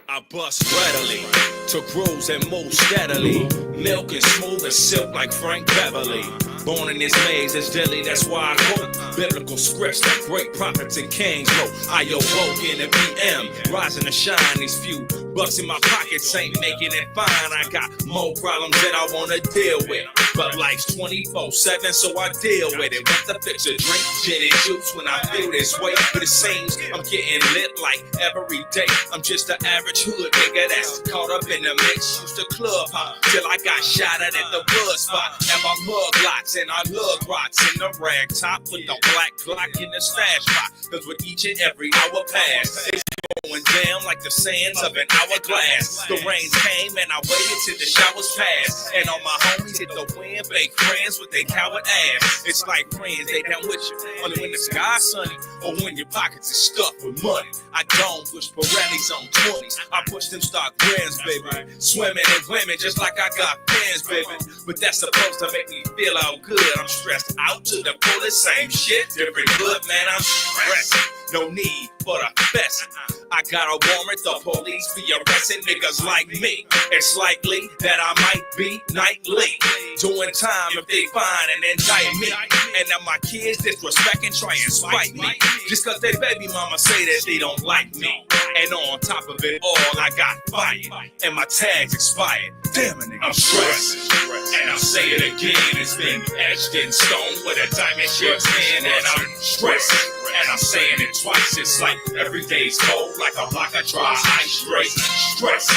I bust readily to grooves and move steadily. Milk and smooth and silk like Frank Beverly. Born in this maze, it's deadly, that's why I quote biblical scripts that great prophets and kings wrote. I awoke in the PM, rising to shine. These few bucks in my pockets ain't making it fine. I got more problems that I wanna deal with, but life's 24/7, so I deal with it. With the fix a drink, gin and juice when I feel this way. But it seems I'm getting lit like every day. I'm just an average hood nigga that's caught up in the mix. Used to club hop till I got shot at the blood spot. And my mug lots and I lug rocks in the rag top with the black Glock in the stash spot. Cause with each and every hour pass, it's going down like the sands of an hourglass. The rains came and I waited till the showers passed. And all my homies hit the wind, fake friends with their coward ass. It's like friends, they down with you only when the sky's sunny or when your pockets is stuffed with money. I don't push Pirellis on 20s. I push them stock brands, baby. Swimming in women just like I got fans, baby. But that's supposed to make me feel all good. I'm stressed out to the fullest, same shit, different good, man. I'm stressed. No need for the best. I got a warrant, the police be arresting niggas like me. It's likely that I might be nightly doing time if they find and indict me. And now my kids disrespect and try and spite me just cause they baby mama say that they don't like me. And on top of it all, I got fired and my tags expired. Damn it, nigga. I'm stressed, and I'll say it again. It's been etched in stone with a diamond ship's in, and I'm stressed. And I'm saying it twice, it's like every day's cold, like a block of dry ice, straight stress.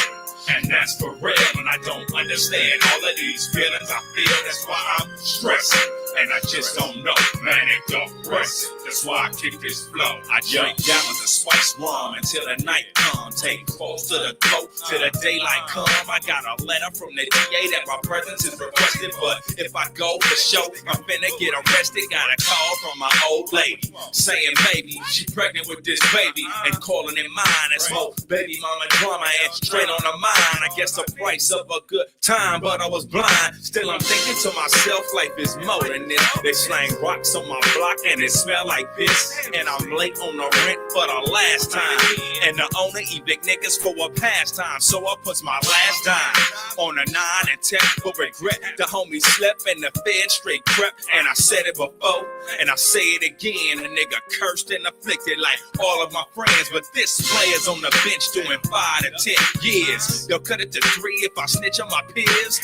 And that's for real, and I don't understand all of these feelings I feel, that's why I'm stressed. And I just don't know, man, it don't rest. That's why I kick this flow. I drink gallons of spice rum until the night come. Take calls to the throat till the daylight come. I got a letter from the DA that my presence is requested, but if I go for show, I'm finna get arrested. Got a call from my old lady saying, baby, she pregnant with this baby and calling it mine. That's more baby mama drama and straight on the mind. I guess the price of a good time, but I was blind. Still I'm thinking to myself, life is more than this. They slang rocks on my block and it smell like piss. And I'm late on the rent for the last time. And the owner evict niggas for a pastime. So I puts my last dime on a 9 and 10 for regret. The homie slept and the fed straight crept. And I said it before and I say it again. A nigga cursed and afflicted like all of my friends. But this player's on the bench doing 5 to 10 years. They'll cut it to 3 if I snitch on my peers.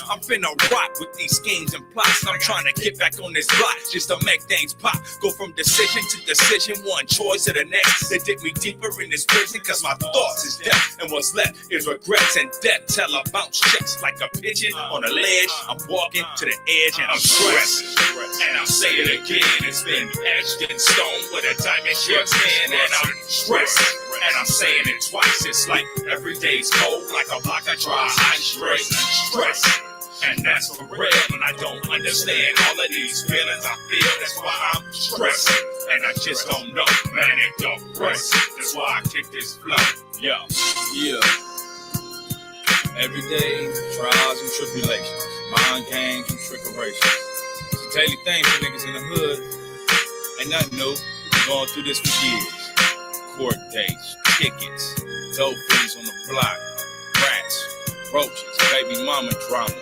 I'm finna rock with these schemes and plots. I'm trying to get back on this block just to make things pop. Go from decision to decision, one choice to the next. They dig me deeper in this prison cause my thoughts is death. And what's left is regrets and death. Tell her bounce checks like a pigeon on a ledge. I'm walking to the edge and I'm stressed. And I'll say it again, it's been etched in stone with a diamond ship's in. And I'm stressed. And I'm saying it twice, it's like every day's cold, like a block of dry ice, straight stress. And that's for real, and I don't understand all of these feelings I feel, that's why I'm stressed. And I just don't know, man, it don't rest. That's why I kick this flow, yeah. Every day, trials and tribulations, mind games and trickerations. It's a daily thing for niggas in the hood. Ain't nothing new, we've been going through this for years. Court dates, tickets, dope fiends on the block, rats, roaches, baby mama drama.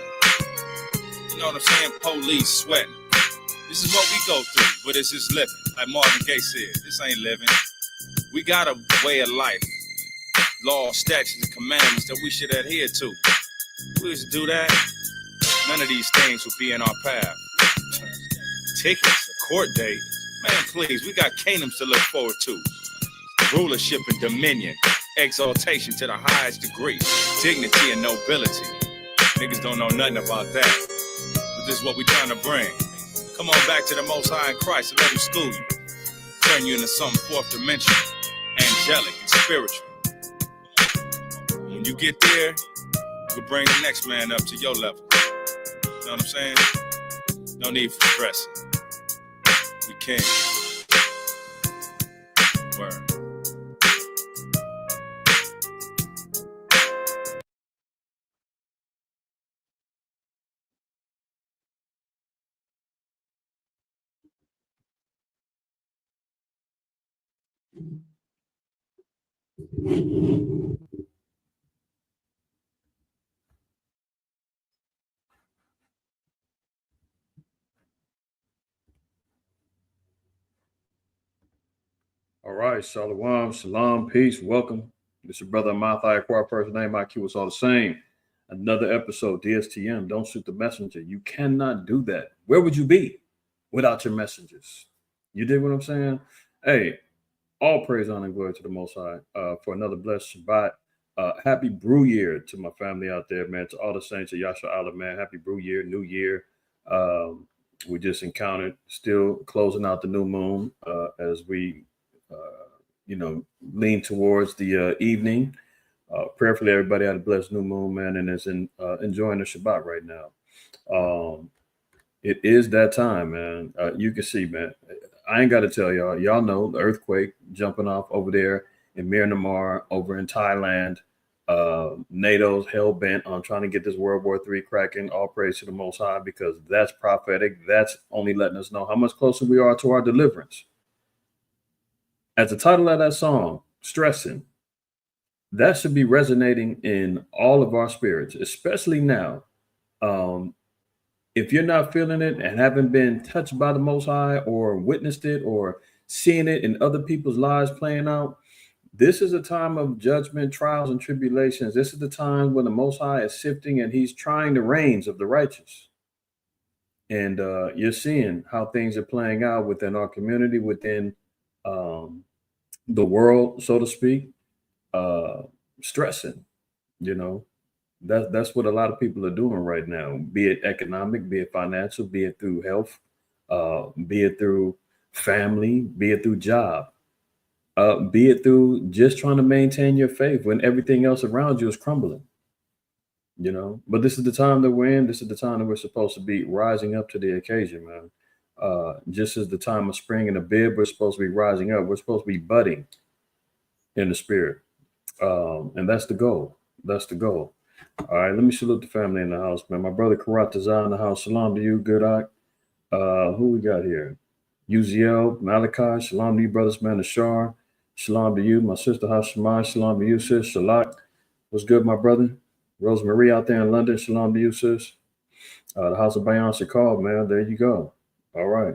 You know what I'm saying? Police sweating. This is what we go through, but this is living. Like Marvin Gaye said, this ain't living. We got a way of life, laws, statutes, and commandments that we should adhere to. If we was to do that, none of these things would be in our path. Tickets, a court date, man, please, we got kingdoms to look forward to. Rulership and dominion, exaltation to the highest degree, dignity and nobility. Niggas don't know nothing about that, but this is what we trying to bring. Come on back to the Most High in Christ and let him school you. Turn you into some fourth dimension, angelic and spiritual. When you get there, you can bring the next man up to your level. You know what I'm saying? No need for stressing. We can. Word. All right, Shalom, Shalom, peace, welcome. This is your brother Ahmath. I acquire person name IQ. It's all the same. Another episode, DSTM. Don't shoot the messenger. You cannot do that. Where would you be without your messengers? You dig what I'm saying? Hey, all praise, honor, and glory to the Most High for another blessed Shabbat. Happy brew year to my family out there, man. To all the saints of Yasha Allah, man. Happy brew year, new year. We just encountered, still closing out the new moon as we lean towards the evening. Prayerfully, everybody had a blessed new moon, man, and is enjoying the Shabbat right now. It is that time, man. You can see, man. I ain't got to tell y'all. Y'all know the earthquake jumping off over there in Myanmar, over in Thailand. NATO's hell bent on trying to get this World War III cracking. All praise to the Most High, because that's prophetic. That's only letting us know how much closer we are to our deliverance. As the title of that song, Stressing, that should be resonating in all of our spirits, especially now. If you're not feeling it and haven't been touched by the Most High or witnessed it or seeing it in other people's lives playing out, this is a time of judgment, trials, and tribulations. This is the time when the Most High is sifting and he's trying the reins of the righteous. And you're seeing how things are playing out within our community, within the world, so to speak. Stressing, that's what a lot of people are doing right now, be it economic, be it financial, be it through health, be it through family, be it through job, be it through just trying to maintain your faith when everything else around you is crumbling. But this is the time that we're in. This is the time that we're supposed to be rising up to the occasion, man. Just as the time of spring in the bib, we're supposed to be rising up. We're supposed to be budding in the spirit. And that's the goal. That's the goal. All right, let me salute the family in the house, man. My brother Karatazar in the house. Shalom to you, good eye. Who we got here? Uziel, Malachi. Shalom to you, brothers, man. Ashar. Shalom to you, my sister Hashemai. Shalom to you, sis. Shalak. What's good, my brother? Rosemary out there in London. Shalom to you, sis. The house of Beyonce called, man. There you go. All right.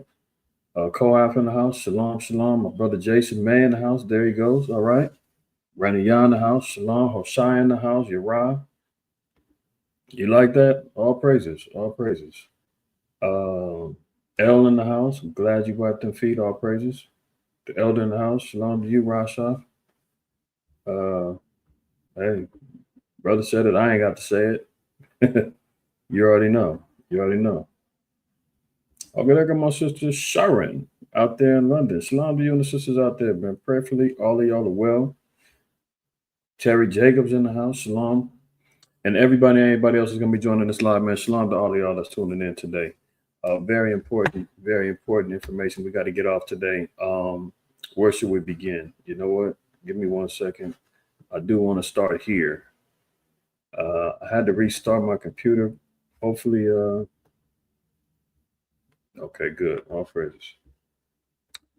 Koaf in the house. Shalom, shalom. My brother Jason May in the house. There he goes. All right. Raniyah in the house. Shalom. Hoshai in the house. Yerah. You like that? All praises. All praises. El in the house. I'm glad you wiped them feet. All praises. The elder in the house. Shalom to you, Rashaf. Hey, brother said it. I ain't got to say it. You already know. You already know. Okay, there go my sister Sharon out there in London. Shalom to you and the sisters out there, man. Prayerfully, all of y'all are well. Terry Jacobs in the house. Shalom. And anybody else is going to be joining this live, man. Shalom to all of y'all that's tuning in today. Very important information we got to get off today. Where should we begin? You know what? Give me 1 second. I do want to start here. I had to restart my computer. Hopefully, okay, good. All praises.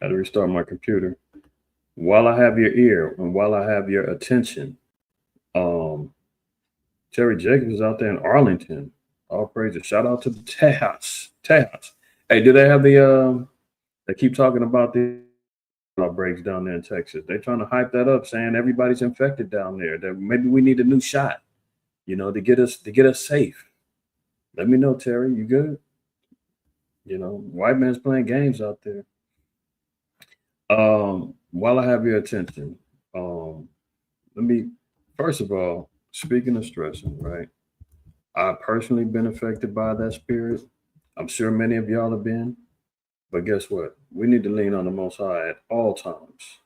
I had to restart my computer. While I have your ear and while I have your attention, Terry Jacobs is out there in Arlington. All praises. Shout out to the Tejas. Hey, do they have they keep talking about the outbreaks down there in Texas. They're trying to hype that up, saying everybody's infected down there. That maybe we need a new shot, to get us safe. Let me know, Terry. You good? White man's playing games out there. While I have your attention, let me, first of all, speaking of stressing, right? I've personally been affected by that spirit. I'm sure many of y'all have been. But guess what? We need to lean on the Most High at all times.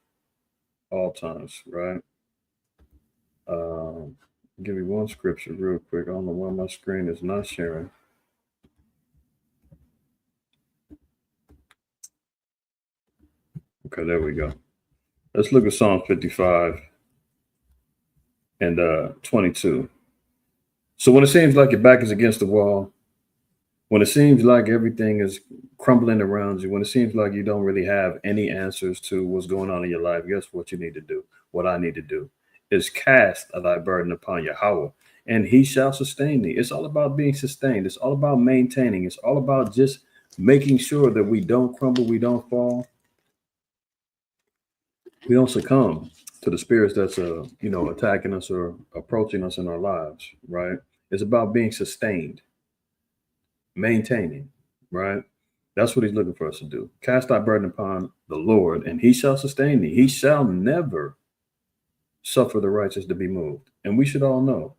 All times, right? Give me one scripture real quick. I don't know why my screen is not sharing. Okay, there we go. Let's look at Psalm 55 and 22. So when it seems like your back is against the wall, when it seems like everything is crumbling around you, when it seems like you don't really have any answers to what's going on in your life, guess what you need to do? What I need to do is cast thy burden upon Yahweh, and he shall sustain thee. It's all about being sustained. It's all about maintaining. It's all about just making sure that we don't crumble, we don't fall. we don't succumb to the spirits that's attacking us or approaching us in our lives, right? It's about being sustained, maintaining, right? That's what he's looking for us to do. Cast thy burden upon the Lord, and he shall sustain thee. He shall never suffer the righteous to be moved. And we should all know,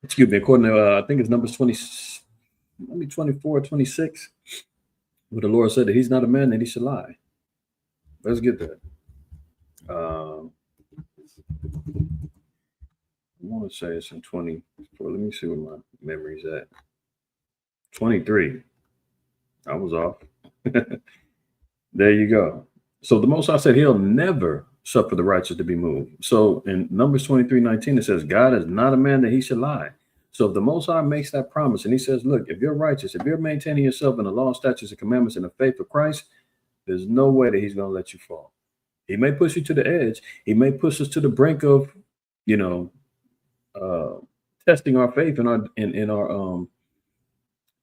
excuse me, according to, I think it's Numbers 24, 26, where the Lord said that he's not a man that he should lie. Let's get that. I want to say it's in 24. Let me see where my memory's at. 23. I was off. There you go. So the Most High said he'll never suffer the righteous to be moved. So in Numbers 23:19, it says, God is not a man that he should lie. So if the Most High makes that promise and he says, look, if you're righteous, if you're maintaining yourself in the law, statutes, and commandments in the faith of Christ, there's no way that he's going to let you fall. He may push you to the edge. He may push us to the brink of, testing our faith and our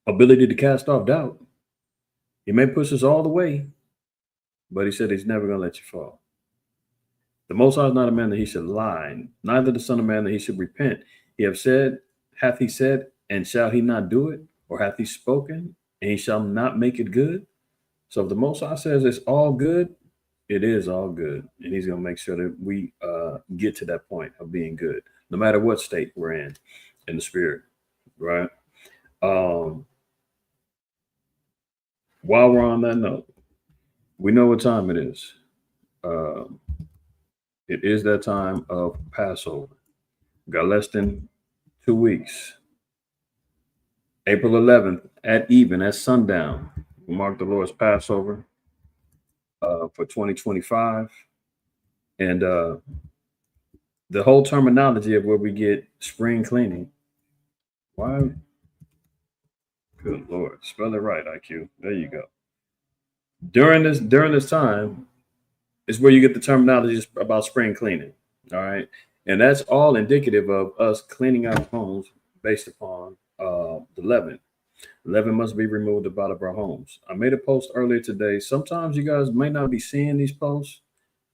ability to cast off doubt. He may push us all the way, but he said he's never going to let you fall. The Most High is not a man that he should lie, neither the Son of Man that he should repent. Hath he said, and shall he not do it? Or hath he spoken, and he shall not make it good? So if the Most High says it's all good, it is all good. And he's going to make sure that we get to that point of being good, no matter what state we're in the spirit, right? While we're on that note, we know what time it is. It is that time of Passover. We got less than 2 weeks. April 11th at even, at sundown, we mark the Lord's Passover for 2025. And the whole terminology of where we get spring cleaning. Why? Good Lord. Spell it right, IQ. There you go. During this time is where you get the terminology about spring cleaning. All right. And that's all indicative of us cleaning our homes based upon the leaven. Leaven must be removed out of our homes. I made a post earlier today. Sometimes you guys may not be seeing these posts.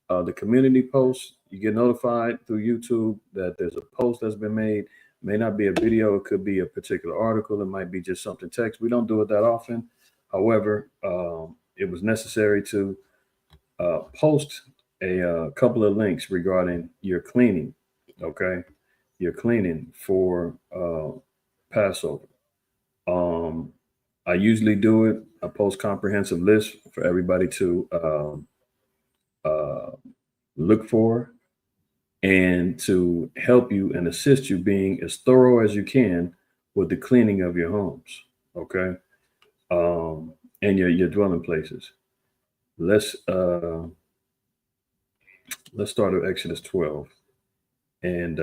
The community posts, you get notified through YouTube that there's a post that's been made. May not be a video. It could be a particular article. It might be just something text. We don't do it that often. However, it was necessary to post a couple of links regarding your cleaning. Okay. Your cleaning for Passover. I usually do it. I post comprehensive lists for everybody to look for and to help you and assist you being as thorough as you can with the cleaning of your homes. Okay. And your dwelling places. Let's start at Exodus 12. And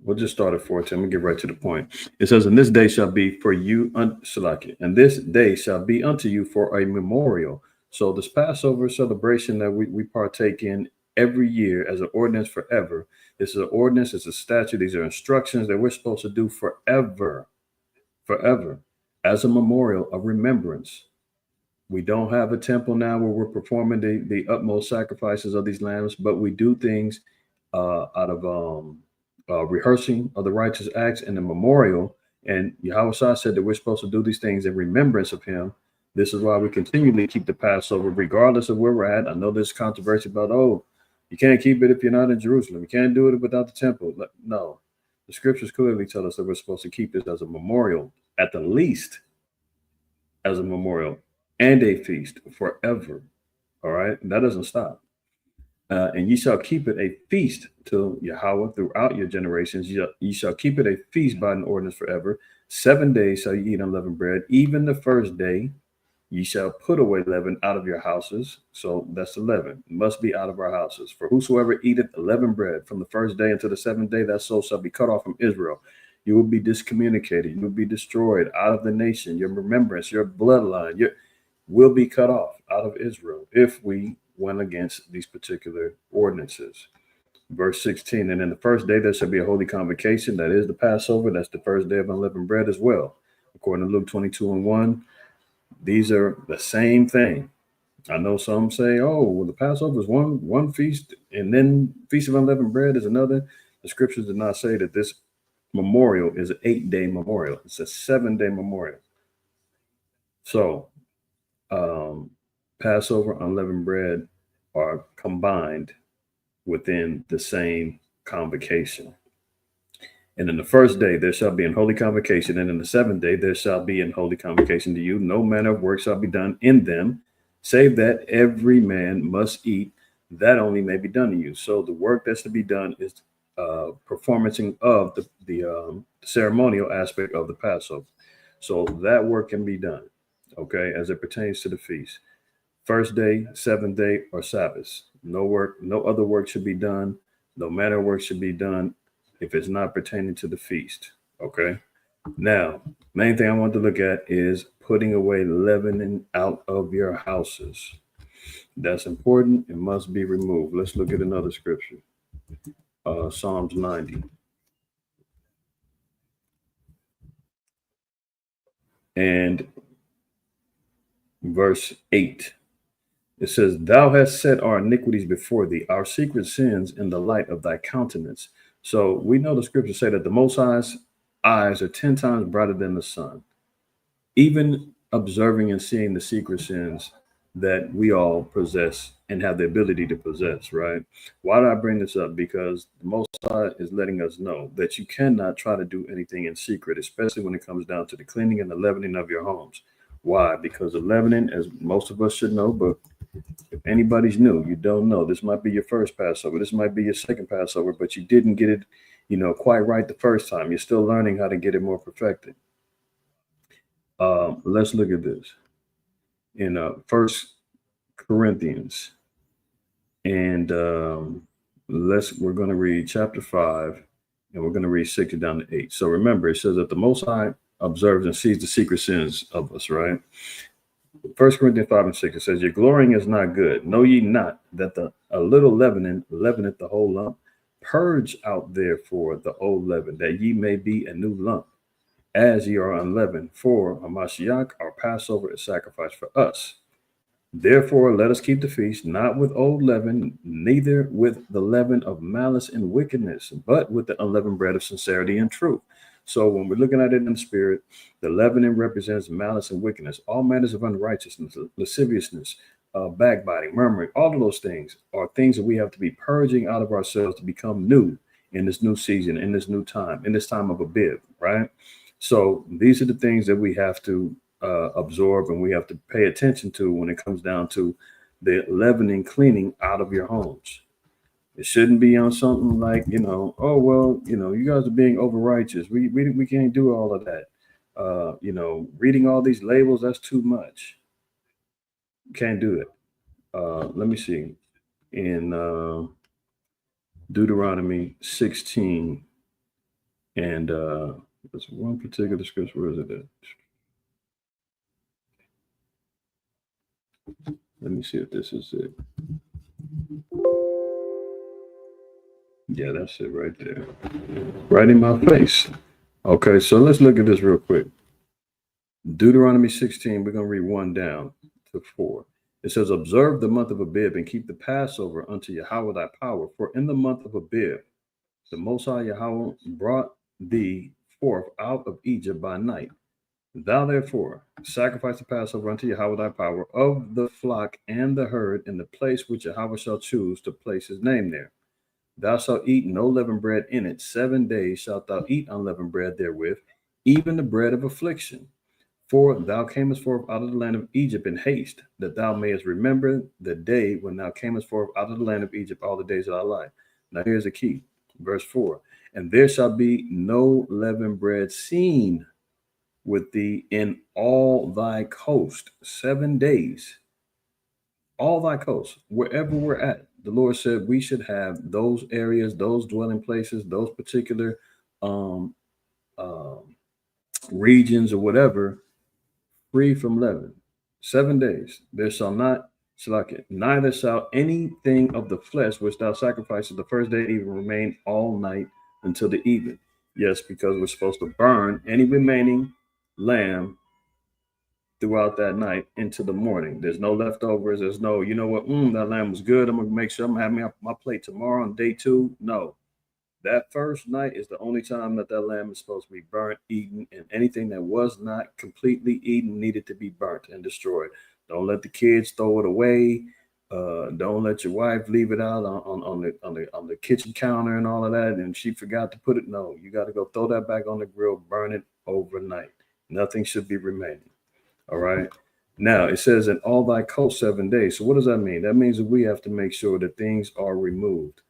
we'll just start at 14. Let me get right to the point. It says, and this day shall be for you, and this day shall be unto you for a memorial. So this Passover celebration that we partake in every year as an ordinance forever. This is an ordinance, it's a statute. These are instructions that we're supposed to do forever, as a memorial of remembrance. We don't have a temple now where we're performing the utmost sacrifices of these lambs, but we do things out of rehearsing of the righteous acts and the memorial. And Yahweh said that we're supposed to do these things in remembrance of him. This is why we continually keep the Passover, regardless of where we're at. I know there's controversy about, you can't keep it if you're not in Jerusalem. You can't do it without the temple. No, the scriptures clearly tell us that we're supposed to keep this as a memorial, at the least as a memorial and a feast forever. All right. And that doesn't stop. And ye shall keep it a feast to Yahweh throughout your generations. Ye shall keep it a feast by an ordinance forever. 7 days shall you eat unleavened bread. Even the first day ye shall put away leaven out of your houses. So that's the leaven. It must be out of our houses. For whosoever eateth leavened bread from the first day until the 7th day, that soul shall be cut off from Israel. You will be discommunicated. You will be destroyed out of the nation. Your remembrance, your bloodline, will be cut off out of Israel if we went against these particular ordinances. Verse 16, and in the first day there shall be a holy convocation. That is the Passover. That's the first day of unleavened bread as well. According to Luke 22:1, these are the same thing. I know some say, "Oh, well, the Passover is one feast, and then Feast of Unleavened Bread is another." The scriptures did not say that this memorial is an 8-day memorial; it's a 7-day memorial. So, um, Passover, unleavened bread are combined within the same convocation. And in the first day there shall be an holy convocation, and in the seventh day there shall be an holy convocation to you. No manner of work shall be done in them, save that every man must eat, that only may be done to you. So the work that's to be done is performing of the ceremonial aspect of the Passover. So that work can be done, okay, as it pertains to the feast. First day, seventh day, or Sabbaths. No work, no other work should be done. No matter work should be done if it's not pertaining to the feast. Okay. Now, main thing I want to look at is putting away leavening out of your houses. That's important. It must be removed. Let's look at another scripture. Psalms 90 and verse 8. It says, "Thou hast set our iniquities before thee, our secret sins in the light of thy countenance." So we know the scriptures say that the Most High's eyes are 10 times brighter than the sun. Even observing and seeing the secret sins that we all possess and have the ability to possess, right? Why do I bring this up? Because the Most High is letting us know that you cannot try to do anything in secret, especially when it comes down to the cleaning and the leavening of your homes. Why? Because the leavening, as most of us should know, but if anybody's new, you don't know. This might be your first Passover. This might be your second Passover, but you didn't get it, quite right the first time. You're still learning how to get it more perfected. Let's look at this in First Corinthians, and we're going to read chapter 5, and we're going to read 6 down to 8. So remember, it says that the Most High observes and sees the secret sins of us, right? 1 Corinthians 5 and 6, it says, "Your glorying is not good. Know ye not that a little leavening leaveneth the whole lump? Purge out therefore the old leaven, that ye may be a new lump, as ye are unleavened. For Hamashiach, our Passover, is sacrificed for us. Therefore, let us keep the feast, not with old leaven, neither with the leaven of malice and wickedness, but with the unleavened bread of sincerity and truth." So when we're looking at it in the spirit, the leavening represents malice and wickedness, all matters of unrighteousness, lasciviousness, backbiting, murmuring. All of those things are things that we have to be purging out of ourselves to become new in this new season, in this new time, in this time of Abib, right? So these are the things that we have to absorb and we have to pay attention to when it comes down to the leavening cleaning out of your homes. It shouldn't be on something like, oh, well, you guys are being over righteous. We can't do all of that. Reading all these labels, that's too much. Can't do it. Let me see. In Deuteronomy 16, and there's one particular scripture. Where is it at? Let me see if this is it. Yeah, that's it right there. Right in my face. Okay, so let's look at this real quick. Deuteronomy 16, we're going to read 1 down to 4. It says, "Observe the month of Abib and keep the Passover unto Yahweh thy power. For in the month of Abib, the Most High Yahweh brought thee forth out of Egypt by night. Thou therefore sacrifice the Passover unto Yahweh thy power of the flock and the herd in the place which Yahweh shall choose to place his name there. Thou shalt eat no leavened bread in it. 7 days shalt thou eat unleavened bread therewith, even the bread of affliction. For thou camest forth out of the land of Egypt in haste, that thou mayest remember the day when thou camest forth out of the land of Egypt all the days of thy life." Now here's the key. Verse 4. "And there shall be no leavened bread seen with thee in all thy coast." 7 days. All thy coast, wherever we're at. The Lord said we should have those areas, those dwelling places, those particular um, um, regions or whatever, free from leaven. 7 days. There shall not, neither shall anything of the flesh which thou sacrificest the first day even remain all night until the evening. Yes, because we're supposed to burn any remaining lamb throughout that night into the morning. There's no leftovers. There's no, you know what, that lamb was good. I'm gonna make sure I'm having my plate tomorrow on day 2. No, that first night is the only time that lamb is supposed to be burnt, eaten, and anything that was not completely eaten needed to be burnt and destroyed. Don't let the kids throw it away. Don't let your wife leave it out on the kitchen counter and all of that, and she forgot to put it. No, you got to go throw that back on the grill, burn it overnight. Nothing should be remaining. All right. Now it says in all thy coast 7 days. So what does that mean? That means that we have to make sure that things are removed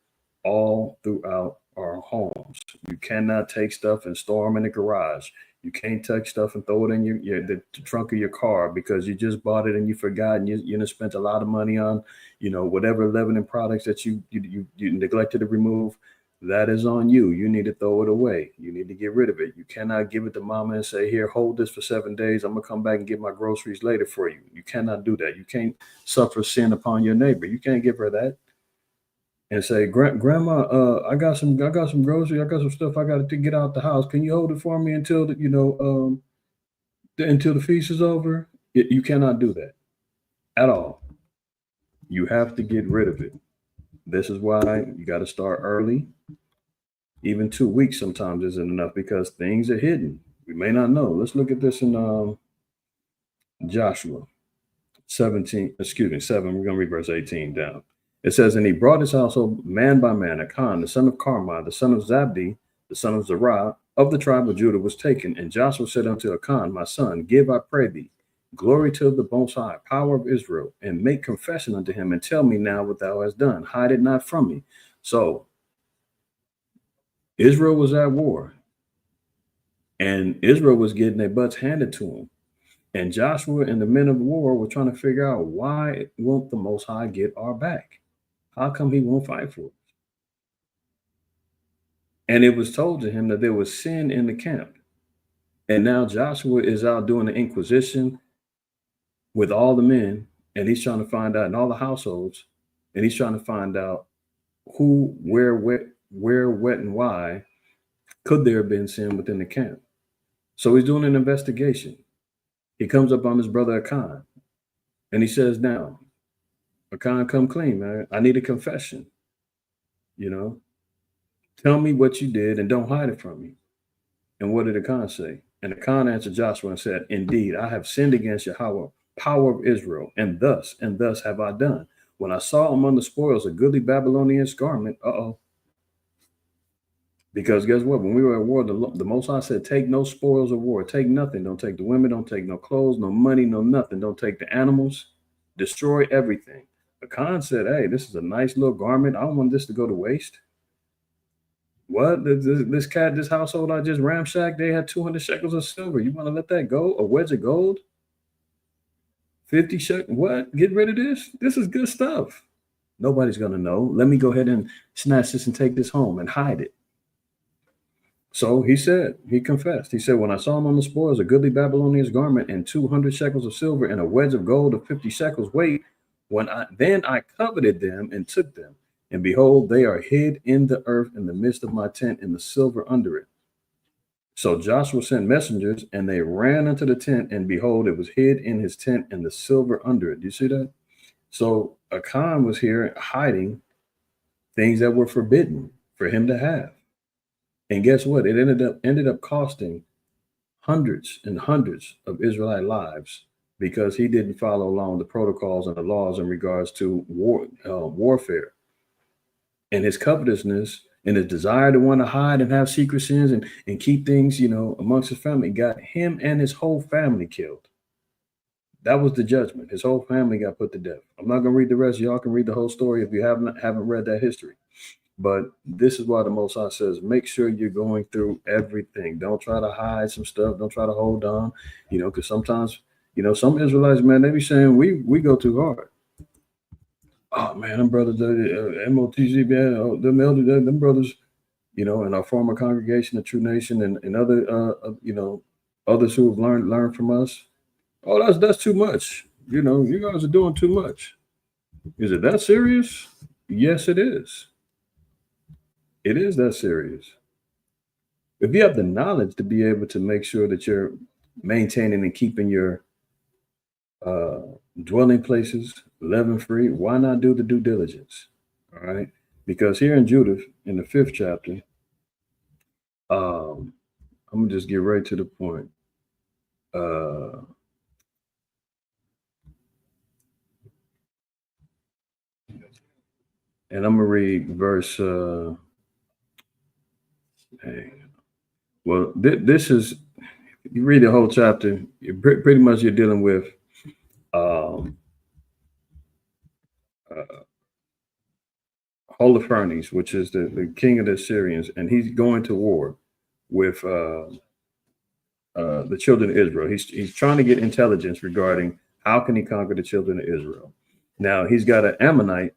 all throughout our homes. You cannot take stuff and store them in the garage. You can't take stuff and throw it in the trunk of your car because you just bought it and you forgot and you spent a lot of money on, whatever leavening products that you neglected to remove. That is on you. You need to throw it away. You need to get rid of it. You cannot give it to mama and say, here, hold this for 7 days. I'm going to come back and get my groceries later for you. You cannot do that. You can't suffer sin upon your neighbor. You can't give her that and say, Grandma, I got some groceries. I got some stuff I got to get out the house. Can you hold it for me until until the feast is over? You cannot do that at all. You have to get rid of it. This is why you got to start early. Even 2 weeks sometimes isn't enough because things are hidden. We may not know. Let's look at this in Joshua 7. We're going to read verse 18 down. It says, and he brought his household man by man. Achan, the son of Carmi, the son of Zabdi, the son of Zerah, of the tribe of Judah was taken. And Joshua said unto Achan, my son, give, I pray thee, glory to the Most High, power of Israel, and make confession unto him, and tell me now what thou hast done. Hide it not from me. So Israel was at war, and Israel was getting their butts handed to them. And Joshua and the men of war were trying to figure out, why won't the Most High get our back? How come he won't fight for us? And it was told to him that there was sin in the camp. And now Joshua is out doing the inquisition with all the men, and he's trying to find out in all the households, and he's trying to find out who, where, what, and why could there have been sin within the camp. So he's doing an investigation. He comes up on his brother Achan, and he says, now, Achan, come clean, man. I need a confession. Tell me what you did and don't hide it from me. And what did Achan say? And Achan answered Joshua and said, indeed, I have sinned against Yahweh, power of Israel, and thus have I done. When I saw among the spoils a goodly Babylonian garment, because guess what? When we were at war, the Most High said, take no spoils of war. Take nothing. Don't take the women. Don't take no clothes, no money, no nothing. Don't take the animals. Destroy everything. Achan said, hey, this is a nice little garment. I don't want this to go to waste. What? This household I just ramshacked, they had 200 shekels of silver. You want to let that go? A wedge of gold? 50 shekels? What? Get rid of this? This is good stuff. Nobody's going to know. Let me go ahead and snatch this and take this home and hide it. So he confessed. He said, when I saw him on the spoils, a goodly Babylonian garment and 200 shekels of silver and a wedge of gold of 50 shekels weight, then I coveted them and took them. And behold, they are hid in the earth in the midst of my tent, and the silver under it. So Joshua sent messengers, and they ran into the tent, and behold, it was hid in his tent, and the silver under it. Do you see that? So Achan was here hiding things that were forbidden for him to have. And guess what? It ended up costing hundreds and hundreds of Israelite lives because he didn't follow along the protocols and the laws in regards to warfare. And his covetousness and his desire to want to hide and have secret sins and keep things, amongst his family got him and his whole family killed. That was the judgment. His whole family got put to death. I'm not going to read the rest. Y'all can read the whole story if you haven't read that history. But this is why the Most High says, make sure you're going through everything. Don't try to hide some stuff. Don't try to hold on, because sometimes, some Israelites, man, they be saying we go too hard. Oh man, them brothers, MOTZ, man, them elders, them brothers, in our former congregation, the True Nation, and other, others who have learned from us. Oh, that's too much. You guys are doing too much. Is it that serious? Yes, it is. It is that serious. If you have the knowledge to be able to make sure that you're maintaining and keeping your dwelling places, leaven free. Why not do the due diligence? All right. Because here in Judith, in the 5th chapter, I'm going to just get right to the point. And I'm going to read verse. Well, this is, you read the whole chapter, pretty much you're dealing with Holofernes, which is the king of the Assyrians, and he's going to war with the children of Israel. He's trying to get intelligence regarding how can he conquer the children of Israel. Now he's got an Ammonite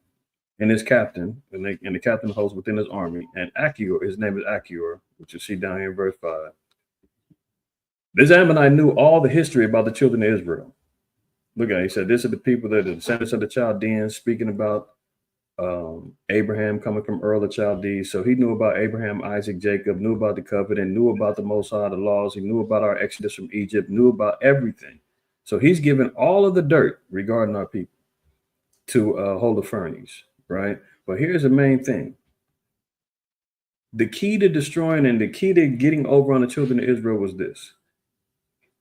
and his captain, and the captain holds within his army, and Achior, his name is Achior, which you see down here in verse 5. This Ammonite knew all the history about the children of Israel. Look at it. He said, this are the people that are the descendants of the Chaldeans, speaking about Abraham coming from Ur of Chaldees. So he knew about Abraham, Isaac, Jacob, knew about the covenant, knew about the Most High, the laws. He knew about our exodus from Egypt, knew about everything. So he's given all of the dirt regarding our people to Holofernes, right? But here's the main thing. The key to destroying and the key to getting over on the children of Israel was this.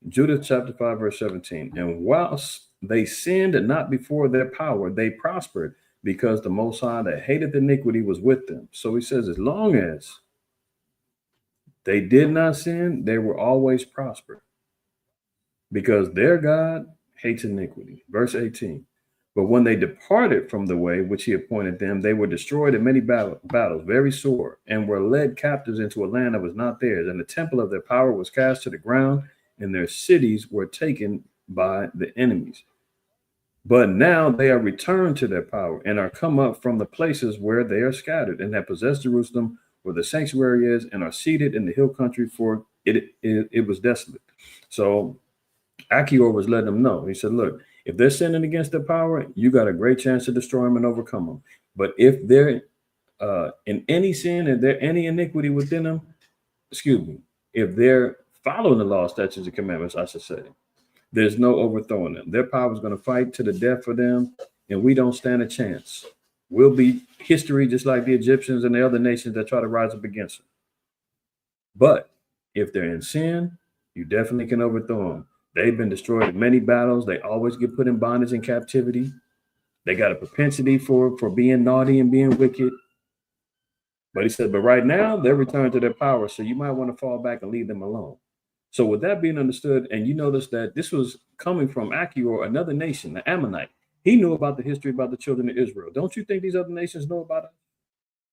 Judith chapter 5, verse 17. And whilst they sinned not before their power, they prospered, because the Most High that hated iniquity was with them. So he says, as long as they did not sin, they were always prosper, because their God hates iniquity. Verse 18. But when they departed from the way which he appointed them, they were destroyed in many battles, very sore, and were led captives into a land that was not theirs. And the temple of their power was cast to the ground, and their cities were taken by the enemies. But now they are returned to their power and are come up from the places where they are scattered, and have possessed Jerusalem, where the sanctuary is, and are seated in the hill country, for it was desolate. So Achior was letting them know. He said, look, if they're sinning against their power, you got a great chance to destroy them and overcome them. But if they're in any sin and there any iniquity within them, if they're following the law, statutes, and commandments, I should say, there's no overthrowing them. Their power is going to fight to the death for them, and we don't stand a chance. We'll be history just like the Egyptians and the other nations that try to rise up against them. But if they're in sin, you definitely can overthrow them. They've been destroyed in many battles. They always get put in bondage and captivity. They got a propensity for being naughty and being wicked. But he said, but right now they're returned to their power. So you might want to fall back and leave them alone. So with that being understood, and you notice that this was coming from Achior, another nation, the Ammonite. He knew about the history about the children of Israel. Don't you think these other nations know about it?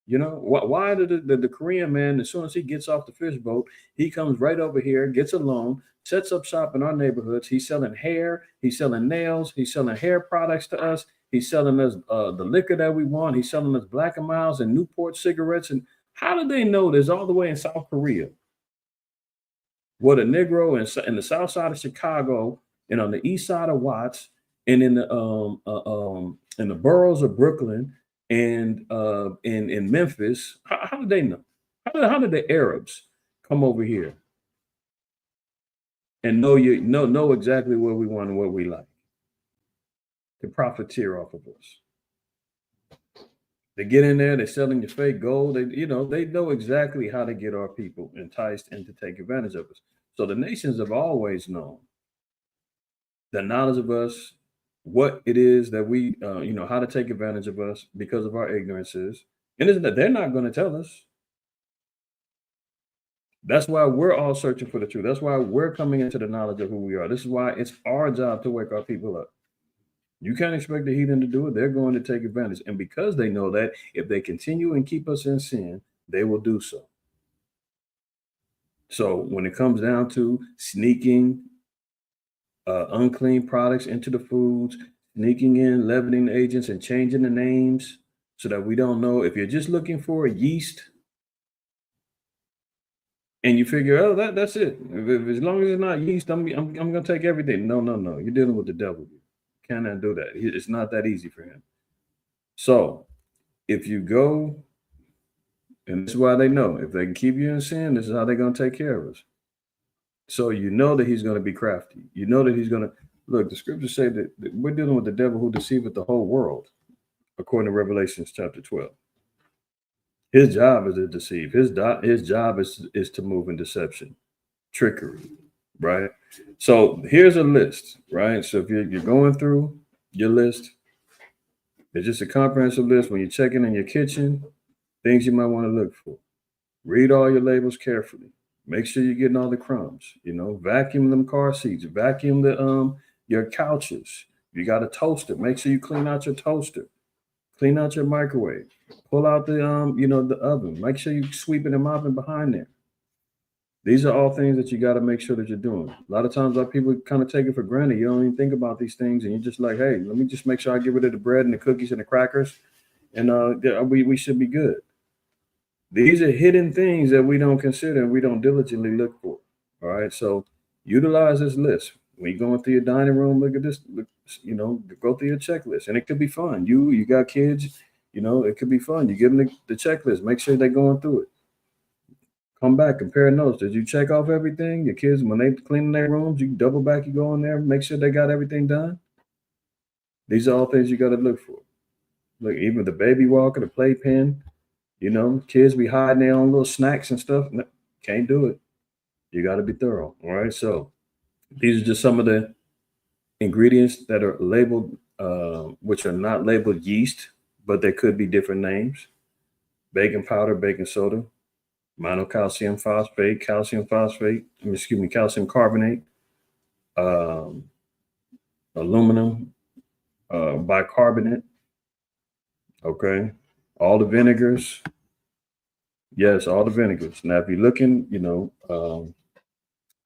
You know, why did the Korean man, as soon as he gets off the fish boat, he comes right over here, gets a loan, sets up shop in our neighborhoods. He's selling hair, he's selling nails, he's selling hair products to us. He's selling us the liquor that we want. He's selling us Black & Milds and Newport cigarettes. And how do they know this all the way in South Korea? What a Negro in the south side of Chicago and on the east side of Watts and in the boroughs of Brooklyn and in Memphis, how did they know? How did the Arabs come over here and know exactly what we want and what we like to profiteer off of us? They get in there, they're selling you fake gold. They know exactly how to get our people enticed and to take advantage of us. So the nations have always known the knowledge of us, what it is that we, how to take advantage of us because of our ignorances. And isn't that they're not going to tell us. That's why we're all searching for the truth. That's why we're coming into the knowledge of who we are. This is why it's our job to wake our people up. You can't expect the heathen to do it. They're going to take advantage. And because they know that if they continue and keep us in sin, they will do so. So when it comes down to sneaking unclean products into the foods, sneaking in leavening agents and changing the names so that we don't know, if you're just looking for a yeast and you figure, oh, that's it. As long as it's not yeast, I'm going to take everything. No. You're dealing with the devil. Cannot do that. It's not that easy for him. So if you go, and this is why they know, if they can keep you in sin, this is how they're going to take care of us. So you know that he's going to be crafty. You know that he's going to Look, the scriptures say that we're dealing with the devil who deceiveth the whole world, according to Revelations chapter 12. His job is to deceive. His job is to move in deception, trickery, right? So here's a list, right? So if you're going through your list, it's just a comprehensive list. When you're checking in your kitchen, things you might want to look for. Read all your labels carefully. Make sure you're getting all the crumbs. Vacuum them car seats. Vacuum the your couches. You got a toaster. Make sure you clean out your toaster. Clean out your microwave. Pull out the the oven. Make sure you sweeping and mopping behind there. These are all things that you got to make sure that you're doing. A lot of times, our people kind of take it for granted. You don't even think about these things, and you're just like, "Hey, let me just make sure I get rid of the bread and the cookies and the crackers, and we should be good." These are hidden things that we don't consider and we don't diligently look for. All right, so utilize this list. When you're going through your dining room, look at this. Look, go through your checklist, and it could be fun. You got kids, it could be fun. You give them the checklist. Make sure they're going through it. Come back, compare notes. Did you check off everything? Your kids, when they clean their rooms, you double back, you go in there, make sure they got everything done. These are all things you got to look for. Look, even the baby walker, the playpen, kids be hiding their own little snacks and stuff. No, can't do it. You got to be thorough. All right. So these are just some of the ingredients that are labeled, which are not labeled yeast, but they could be different names. Baking powder, baking soda, monocalcium phosphate, calcium carbonate, aluminum bicarbonate. Okay. All the vinegars. Yes, all the vinegars. Now, if you're looking,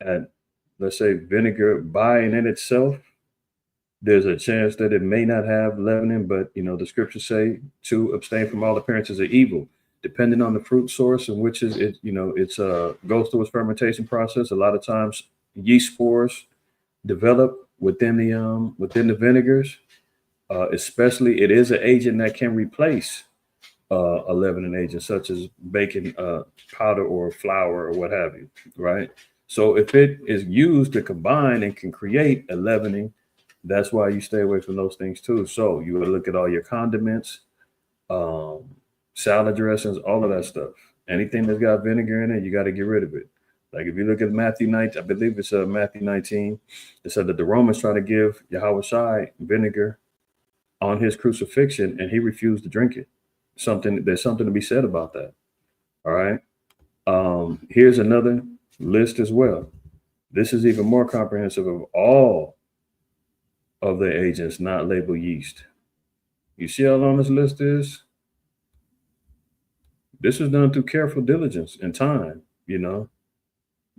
at, let's say, vinegar by and in itself, there's a chance that it may not have leavening, but, the scriptures say to abstain from all appearances of evil. Depending on the fruit source in which it's goes through its fermentation process. A lot of times, yeast spores develop within the vinegars. Especially, it is an agent that can replace a leavening agent, such as baking powder or flour or what have you, right? So if it is used to combine and can create a leavening, that's why you stay away from those things too. So you would look at all your condiments, salad dressings, all of that stuff. Anything that's got vinegar in it, you got to get rid of it. Like if you look at Matthew 19, I believe it's Matthew 19, it said that the Romans tried to give Yahweh Shai vinegar on his crucifixion, and he refused to drink it. There's something to be said about that. All right. Here's another list as well. This is even more comprehensive of all of the agents not labeled yeast. You see how long this list is? This is done through careful diligence and time,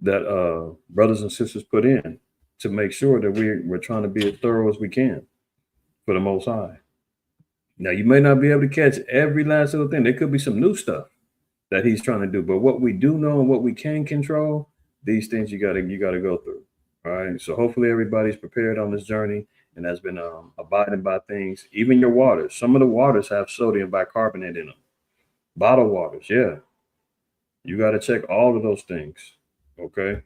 that brothers and sisters put in to make sure that we're trying to be as thorough as we can for the Most High. Now, you may not be able to catch every last little thing. There could be some new stuff that he's trying to do, but what we do know and what we can control, these things you gotta go through. All right. So hopefully everybody's prepared on this journey and has been abiding by things. Even your waters. Some of the waters have sodium bicarbonate in them. Bottled waters, yeah. You got to check all of those things. Okay.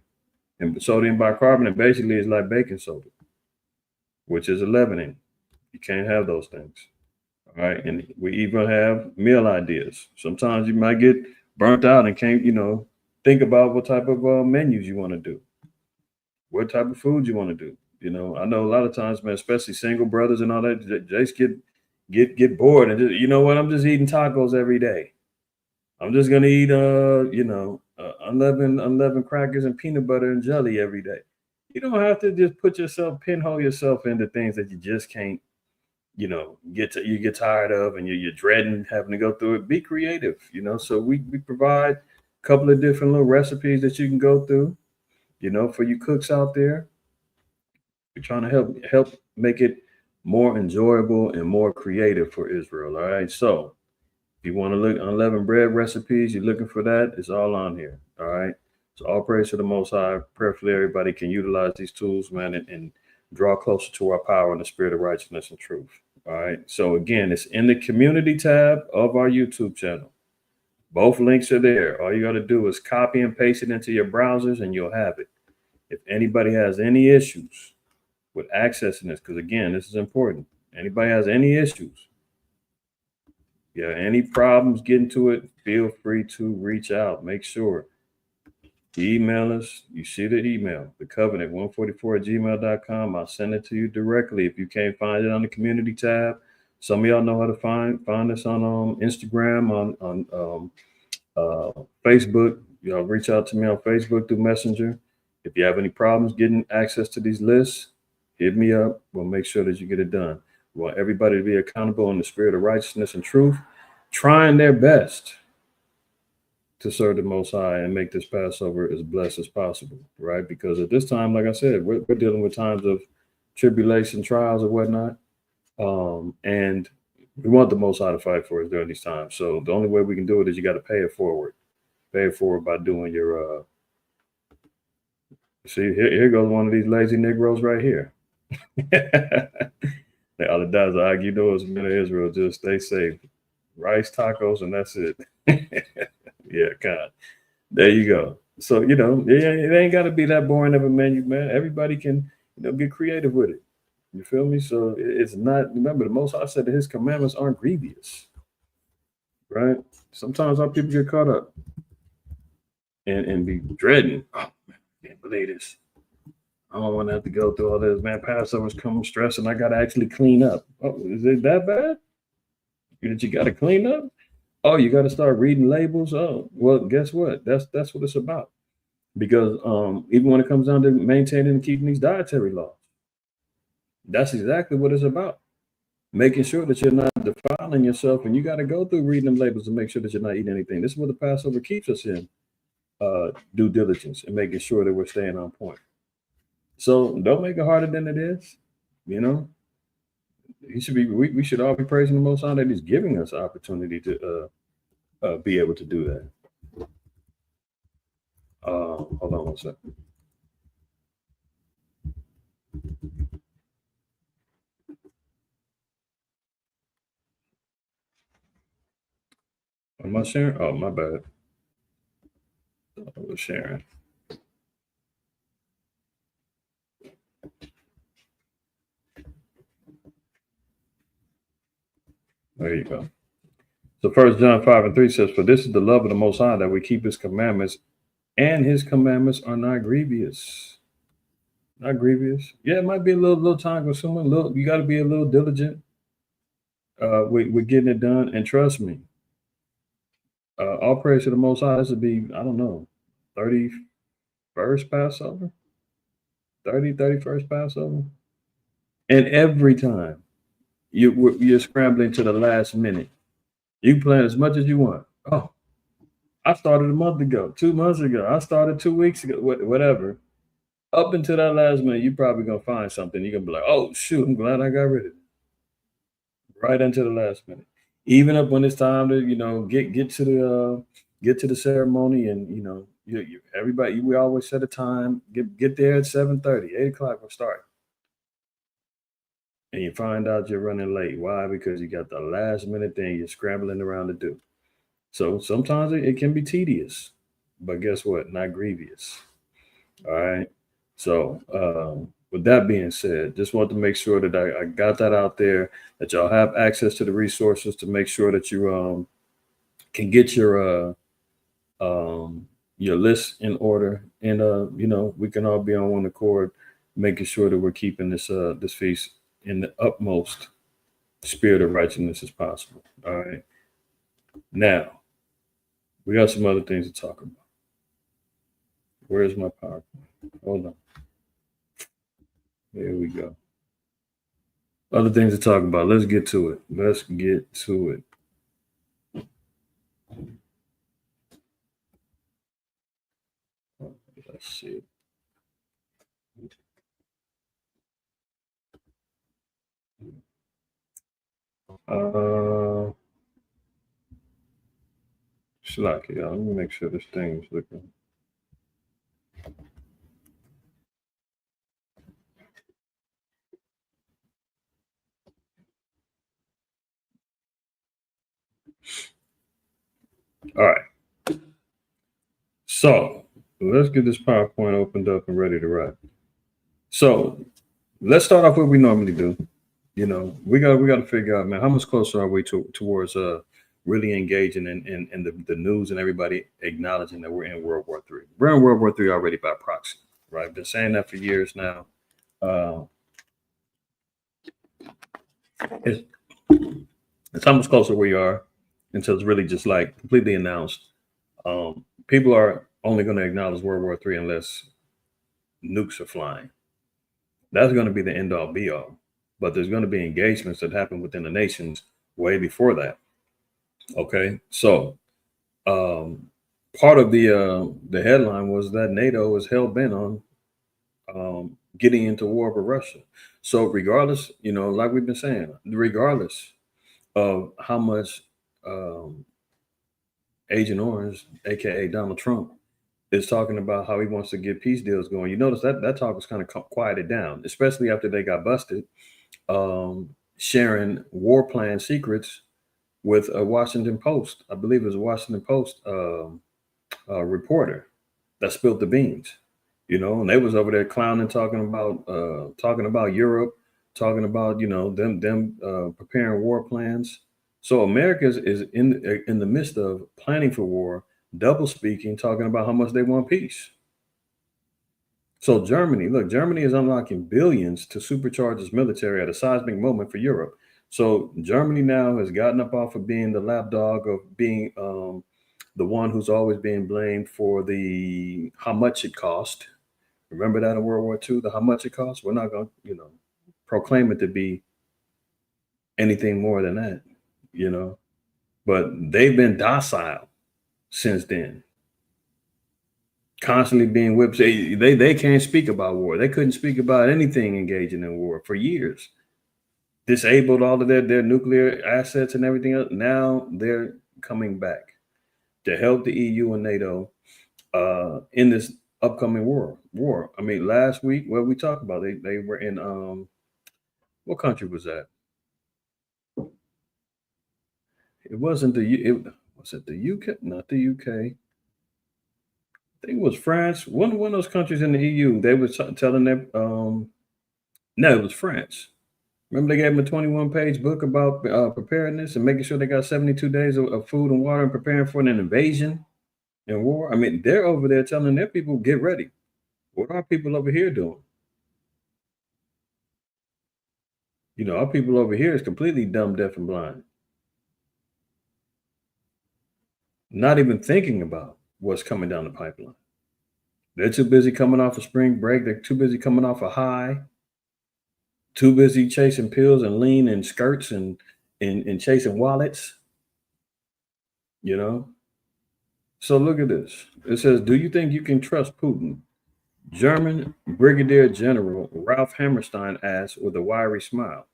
And sodium bicarbonate basically is like baking soda, which is a leavening. You can't have those things. All right. And we even have meal ideas. Sometimes you might get burnt out and can't, think about what type of menus you want to do, what type of food you want to do. I know a lot of times, man, especially single brothers and all that, they just get bored and just, I'm just eating tacos every day. I'm just gonna eat unleavened crackers and peanut butter and jelly every day. You don't have to just pinhole yourself into things that you just can't, you get tired of and you're dreading having to go through it. Be creative, So we provide a couple of different little recipes that you can go through, for you cooks out there. We're trying to help make it more enjoyable and more creative for Israel. All right. So if you want to look unleavened bread recipes, you're looking for that, it's all on here. All right. So all praise to the Most High. Prayerfully, everybody can utilize these tools, man, and draw closer to our power in the spirit of righteousness and truth. All right. So again, it's in the community tab of our YouTube channel. Both links are there. All you got to do is copy and paste it into your browsers and you'll have it. If anybody has any issues, with accessing this, because again, this is important. Anybody has any issues, yeah, any problems getting to it, feel free to reach out. Make sure you email us. You see the email, the covenant 144@gmail.com. I'll send it to you directly. If you can't find it on the community tab, some of y'all know how to find us on Instagram, on Facebook. Y'all reach out to me on Facebook through Messenger. If you have any problems getting access to these lists, hit me up. We'll make sure that you get it done. We want everybody to be accountable in the spirit of righteousness and truth, trying their best to serve the Most High and make this Passover as blessed as possible, right? Because at this time, like I said, we're dealing with times of tribulation, trials, and whatnot. And we want the Most High to fight for us during these times. So the only way we can do it is you got to pay it forward. Pay it forward by doing your, see, here goes one of these lazy Negroes right here. The other guys, all you know is men of Israel, just stay safe. Rice, tacos, and that's it. Yeah, God. There you go. So, it ain't got to be that boring of a menu, man. Everybody can, get creative with it. You feel me? So it's not, remember, the Most High said that his commandments aren't grievous, right? Sometimes our people get caught up and be dreading. Oh, man, I can't believe this. I don't want to have to go through all this, man. Passover's coming, stressing. I got to actually clean up. Oh, is it that bad? That you got to clean up? Oh, you got to start reading labels. Oh, well, guess what? That's what it's about. Because even when it comes down to maintaining and keeping these dietary laws, that's exactly what it's about. Making sure that you're not defiling yourself, and you got to go through reading them labels to make sure that you're not eating anything. This is what the Passover keeps us in, due diligence and making sure that we're staying on point. So don't make it harder than it is. We should all be praising the Most High that He's giving us opportunity to be able to do that. Hold on one second. Am I sharing? Oh, my bad. I was sharing. There you go. So 1 John 5:3 says, "For this is the love of the Most High, that we keep His commandments, and His commandments are not grievous." Not grievous. Yeah, it might be a little time consuming. You got to be a little diligent with getting it done. And trust me, all praise to the Most High. This would be, I don't know, 31st Passover, 31st Passover, and every time you're scrambling to the last minute. You can plan as much as you want. Oh, I started a month ago, 2 months ago. I started 2 weeks ago, whatever. Up until that last minute, you're probably going to find something. You're going to be like, oh, shoot, I'm glad I got rid of it. Right until the last minute. Even up when it's time to, get to the ceremony, and, everybody, we always set a time, get there at 7:30, 8 o'clock, we'll start. And you find out you're running late. Why? Because you got the last minute thing you're scrambling around to do. So sometimes it can be tedious, but guess what? Not grievous. All right. So with that being said, just want to make sure that I got that out there, that y'all have access to the resources to make sure that you can get your list in order, and we can all be on one accord, making sure that we're keeping this feast in the utmost spirit of righteousness as possible. All right. Now, we got some other things to talk about. Where's my PowerPoint? Hold on. There we go. Other things to talk about. Let's get to it. Let's see. Slacky, y'all. Let me make sure this thing's looking. All right. So let's get this PowerPoint opened up and ready to write. So let's start off what we normally do. You know, we got to figure out, man, how much closer are we towards really engaging in the news and everybody acknowledging that we're in World War III. We're in World War III already by proxy, right? Been saying that for years now. Uh, it's it's how much closer we are until it's really just like completely announced. People are only going to acknowledge World War III unless nukes are flying. That's going to be the end all be all. But there's going to be engagements that happen within the nations way before that. Okay, so um, part of the headline was that NATO is hell bent on getting into war with Russia. So regardless, you know, like we've been saying, regardless of how much um, Agent Orange, aka Donald Trump, is talking about how he wants to get peace deals going. You notice that that talk was kind of quieted down, especially after they got busted sharing war plan secrets with a Washington Post. I believe it was a Washington Post reporter that spilled the beans. You know, and they was over there clowning, talking about Europe, talking about them preparing war plans. So America is in the midst of planning for war, double speaking, talking about how much they want peace. So Germany, look, Germany is unlocking billions to supercharge its military at a seismic moment for Europe. So Germany now has gotten up off of being the lapdog of being the one who's always being blamed for the how much it cost. Remember that in World War II, the how much it cost? We're not going to, proclaim it to be anything more than that, you know. But they've been docile since then, constantly being whipped. They can't speak about war. They couldn't speak about anything engaging in war for years. Disabled all of their nuclear assets and everything else. Now they're coming back to help the EU and NATO in this upcoming war. I mean, last week, what we talked about, they were in what country was that? It wasn't was it the UK? Not the UK. I think it was France. One of those countries in the EU. They were telling them. No, it was France. Remember, they gave them a 21-page book about preparedness and making sure they got 72 days of food and water and preparing for an invasion and war. I mean, they're over there telling their people, get ready. What are our people over here doing? You know, our people over here is completely dumb, deaf, and blind. Not even thinking about what's coming down the pipeline. They're too busy coming off of spring break. They're too busy coming off a high. Too busy chasing pills and lean and skirts and chasing wallets. You know. So look at this. It says, "Do you think you can trust Putin?" German Brigadier General Ralph Hammerstein asked with a wiry smile.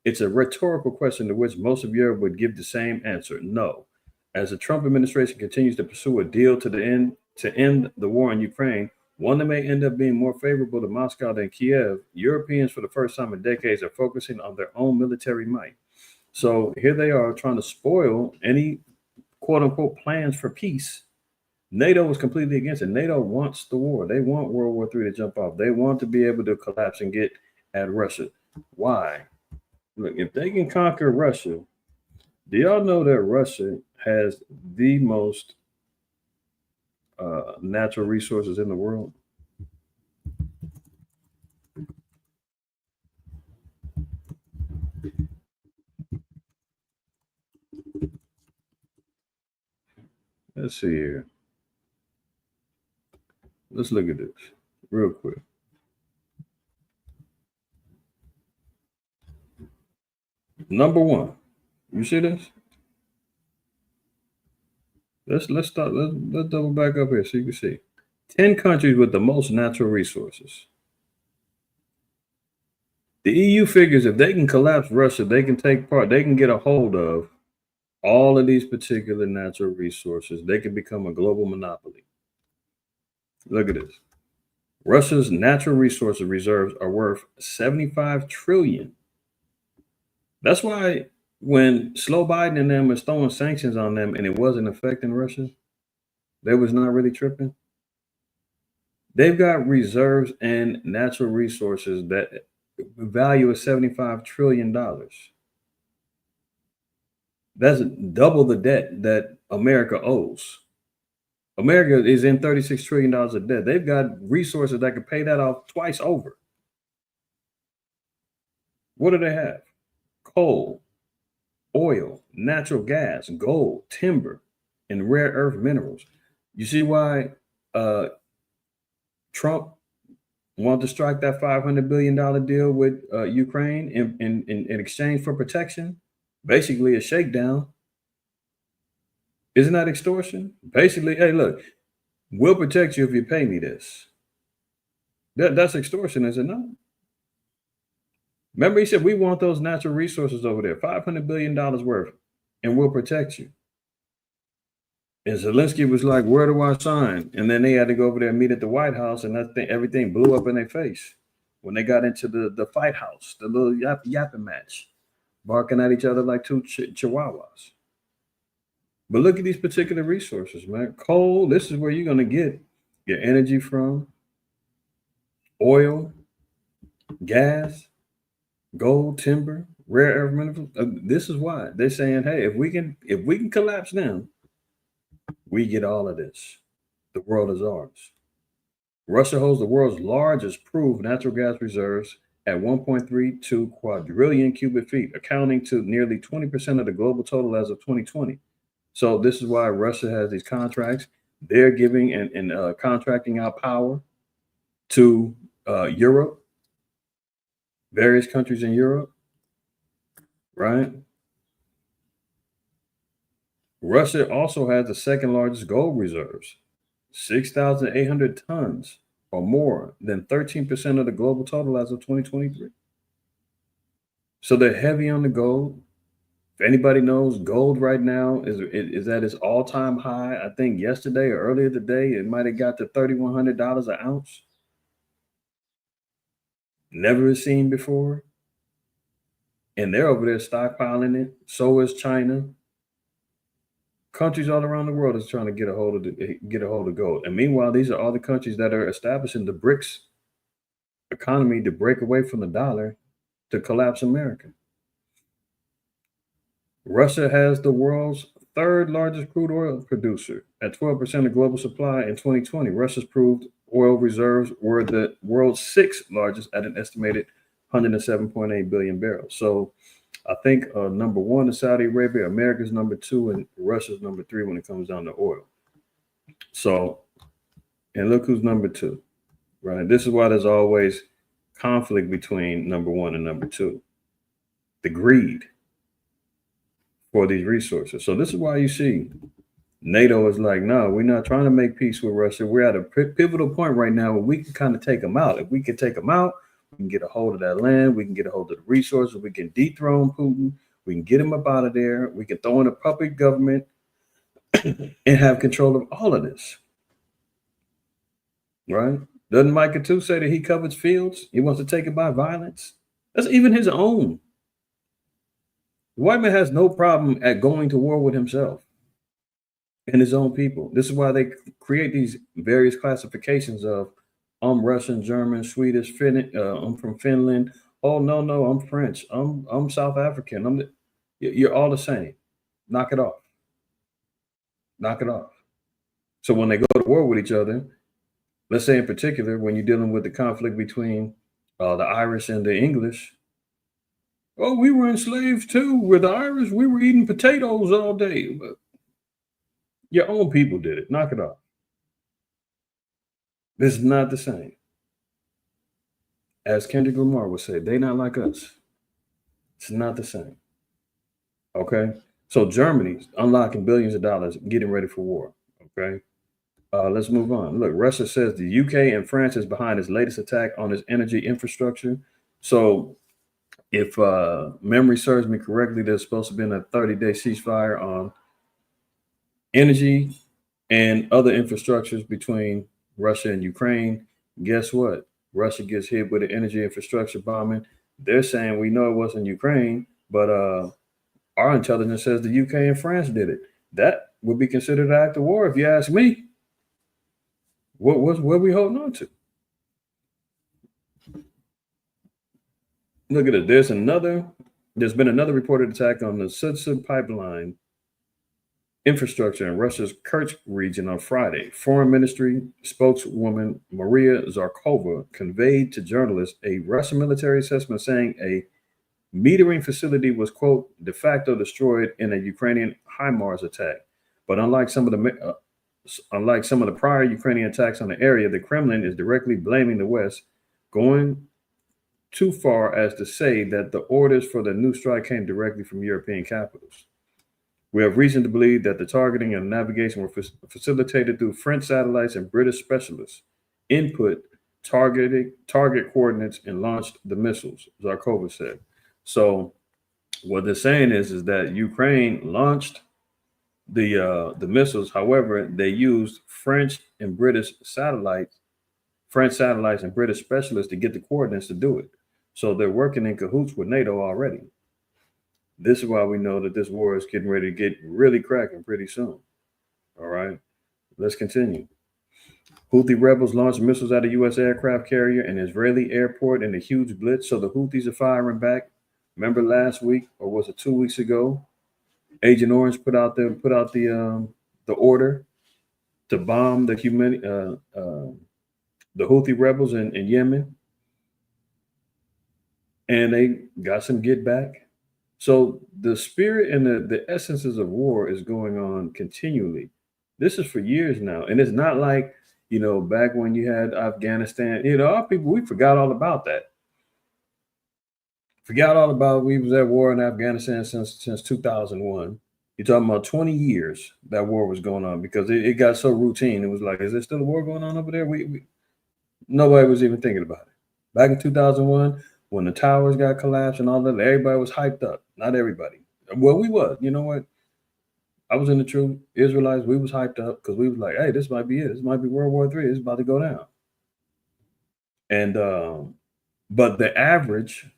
It's a rhetorical question to which most of Europe would give the same answer: no. As the Trump administration continues to pursue a deal to end the war in Ukraine, one that may end up being more favorable to Moscow than Kiev, Europeans for the first time in decades are focusing on their own military might. So here they are trying to spoil any quote unquote plans for peace. NATO was completely against it. NATO wants the war. They want World War III to jump off. They want to be able to collapse and get at Russia. Why? Look, if they can conquer Russia, do y'all know that Russia has the most natural resources in the world? Let's see here. Let's look at this real quick. Number one, you see this? Let's start. Let's double back up here so you can see. 10 countries with the most natural resources. The EU figures if they can collapse Russia, they can take part. They can get a hold of all of these particular natural resources. They can become a global monopoly. Look at this. Russia's natural resources reserves are worth 75 trillion. That's why when Slow Biden and them was throwing sanctions on them and it wasn't affecting Russia, they was not really tripping. They've got reserves and natural resources that value of $75 trillion. That's double the debt that America owes. America is in $36 trillion of debt. They've got resources that could pay that off twice over. What do they have? Coal, oil, natural gas, gold, timber, and rare earth minerals. You see why Trump wanted to strike that $500 billion deal with Ukraine in exchange for protection? Basically a shakedown. Isn't that extortion? Basically, hey, look, we'll protect you if you pay me this. That's extortion, is it not? Remember, he said, we want those natural resources over there, $500 billion worth, and we'll protect you. And Zelensky was like, where do I sign? And then they had to go over there and meet at the White House, and everything blew up in their face when they got into the fight house, the little yapping match, barking at each other like two chihuahuas. But look at these particular resources, man. Coal, this is where you're going to get your energy from. Oil, gas, gold, timber, rare earth minerals. This is why they're saying, hey, if we can collapse them, we get all of this. The world is ours. Russia holds the world's largest proved natural gas reserves at 1.32 quadrillion cubic feet, accounting to nearly 20% of the global total as of 2020. So this is why Russia has these contracts. They're giving and contracting out power to Europe, various countries in Europe, right? Russia also has the second largest gold reserves, 6,800 tons or more than 13% of the global total as of 2023. So they're heavy on the gold. If anybody knows, gold right now is at its all-time high. I think yesterday or earlier today, it might have got to $3,100 an ounce. Never seen before. And they're over there stockpiling it. So is China. Countries all around the world is trying to get a hold of gold. And meanwhile, these are all the countries that are establishing the BRICS economy to break away from the dollar to collapse America. Russia has the world's third largest crude oil producer at 12% of global supply in 2020. Russia's proved oil reserves were the world's sixth largest at an estimated 107.8 billion barrels. So I think number one is Saudi Arabia, America's number two, and Russia's number three when it comes down to oil. So, and look who's number two, right? This is why there's always conflict between number one and number two. The greed for these resources. So this is why you see NATO is like, no, we're not trying to make peace with Russia. We're at a pivotal point right now where we can kind of take them out. If we can take them out, we can get a hold of that land. We can get a hold of the resources. We can dethrone Putin. We can get him up out of there. We can throw in a puppet government and have control of all of this. Right? Doesn't Micah 2 say that he covets fields? He wants to take it by violence. That's even his own. The white man has no problem at going to war with himself and his own people. This is why they create these various classifications of I'm Russian, German, Swedish, I'm from Finland. Oh no, I'm French. I'm South African. You're all the same. Knock it off. Knock it off. So when they go to war with each other, let's say in particular when you're dealing with the conflict between the Irish and the English. Oh, we were enslaved too. With the Irish, we were eating potatoes all day. But your own people did it. Knock it off. This is not the same. As Kendrick Lamar would say, they not like us. It's not the same. Okay? So Germany's unlocking billions of dollars, getting ready for war. Okay? Let's move on. Look, Russia says the UK and France is behind its latest attack on its energy infrastructure. So if memory serves me correctly, there's supposed to be a 30-day ceasefire on energy and other infrastructures between Russia and Ukraine. Guess what? Russia gets hit with an energy infrastructure bombing. They're saying we know it wasn't Ukraine, but our intelligence says the UK and France did it. That would be considered an act of war, if you ask me. What are we holding on to? Look at it. There's been another reported attack on the Sudsa pipeline infrastructure in Russia's Kerch region on Friday. Foreign Ministry spokeswoman Maria Zarkova conveyed to journalists a Russian military assessment saying a metering facility was, quote, de facto destroyed in a Ukrainian HIMARS attack. But unlike some of the prior Ukrainian attacks on the area, the Kremlin is directly blaming the West, going too far as to say that the orders for the new strike came directly from European capitals. We have reason to believe that the targeting and navigation were facilitated through French satellites and British specialists. Input target coordinates and launched the missiles, Zarkova said. So what they're saying is that Ukraine launched the missiles. However, they used French and British satellites and British specialists to get the coordinates to do it. So they're working in cahoots with NATO already. This is why we know that this war is getting ready to get really cracking pretty soon. All right, let's continue. Houthi rebels launched missiles at a U.S. aircraft carrier and Israeli airport in a huge blitz. So the Houthis are firing back. Remember last week, or was it 2 weeks ago? Agent Orange put out the order to bomb the Houthi rebels in Yemen, and they got some get back. So the spirit and the essences of war is going on continually. This is for years now, and it's not like, back when you had Afghanistan. Our people, we forgot all about that. We was at war in Afghanistan since 2001. You're talking about 20 years that war was going on because it got so routine. It was like, is there still a war going on over there? Nobody was even thinking about it. Back in 2001, when the towers got collapsed and all that, everybody was hyped up. Not everybody. Well, we was. You know what? I was in the true Israelites. We was hyped up because we was like, hey, this might be it. This might be World War III. It's about to go down. And but the average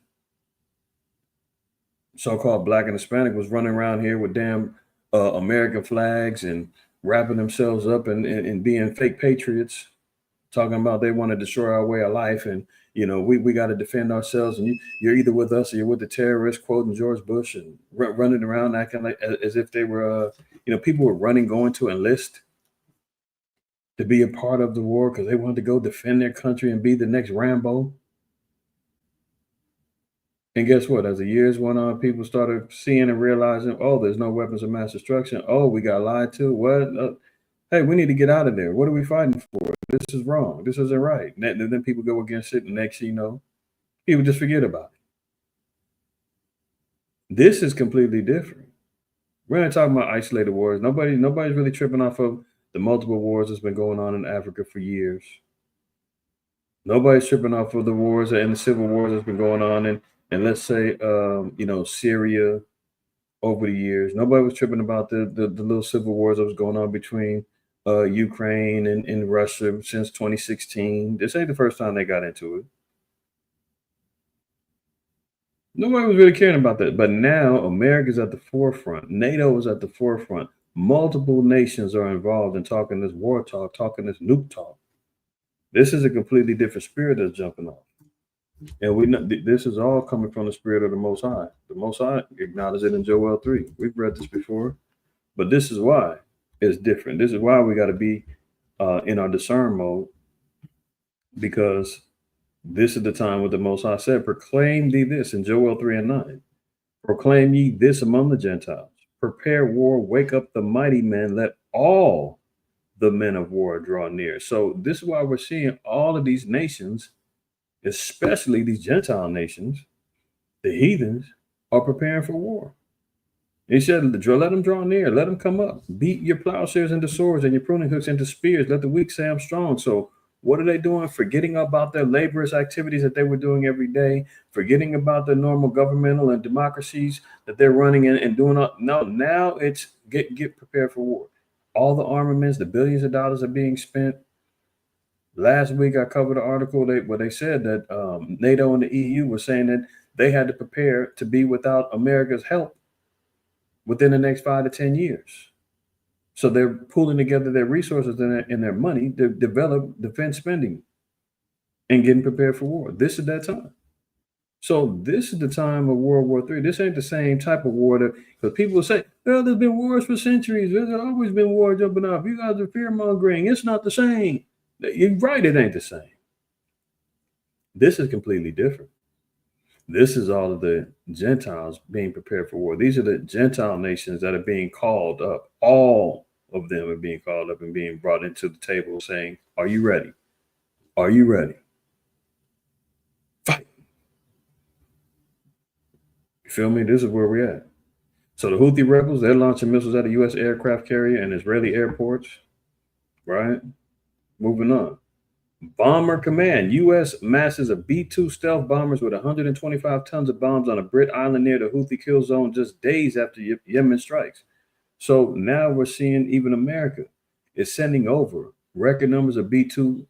so-called Black and Hispanic was running around here with damn American flags and wrapping themselves up and being fake patriots, talking about they want to destroy our way of life, and we got to defend ourselves, and you're either with us or you're with the terrorists, quoting George Bush, and running around acting like as if they were people were going to enlist to be a part of the war because they wanted to go defend their country and be the next Rambo. And guess what? As the years went on, people started seeing and realizing, oh, there's no weapons of mass destruction. Oh, we got lied to. What? Hey, we need to get out of there. What are we fighting for? This is wrong. This isn't right. And then people go against it, and next thing you know, people just forget about it. This is completely different. We're not talking about isolated wars. Nobody's really tripping off of the multiple wars that's been going on in Africa for years. Nobody's tripping off of the wars and the civil wars that's been going on in let's say Syria over the years. Nobody was tripping about the little civil wars that was going on between Ukraine and Russia since 2016. This ain't the first time they got into it. Nobody was really caring about that. But now America's at the forefront. NATO is at the forefront. Multiple nations are involved in talking this war talk, talking this nuke talk. This is a completely different spirit that's jumping off. And we know this is all coming from the spirit of the Most High. The Most High acknowledges it in Joel 3. We've read this before, but this is why it's different. This is why we got to be in our discern mode, because this is the time what the Most High said, proclaim thee this in Joel 3:9. Proclaim ye this among the Gentiles. Prepare war, wake up the mighty men, let all the men of war draw near. So this is why we're seeing all of these nations, especially these Gentile nations, the heathens, are preparing for war. He said, let them draw near, let them come up. Beat your plowshares into swords and your pruning hooks into spears. Let the weak say I'm strong. So what are they doing? Forgetting about their laborious activities that they were doing every day, forgetting about the normal governmental and democracies that they're running in and doing. No, now it's get prepared for war. All the armaments, the billions of dollars are being spent. Last week, I covered an article where they said that NATO and the EU were saying that they had to prepare to be without America's help within the next 5 to 10 years. So they're pulling together their resources and their money to develop defense spending and getting prepared for war. This is that time. So this is the time of World War III. This ain't the same type of war that, because people say, well, there's been wars for centuries. There's always been war jumping off. You guys are fear mongering. It's not the same. You're right, it ain't the same. This is completely different. This is all of the Gentiles being prepared for war. These are the Gentile nations that are being called up. All of them are being called up and being brought into the table saying, are you ready? Are you ready? Fight. You feel me? This is where we're at. So the Houthi rebels, they're launching missiles at a U.S. aircraft carrier and Israeli airports, right? Moving on. Bomber Command. U.S. masses of B-2 stealth bombers with 125 tons of bombs on a Brit island near the Houthi kill zone just days after Yemen strikes. So now we're seeing even America is sending over record numbers of B-2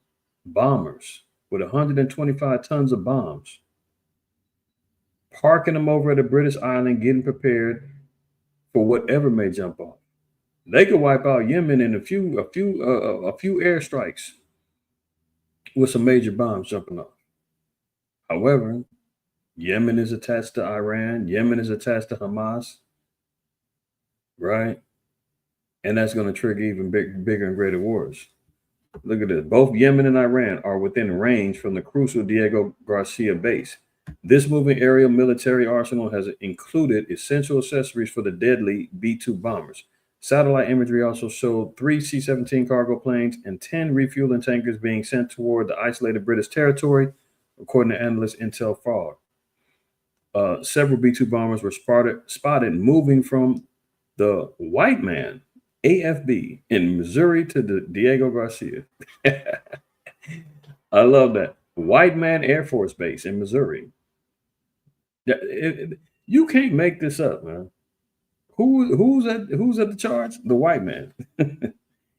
bombers with 125 tons of bombs, parking them over at a British island, getting prepared for whatever may jump off. They could wipe out Yemen in a few airstrikes with some major bombs jumping off. However, Yemen is attached to Iran. Yemen is attached to Hamas, right? And that's going to trigger even bigger and greater wars. Look at this. Both Yemen and Iran are within range from the crucial Diego Garcia base. This moving aerial military arsenal has included essential accessories for the deadly B-2 bombers. Satellite imagery also showed 3 C-17 cargo planes and 10 refueling tankers being sent toward the isolated British territory, according to analyst Intel Frog. Several B-2 bombers were spotted moving from the White Man, AFB, in Missouri to the Diego Garcia. I love that. White Man Air Force Base in Missouri. You can't make this up, man. Who's at the charge? The white man.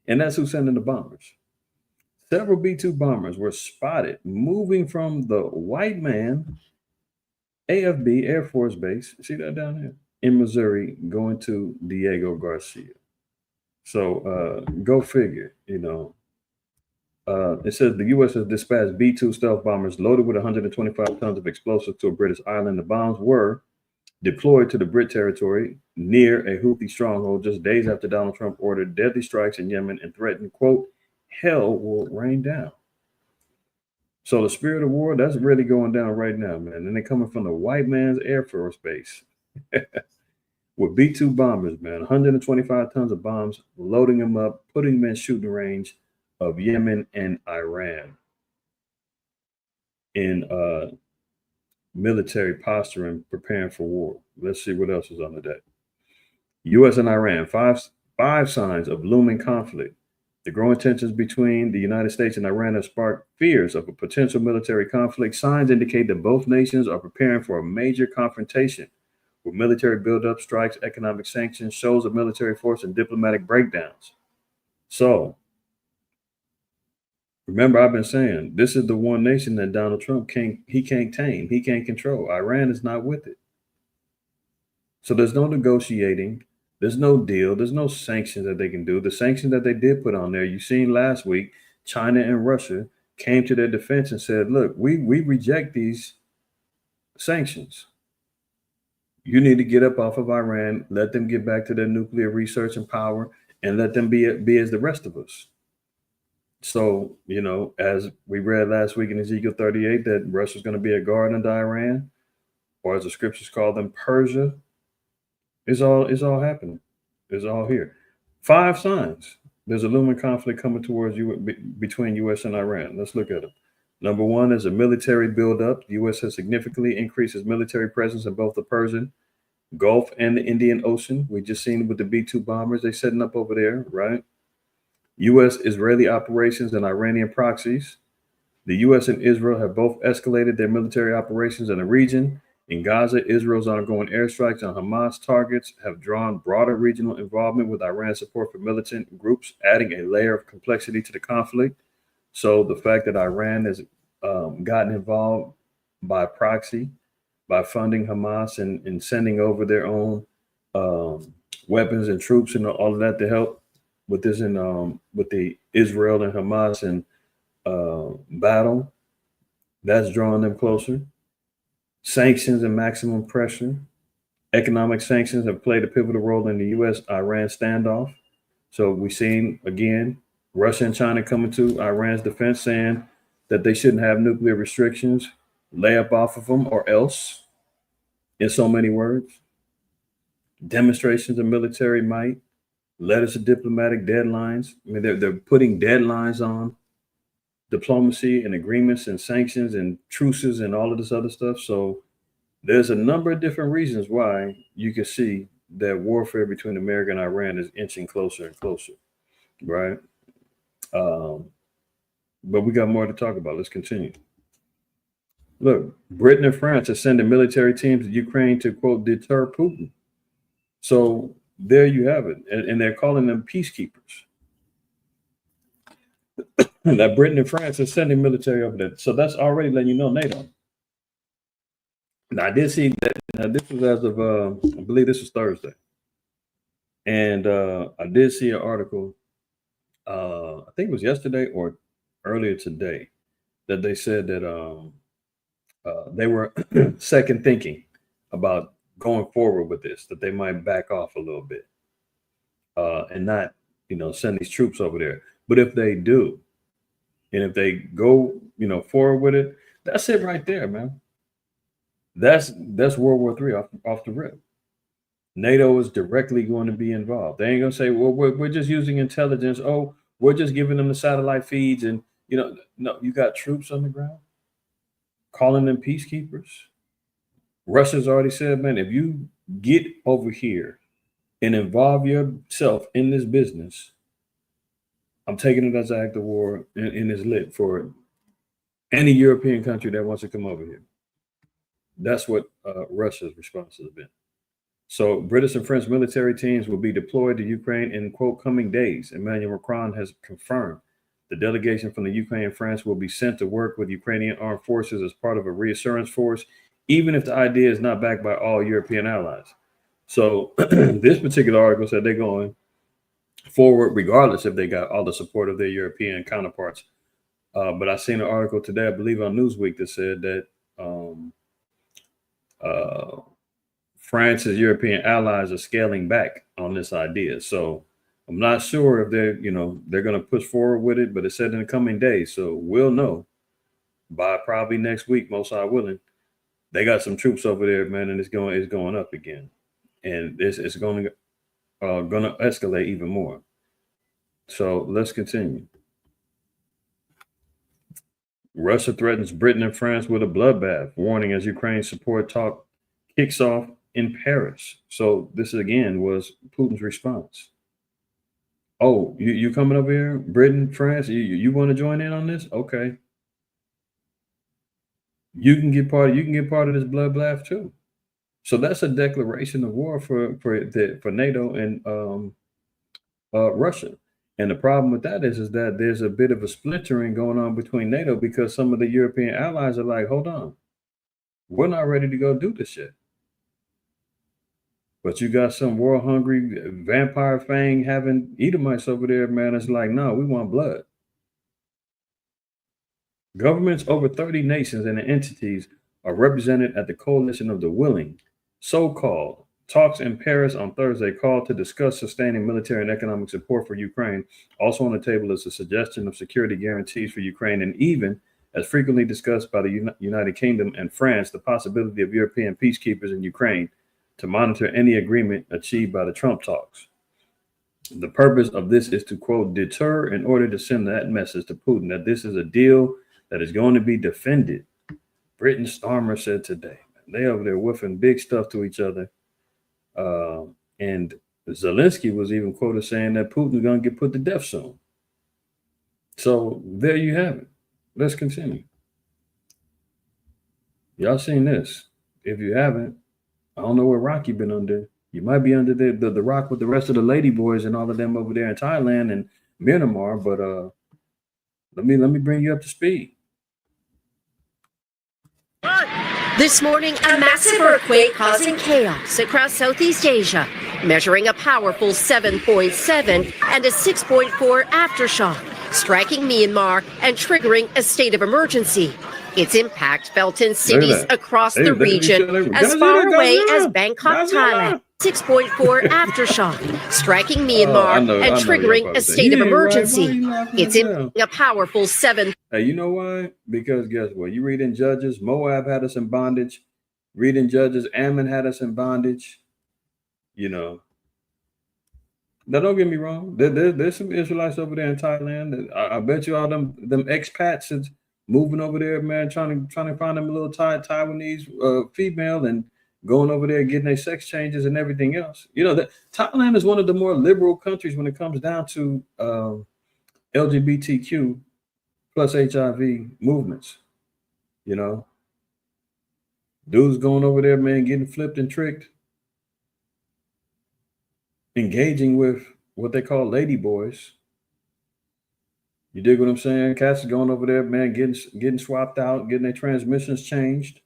And that's who's sending the bombers. Several B-2 bombers were spotted moving from the White Man AFB Air Force Base. See that down there? In Missouri, going to Diego Garcia. So go figure, you know. It says the U.S. has dispatched B-2 stealth bombers loaded with 125 tons of explosives to a British island. The bombs were deployed to the Brit territory near a Houthi stronghold just days after Donald Trump ordered deadly strikes in Yemen and threatened, quote, hell will rain down. So the spirit of war, that's really going down right now, man. And they're coming from the White Man's Air Force Base with B-2 bombers, man. 125 tons of bombs, loading them up, putting them in shooting range of Yemen and Iran in military posture and preparing for war. Let's see what else is on the deck. U.S. and Iran, five signs of looming conflict. The growing tensions between the United States and Iran have sparked fears of a potential military conflict. Signs indicate that both nations are preparing for a major confrontation with military buildup, strikes, economic sanctions, shows of military force, and diplomatic breakdowns. So, remember, I've been saying this is the one nation that Donald Trump can't tame, he can't control. Iran is not with it. So there's no negotiating, there's no deal, there's no sanctions that they can do. The sanctions that they did put on there, you seen last week, China and Russia came to their defense and said, look, we reject these sanctions. You need to get up off of Iran, let them get back to their nuclear research and power, and let them be as the rest of us. So, you know, as we read last week in Ezekiel 38, that Russia's going to be a guard under Iran, or as the scriptures call them, Persia. It's all happening. It's all here. 5 signs. There's a looming conflict coming towards you between U.S. and Iran. Let's look at them. Number 1 is a military buildup. The U.S. has significantly increased its military presence in both the Persian Gulf and the Indian Ocean. We just seen it with the B-2 bombers they're setting up over there, right? U.S.-Israeli operations and Iranian proxies. The U.S. and Israel have both escalated their military operations in the region. In Gaza, Israel's ongoing airstrikes on Hamas targets have drawn broader regional involvement with Iran's support for militant groups, adding a layer of complexity to the conflict. So the fact that Iran has gotten involved by proxy, by funding Hamas and sending over their own weapons and troops and all of that to help with this with the Israel and Hamas and battle, that's drawing them closer. Sanctions and maximum pressure. Economic sanctions have played a pivotal role in the U.S.-Iran standoff. So we've seen, again, Russia and China coming to Iran's defense saying that they shouldn't have nuclear restrictions, lay up off of them or else, in so many words. Demonstrations of military might, letters of diplomatic deadlines. I mean, they're putting deadlines on diplomacy and agreements and sanctions and truces and all of this other stuff. So there's a number of different reasons why you can see that warfare between America and Iran is inching closer and closer, right? But we got more to talk about. Let's continue. Look, Britain and France are sending military teams to Ukraine to, quote, deter Putin. So there you have it. And they're calling them peacekeepers. That Britain and France are sending military over there. So that's already letting you know NATO. Now, I did see that. Now, this was as of, I believe this was Thursday. And I did see an article, I think it was yesterday or earlier today, that they said that they were second thinking about going forward with this, that they might back off a little bit and not, send these troops over there. But if they do, and if they go, forward with it, that's it right there, man. That's World War III off the rip. NATO is directly going to be involved. They ain't gonna say, well, we're just using intelligence. Oh, we're just giving them the satellite feeds, and no, you got troops on the ground, calling them peacekeepers. Russia's already said, man, if you get over here and involve yourself in this business, I'm taking it as an act of war and it's lit for any European country that wants to come over here. That's what Russia's response has been. So British and French military teams will be deployed to Ukraine in, quote, coming days. Emmanuel Macron has confirmed the delegation from the Ukraine and France will be sent to work with Ukrainian armed forces as part of a reassurance force, even if the idea is not backed by all European allies. So this particular article said they're going forward regardless if they got all the support of their European counterparts. But I seen an article today, I believe on Newsweek, that said that France's European allies are scaling back on this idea. So I'm not sure if they're going to push forward with it, but it said in the coming days. So we'll know by probably next week, most I willing. They got some troops over there, man, and it's going up again, and it's going to escalate even more. So let's continue. Russia threatens Britain and France with a bloodbath, warning as Ukraine support talk kicks off in Paris. So this again was Putin's response. Oh, you coming over here, Britain, France? You want to join in on this? Okay. You can get part of this bloodbath too. So that's a declaration of war for NATO and Russia. And the problem with that is that there's a bit of a splintering going on between NATO because some of the European allies are like, hold on, we're not ready to go do this shit. But you got some war-hungry, vampire fang having Edomites over there, man. It's like, no, we want blood. Governments over 30 nations and entities are represented at the Coalition of the Willing, so-called, talks in Paris on Thursday called to discuss sustaining military and economic support for Ukraine. Also on the table is a suggestion of security guarantees for Ukraine, and even, as frequently discussed by the United Kingdom and France, the possibility of European peacekeepers in Ukraine to monitor any agreement achieved by the Trump talks. The purpose of this is to, quote, deter in order to send that message to Putin that this is a deal that is going to be defended. Britain Starmer said today, they over there woofing big stuff to each other. And Zelensky was even quoted saying that Putin's going to get put to death soon. So there you have it. Let's continue. Y'all seen this? If you haven't, I don't know what rock you've been under. You might be under the rock with the rest of the lady boys and all of them over there in Thailand and Myanmar, but let me bring you up to speed. This morning, a massive earthquake causing chaos across Southeast Asia, measuring a powerful 7.7 and a 6.4 aftershock, striking Myanmar and triggering a state of emergency. Its impact felt in cities that. across They the look at each region other. as far Godzilla, away as Godzilla, Bangkok, Godzilla. Thailand. 6.4 aftershock, striking I Myanmar know, and I know. Y'all triggering probably a saying, state he of ain't right. Why emergency. you laughing It's at them? a powerful 7. Hey, you know why? Because guess what? You read in Judges, Moab had us in bondage. Read in Judges, Ammon had us in bondage. You know. Now, don't get me wrong. There's some Israelites over there in Thailand. I bet you all them expats is moving over there, man, trying to find them a little Taiwanese female and going over there getting their sex changes and everything else. You know that Thailand is one of the more liberal countries when it comes down to LGBTQ plus HIV movements. You know, dudes going over there, man, getting flipped and tricked, engaging with what they call lady boys. You dig what I'm saying? Cats is going over there, man, getting swapped out, getting their transmissions changed.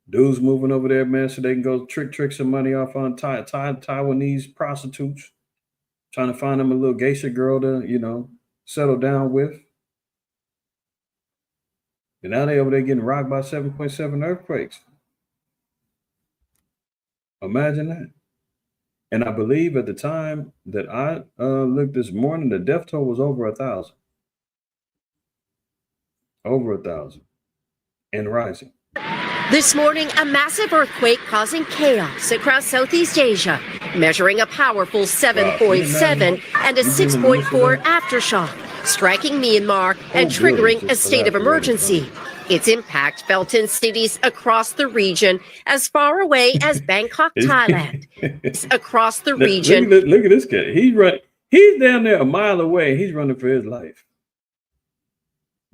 Dudes moving over there, man, so they can go trick some money off on Taiwanese prostitutes, trying to find them a little geisha girl to, settle down with. And now they over there getting rocked by 7.7 earthquakes. Imagine that. And I believe at the time that I looked this morning, the death toll was over 1,000. Over 1,000 and rising. This morning, a massive earthquake causing chaos across Southeast Asia, measuring a powerful 7.7 and a 6.4 aftershock, striking Myanmar and triggering a state of emergency. Its impact felt in cities across the region as far away as Bangkok, Thailand. Across the region. Look at this guy. He's down there a mile away. He's running for his life.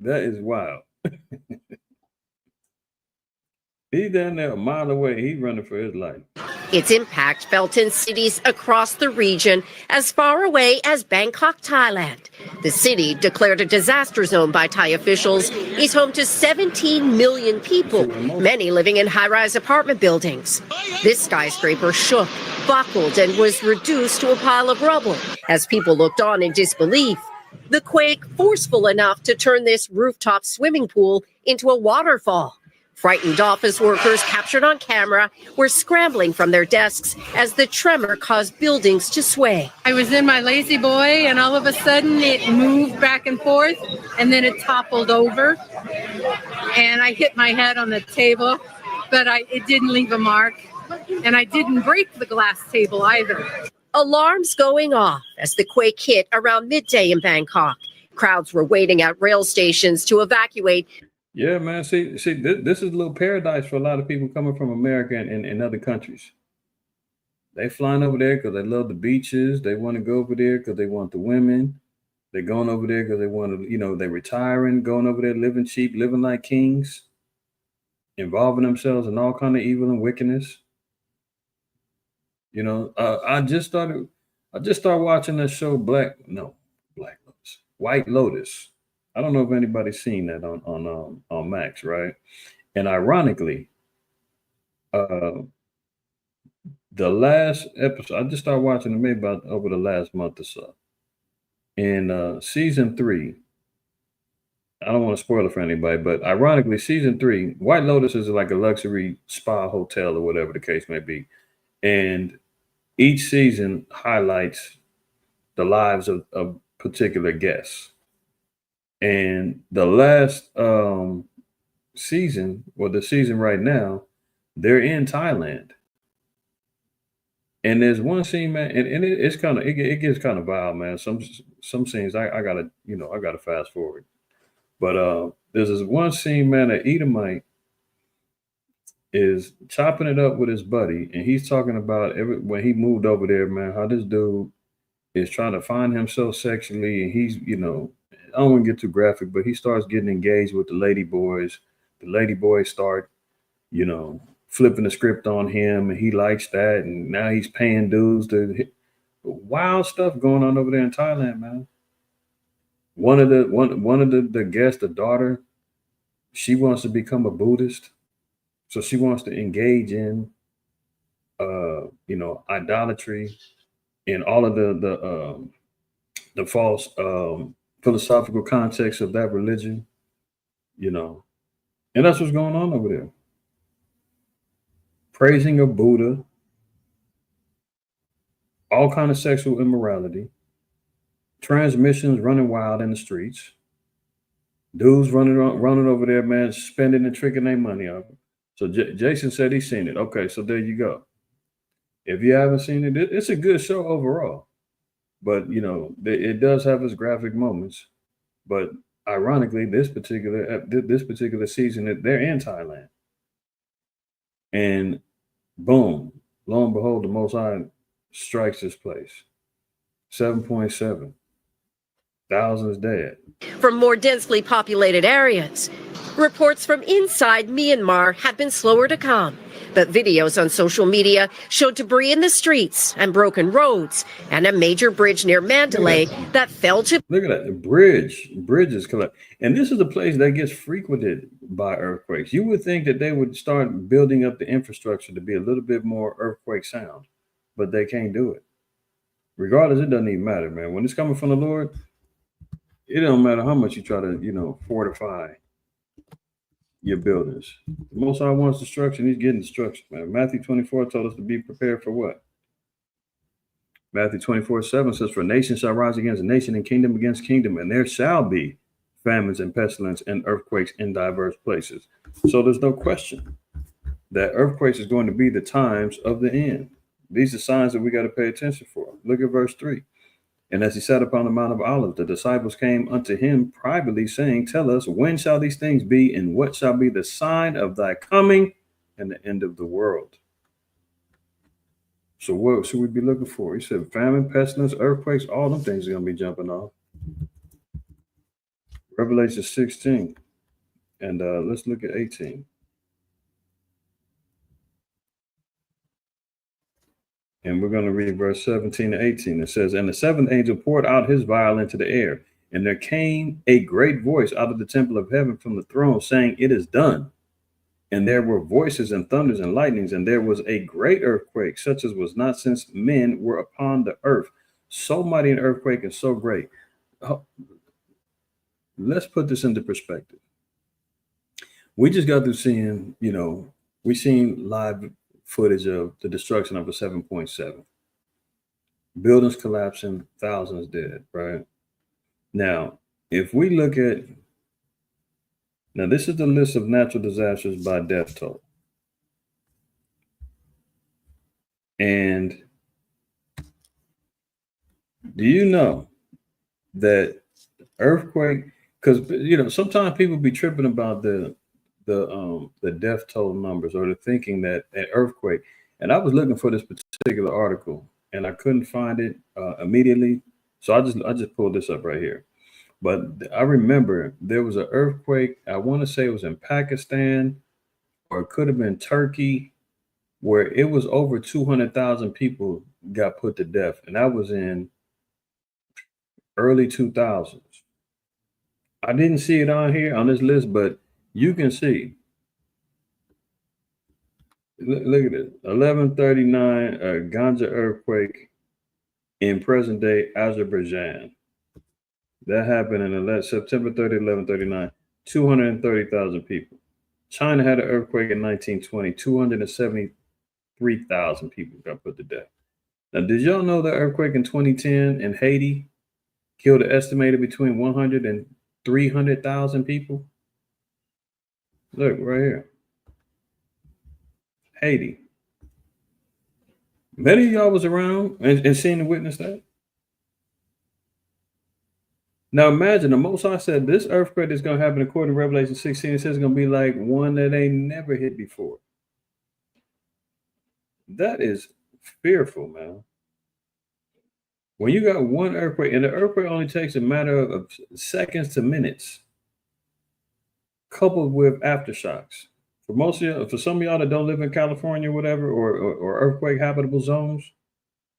That is wild. He's down there a mile away. He's running for his life. Its impact felt in cities across the region as far away as Bangkok, Thailand. The city, declared a disaster zone by Thai officials, is home to 17 million people, many living in high-rise apartment buildings. This skyscraper shook, buckled, and was reduced to a pile of rubble as people looked on in disbelief. The quake forceful enough to turn this rooftop swimming pool into a waterfall. Frightened office workers captured on camera were scrambling from their desks as the tremor caused buildings to sway. I was in my lazy boy and all of a sudden it moved back and forth and then it toppled over and I hit my head on the table, but it didn't leave a mark and I didn't break the glass table either. Alarms going off as the quake hit around midday in Bangkok. Crowds were waiting at rail stations to evacuate. Yeah, man. See, this is a little paradise for a lot of people coming from America and other countries. They flying over there because they love the beaches. They want to go over there because they want the women. They're going over there because they want to, they're retiring, going over there, living cheap, living like kings, involving themselves in all kind of evil and wickedness. I just started watching that show, White Lotus. I don't know if anybody's seen that on Max, right? And ironically, the last episode, I just started watching it maybe about over the last month or so. In season 3, I don't want to spoil it for anybody, but ironically, season 3, White Lotus is like a luxury spa hotel or whatever the case may be. And each season highlights the lives of particular guests. And the last season, or the season right now, they're in Thailand. And there's one scene, man, and it's kind of it gets kind of wild, man. Some scenes I gotta fast forward. But there's this one scene, man, that Edomite is chopping it up with his buddy, and he's talking about when he moved over there, man, how this dude is trying to find himself sexually, and he's, I don't want to get too graphic, but he starts getting engaged with the lady boys. The lady boys start, flipping the script on him, and he likes that, and now he's paying dues to wild stuff going on over there in Thailand, man. One of the guests, the daughter, she wants to become a Buddhist, so she wants to engage in, idolatry and all of the false philosophical context of that religion. you know, and that's what's going on over there. Praising of Buddha, all kind of sexual immorality, transmissions running wild in the streets, dudes running over there, man, spending and tricking their money off. So Jason said he's seen it. Okay, so there you go. If you haven't seen it, it's a good show overall. But you know, it does have its graphic moments. But ironically, this particular season, they're in Thailand, and boom, lo and behold, the Most High strikes this place. 7.7 thousands dead. From more densely populated areas, reports from inside Myanmar have been slower to come. But videos on social media showed debris in the streets and broken roads and a major bridge near Mandalay that fell to. Look at that. The bridges collapsed. And this is a place that gets frequented by earthquakes. You would think that they would start building up the infrastructure to be a little bit more earthquake sound, but they can't do it. Regardless, it doesn't even matter, man. When it's coming from the Lord, it don't matter how much you try to, you know, fortify your buildings. The Most High wants destruction. He's getting destruction, man. Matthew 24 told us to be prepared for what? Matthew 24:7 says, "For nation shall rise against nation and kingdom against kingdom, and there shall be famines and pestilence and earthquakes in diverse places." So there's no question that earthquakes is going to be the times of the end. These are signs that we got to pay attention for. Look at verse 3. "And as he sat upon the Mount of Olives, the disciples came unto him privately, saying, Tell us, when shall these things be, and what shall be the sign of thy coming and the end of the world?" So what should we be looking for? He said famine, pestilence, earthquakes, all them things are going to be jumping off. Revelation 16. And let's look at 18. And we're going to read verse 17 to 18. It says, "And the seventh angel poured out his vial into the air, and there came a great voice out of the temple of heaven from the throne, saying, It is done. And there were voices and thunders and lightnings, and there was a great earthquake, such as was not since men were upon the earth. So mighty an earthquake and so great." Let's put this into perspective. We just got through seeing, you know, we seen live footage of the destruction of a 7.7. Buildings collapsing, thousands dead, right? Now, if we look at, now this is the list of natural disasters by death toll. And do you know that earthquake, because, you know, sometimes people be tripping about the death toll numbers, or the thinking that an earthquake, and I was looking for this particular article and I couldn't find it immediately. So I just pulled this up right here. But I remember there was an earthquake, I want to say it was in Pakistan, or it could have been Turkey, where it was over 200,000 people got put to death. And that was in early 2000s. I didn't see it on here on this list, but you can see. Look at it. 1139 Ganja earthquake in present day Azerbaijan. That happened in September 30, 1139. 230,000 people. China had an earthquake in 1920. 273,000 people got put to death. Now, did y'all know the earthquake in 2010 in Haiti killed an estimated between 100 and 300,000 people? Look right here. Haiti. Many of y'all was around and seen and witnessed that. Now imagine the Most High said this earthquake is going to happen according to Revelation 16. It says it's going to be like one that ain't never hit before. That is fearful, man. When you got one earthquake, and the earthquake only takes a matter of seconds to minutes, coupled with aftershocks. For most of y'all, for some of y'all that don't live in California, whatever, or earthquake habitable zones,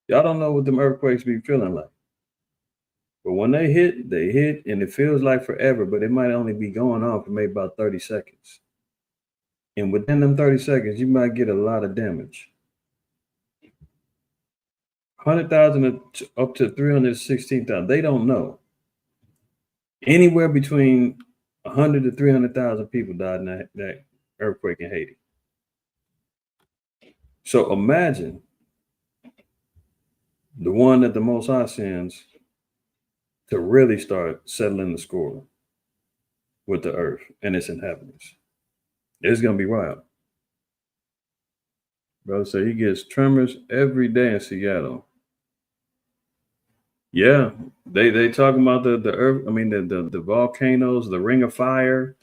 y'all don't know what them earthquakes be feeling like. But when they hit, and it feels like forever, but it might only be going on for maybe about 30 seconds. And within them 30 seconds, you might get a lot of damage. 100,000 up to 316,000. They don't know. Anywhere between 100 to 300,000 people died in that earthquake in Haiti. So imagine the one that the Most High sends to really start settling the score with the earth and its inhabitants. It's going to be wild. Brother said he gets tremors every day in Seattle. Yeah, they talking about the earth. I mean the volcanoes, the ring of fire,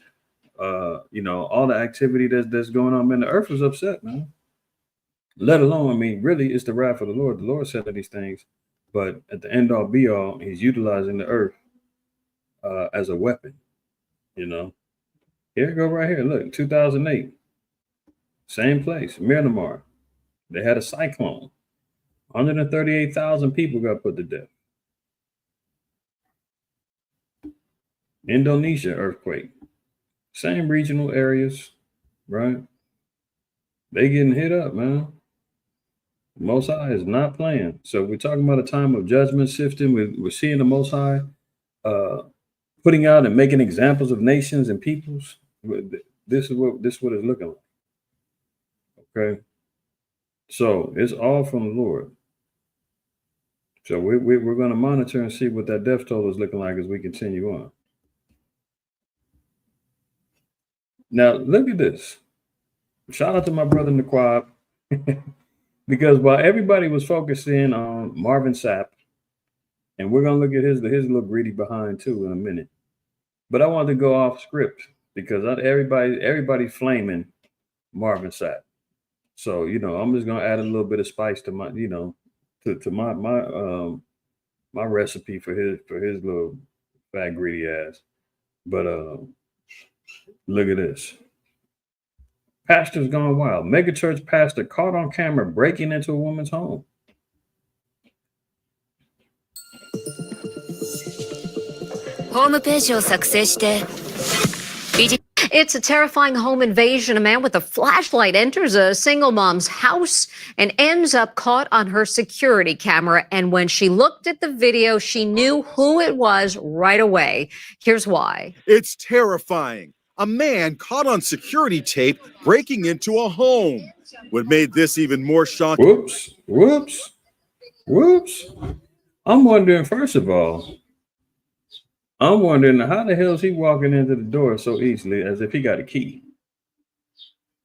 all the activity that's going on. Man, the earth is upset, man. Let alone, I mean, really, it's the wrath of the Lord. The Lord said these things, but at the end all be all, he's utilizing the earth as a weapon. Here you go right here. Look, 2008, same place, Myanmar. They had a cyclone. 138,000 people got put to death. Indonesia earthquake. Same regional areas, right? They getting hit up, man. Most High is not playing. So we're talking about a time of judgment sifting. We're seeing the Most High putting out and making examples of nations and peoples. This is what it's looking like. Okay. So it's all from the Lord. So we're going to monitor and see what that death toll is looking like as we continue on. Now, look at this. Shout out to my brother Naquab. Because while everybody was focusing on Marvin Sapp, and we're going to look at his little greedy behind too in a minute. But I wanted to go off script because everybody's flaming Marvin Sapp. So, I'm just going to add a little bit of spice to my, to my recipe for his little fat greedy ass. But look at this. Pastor's gone wild. Megachurch pastor caught on camera breaking into a woman's home. It's a terrifying home invasion. A man with a flashlight enters a single mom's house and ends up caught on her security camera. And when she looked at the video, she knew who it was right away. Here's why. It's terrifying. A man caught on security tape breaking into a home. What made this even more shocking? Whoops. I'm wondering, first of all, how the hell is he walking into the door so easily as if he got a key?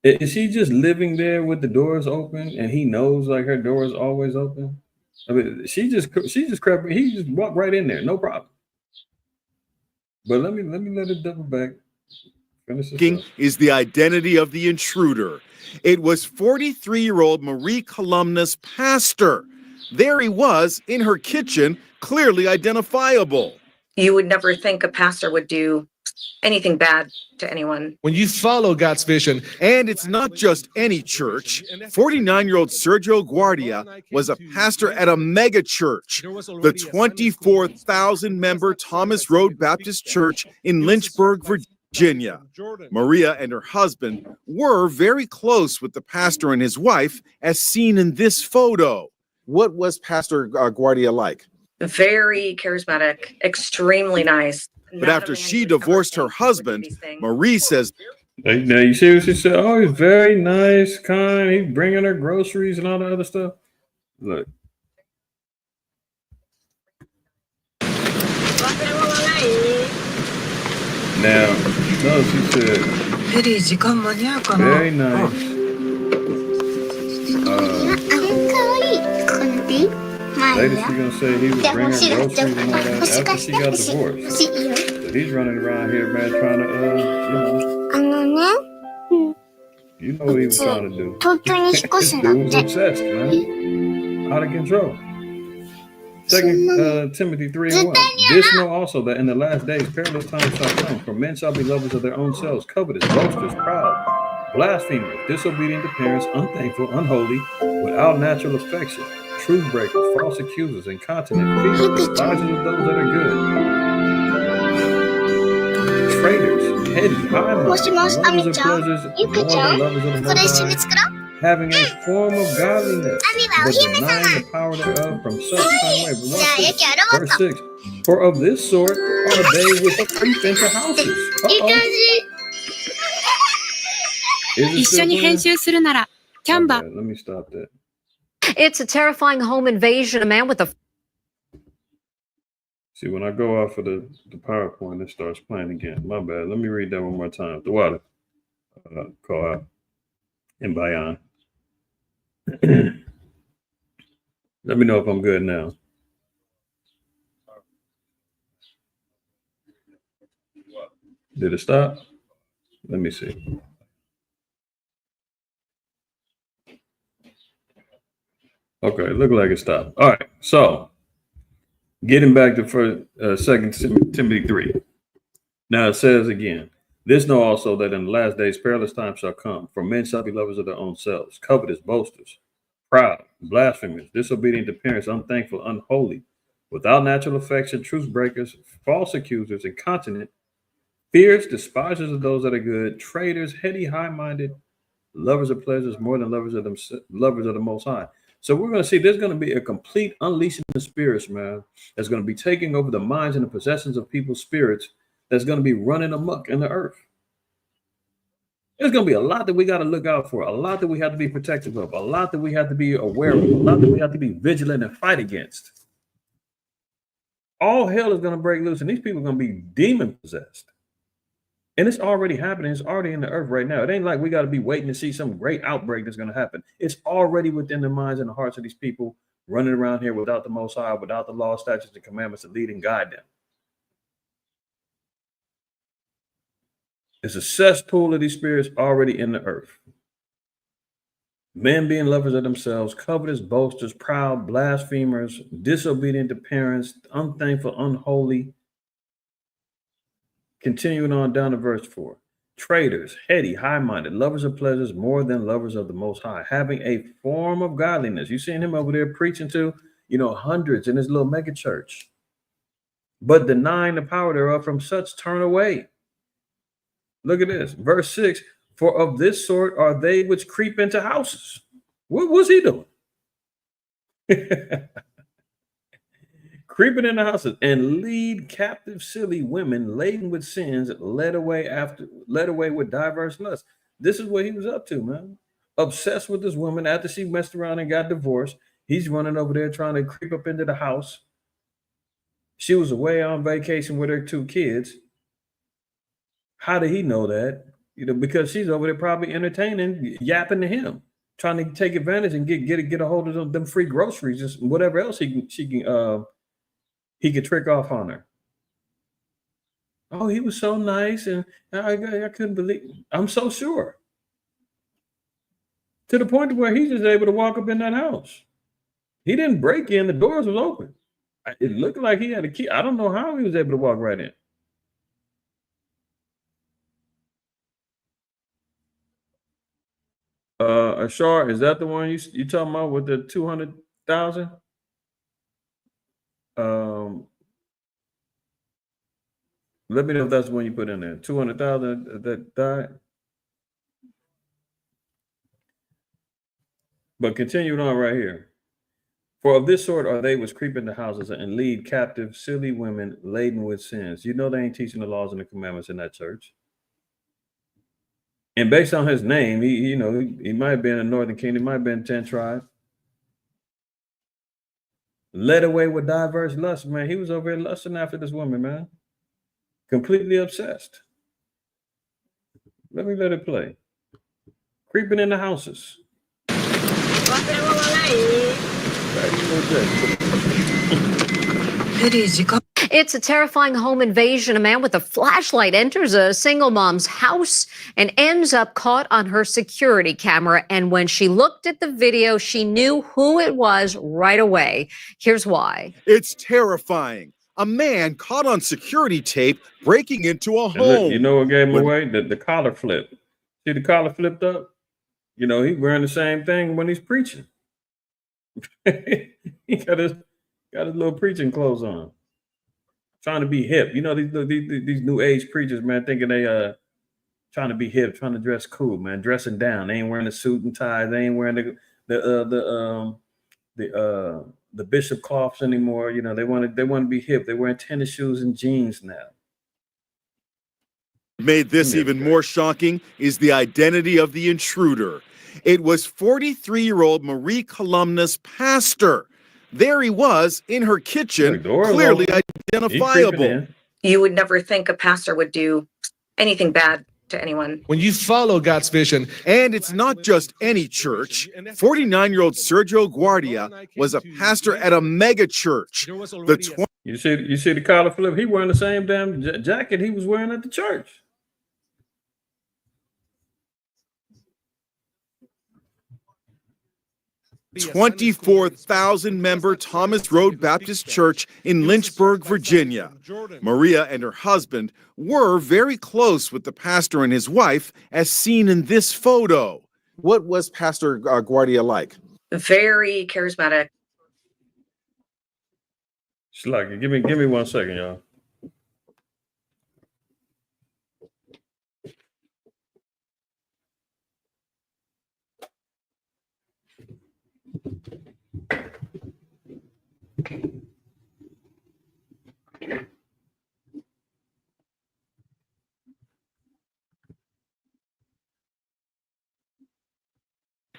Is she just living there with the doors open and he knows like her door is always open? I mean, she just crept, he just walked right in there, no problem. But let me let it double back. Is the identity of the intruder. It was 43-year-old Marie Columna's pastor. There he was in her kitchen, clearly identifiable. You would never think a pastor would do anything bad to anyone. When you follow God's vision. And it's not just any church. 49-year-old Sergio Guardia was a pastor at a mega church, the 24,000-member Thomas Road Baptist Church in Lynchburg, Virginia. Maria and her husband were very close with the pastor and his wife, as seen in this photo. What was Pastor Guardia like? Very charismatic, extremely nice. But after she divorced her husband, Marie says, now you see what she said? Oh, he's very nice, kind. He's bringing her groceries and all the other stuff. Look. Now, no, she said, very nice. Later, she's gonna say he was bringing her groceries and all that after she got divorced. So he's running around here, man, trying to, you know what he was trying to do. This dude was obsessed, man. Out of control. 2 Timothy 3:1. This know also that in the last days perilous times shall come, for men shall be lovers of their own selves, covetous, boasters, proud, blasphemers, disobedient to parents, unthankful, unholy, without natural affection, truth breakers, false accusers, incontinent, feeble, despisers of those that are good, traitors, heady, high-minded, lovers of pleasures, more than lovers of the Most High, having a form of godliness, but denying the power thereof, from such time away. Verse 6, For of this sort are they which creep into houses. Let me stop that. It's a terrifying home invasion. A man with a See, when I go off of the PowerPoint, it starts playing again. My bad. Let me read that one more time. The water. Call out. And Bayan. Let me know if I'm good now. Did it stop? Let me see. Okay, look like it stopped. All right, so getting back to Second Timothy 3. Now it says again, this know also that in the last days perilous times shall come, for men shall be lovers of their own selves, covetous, boasters, proud, blasphemers, disobedient to parents, unthankful, unholy, without natural affection, truce breakers, false accusers, incontinent, fierce, despisers of those that are good, traitors, heady, high-minded, lovers of pleasures more than lovers of the Most High. So we're going to see there's going to be a complete unleashing of spirits, man, that's going to be taking over the minds and the possessions of people's spirits, that's going to be running amok in the earth. There's going to be a lot that we got to look out for, a lot that we have to be protective of, a lot that we have to be aware of, a lot that we have to be vigilant and fight against. All hell is going to break loose, and these people are going to be demon possessed. And it's already happening. It's already in the earth right now. It ain't like we got to be waiting to see some great outbreak that's going to happen. It's already within the minds and the hearts of these people running around here without the Most High, without the law, statutes, and commandments to lead and guide them. It's a cesspool of these spirits already in the earth. Men being lovers of themselves, covetous, boasters, proud, blasphemers, disobedient to parents, unthankful, unholy. Continuing on down to verse 4. Traitors, heady, high-minded, lovers of pleasures more than lovers of the Most High, having a form of godliness. You seen him over there preaching to, hundreds in his little mega church. But denying the power thereof, from such turn away. Look at this. Verse 6. For of this sort are they which creep into houses. What was he doing? Creeping into houses and lead captive silly women laden with sins, led away with diverse lusts. This is what he was up to, man. Obsessed with this woman after she messed around and got divorced. He's running over there trying to creep up into the house. She was away on vacation with her 2 kids. How did he know that? Because she's over there probably entertaining, yapping to him, trying to take advantage and get a hold of them free groceries, just whatever else he could trick off on her. Oh, he was so nice, and I couldn't believe. I'm so sure. To the point where he's just able to walk up in that house. He didn't break in; the doors was open. It looked like he had a key. I don't know how he was able to walk right in. Ashar, is that the one you talking about with the 200,000? Let me know if that's the one you put in there. 200,000 that died. But continuing on right here. For of this sort are they which creep into houses and lead captive silly women laden with sins. They ain't teaching the laws and the commandments in that church. And based on his name, he might have been in Northern Kingdom, might have been 10 tribes. Led away with diverse lusts, man. He was over here lusting after this woman, man. Completely obsessed. Let it play. Creeping in the houses. It's a terrifying home invasion. A man with a flashlight enters a single mom's house and ends up caught on her security camera. And when she looked at the video, she knew who it was right away. Here's why. It's terrifying. A man caught on security tape breaking into a home. Look, you know what gave him away? The collar flip. See the collar flipped up? He's wearing the same thing when he's preaching. He got his little preaching clothes on. Trying to be hip. These new age preachers, man, thinking they trying to be hip, trying to dress cool, man, dressing down. They ain't wearing a suit and tie. They ain't wearing the the bishop cloths anymore. You know, they want to be hip. They're wearing tennis shoes and jeans now. Made this even more shocking is the identity of the intruder. It was 43-year-old Marie Columna's pastor. There he was in her kitchen, clearly identifiable. You would never think a pastor would do anything bad to anyone. When you follow God's vision. And it's not just any church. 49-year-old Sergio Guardia was a pastor at a mega church. You see the collar flip? He wearing the same damn jacket he was wearing at the church. The 24,000-member Thomas Road Baptist Church in Lynchburg, Virginia. Maria and her husband were very close with the pastor and his wife, as seen in this photo. What was Pastor Guardia like? Very charismatic. Sluggy, give me 1 second, y'all.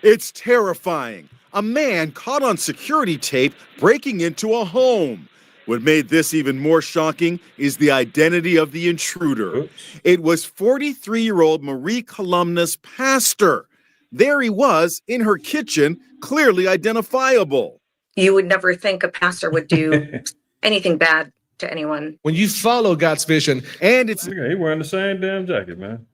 It's terrifying. A man caught on security tape breaking into a home. What made this even more shocking is the identity of the intruder. Oops. It was 43-year-old Marie Columna's pastor. There he was in her kitchen, clearly identifiable. You would never think a pastor would do anything bad to anyone. When you follow God's vision. And it's He wearing the same damn jacket, man.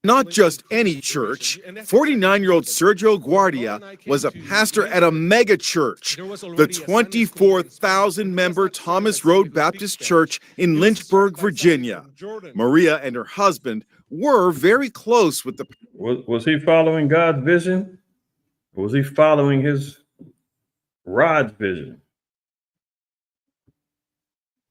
not just any church. 49-year-old Sergio Guardia was a pastor at a mega church, the 24,000-member Thomas Road Baptist Church in Lynchburg, Virginia. Maria and her husband were very close with the Was he following God's vision? Or was he following his Rod's vision?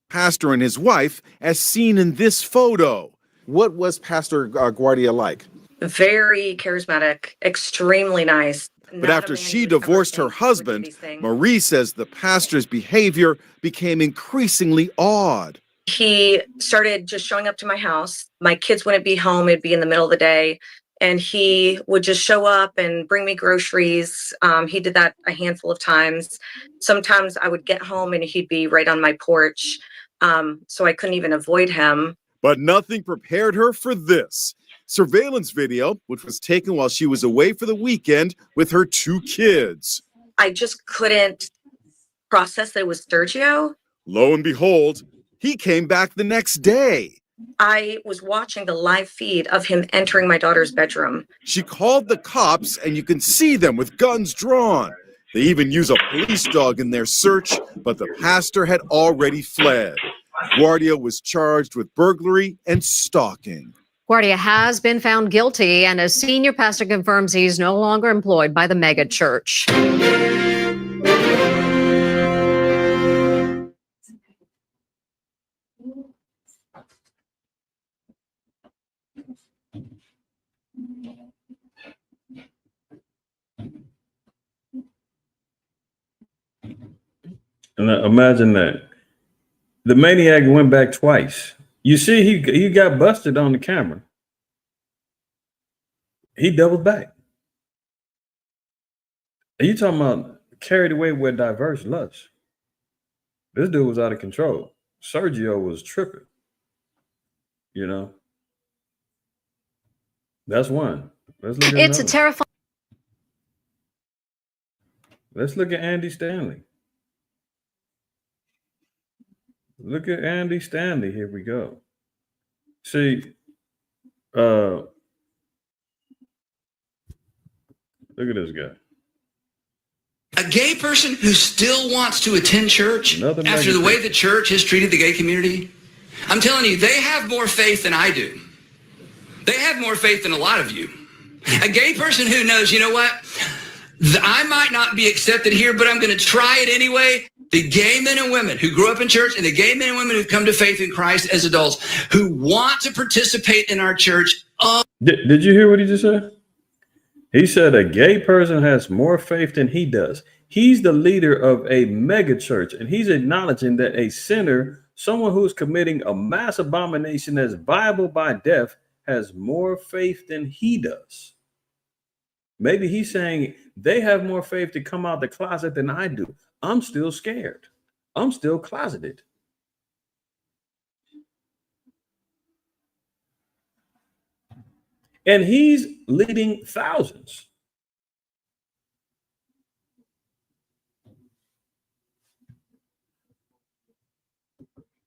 pastor and his wife, as seen in this photo. What was Pastor Guardia like? Very charismatic, extremely nice. But after she divorced her husband, Marie says the pastor's behavior became increasingly odd. He started just showing up to my house. My kids wouldn't be home. It'd be in the middle of the day. And he would just show up and bring me groceries. He did that a handful of times. Sometimes I would get home and he'd be right on my porch. So I couldn't even avoid him. But nothing prepared her for this. Surveillance video, which was taken while she was away for the weekend with her 2 kids. I just couldn't process that it was Sergio. Lo and behold, he came back the next day. I was watching the live feed of him entering my daughter's bedroom. She called the cops, and you can see them with guns drawn. They even use a police dog in their search, but the pastor had already fled. Guardia was charged with burglary and stalking. Guardia has been found guilty, and a senior pastor confirms he's no longer employed by the mega church. And imagine that. The maniac went back twice. You see, he got busted on the camera. He doubled back. And you talking about carried away with diverse lust. This dude was out of control. Sergio was tripping. You know? That's one. Let's look at It's another. a terrifying. Let's look at Andy Stanley. Look at Andy Stanley. Here we go. See, look at this guy. A gay person who still wants to attend church Another after the way negative. the church has treated the gay community, I'm telling you, they have more faith than I do. They have more faith than a lot of you. A gay person who knows, you know what? I might not be accepted here, but I'm going to try it anyway. The gay men and women who grew up in church and the gay men and women who come to faith in Christ as adults who want to participate in our church. Did you hear what he just said? He said a gay person has more faith than he does. He's the leader of a mega church, and he's acknowledging that a sinner, someone who's committing a mass abomination that's viable by death, has more faith than he does. Maybe he's saying they have more faith to come out the closet than I do. I'm still scared. I'm still closeted. And he's leading thousands.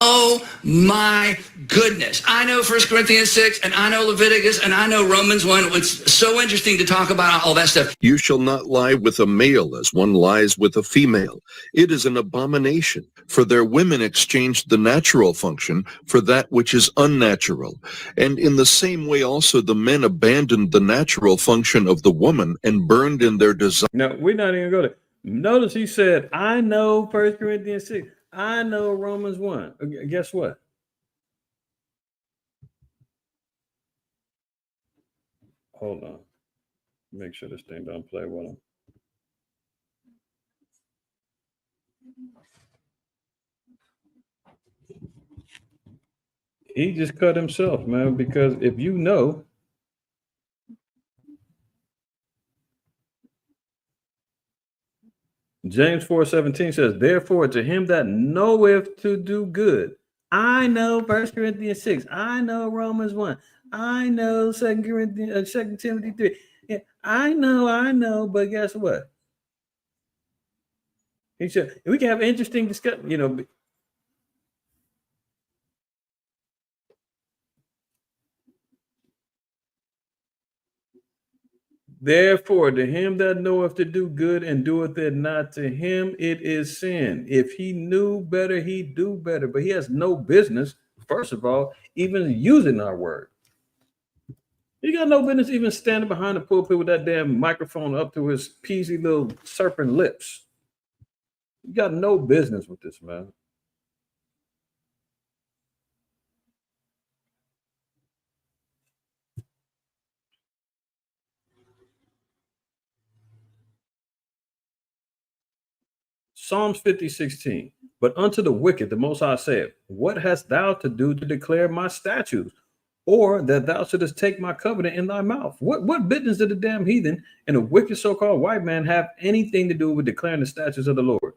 Oh my goodness. I know 1 Corinthians 6 and I know Leviticus and I know Romans 1. It's so interesting to talk about all that stuff. You shall not lie with a male as one lies with a female. It is an abomination. For their women exchanged the natural function for that which is unnatural. And in the same way also the men abandoned the natural function of the woman and burned in their desire. No, we're not even going to. Notice he said, I know 1 Corinthians 6. I know Romans 1. Guess what? Hold on. Make sure this thing don't play with him. He just cut himself, man, because if you know, James 4:17 says, therefore, to him that knoweth to do good. I know 1 Corinthians 6. I know Romans 1. I know 2 Timothy 3. Yeah, I know, but guess what? He said, we can have interesting discussion, Therefore, to him that knoweth to do good and doeth it not, to him it is sin. If he knew better, he'd do better. But he has no business, first of all, even using our word. He got no business even standing behind the pulpit with that damn microphone up to his peasy little serpent lips. You got no business with this, man. Psalms 50:16. But unto the wicked, the Most High saith, what hast thou to do to declare my statutes, or that thou shouldest take my covenant in thy mouth? What business did the damn heathen and a wicked so-called white man have anything to do with declaring the statutes of the Lord?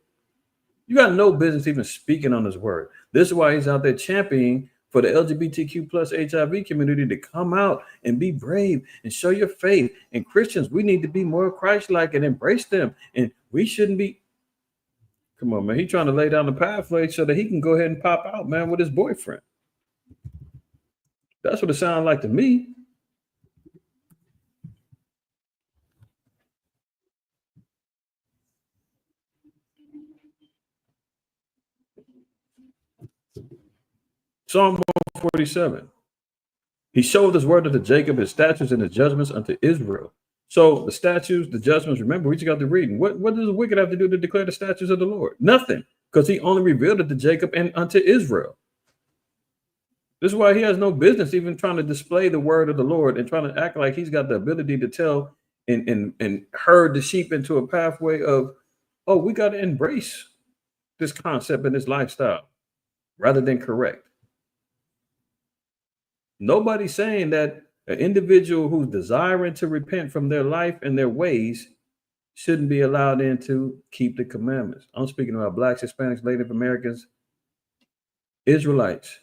You got no business even speaking on his word. This is why he's out there championing for the LGBTQ plus HIV community to come out and be brave and show your faith. And Christians, we need to be more Christ-like and embrace them. And we shouldn't be. Come on, man. He's trying to lay down the pathway so that he can go ahead and pop out, man, with his boyfriend. That's what it sounds like to me. Psalm 147. He showed his word unto Jacob, his statutes and his judgments unto Israel. So the statutes, the judgments, remember, we just got to reading. What does the wicked have to do to declare the statutes of the Lord? Nothing, because he only revealed it to Jacob and unto Israel. This is why he has no business even trying to display the word of the Lord and trying to act like he's got the ability to tell and herd the sheep into a pathway of, oh, we got to embrace this concept and this lifestyle rather than correct. Nobody's saying that an individual who's desiring to repent from their life and their ways shouldn't be allowed in to keep the commandments. I'm speaking about Blacks, Hispanics, Native Americans, Israelites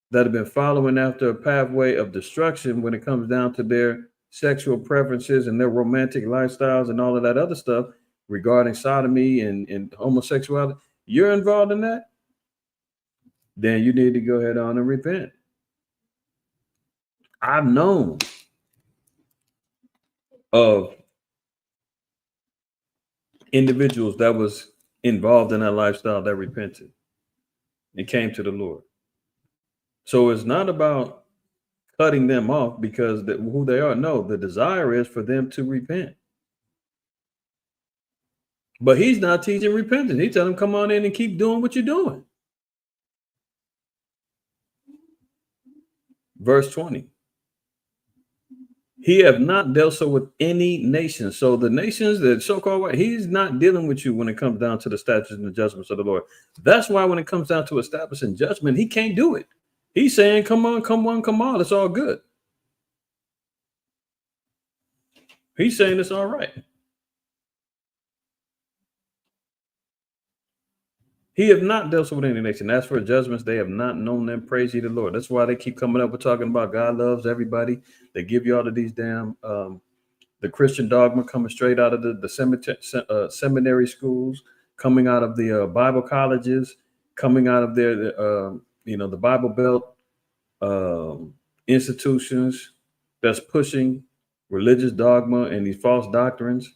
that have been following after a pathway of destruction when it comes down to their sexual preferences and their romantic lifestyles and all of that other stuff regarding sodomy and homosexuality. You're involved in that? Then you need to go ahead on and repent. I've known of individuals that was involved in that lifestyle that repented and came to the Lord. So it's not about cutting them off because who they are. No, the desire is for them to repent. But he's not teaching repentance. He's telling them, come on in and keep doing what you're doing. Verse 20. He have not dealt so with any nation. So the nations that so-called white, he's not dealing with you when it comes down to the statutes and the judgments of the Lord. That's why when it comes down to establishing judgment, he can't do it. He's saying, come on, come on, come on. It's all good. He's saying it's all right. He have not dealt so with any nation. As for judgments, they have not known them. Praise ye the Lord. That's why they keep coming up with talking about God loves everybody. They give you all of these damn the Christian dogma coming straight out of the seminary schools, coming out of the Bible colleges, coming out of their the Bible Belt institutions that's pushing religious dogma and these false doctrines.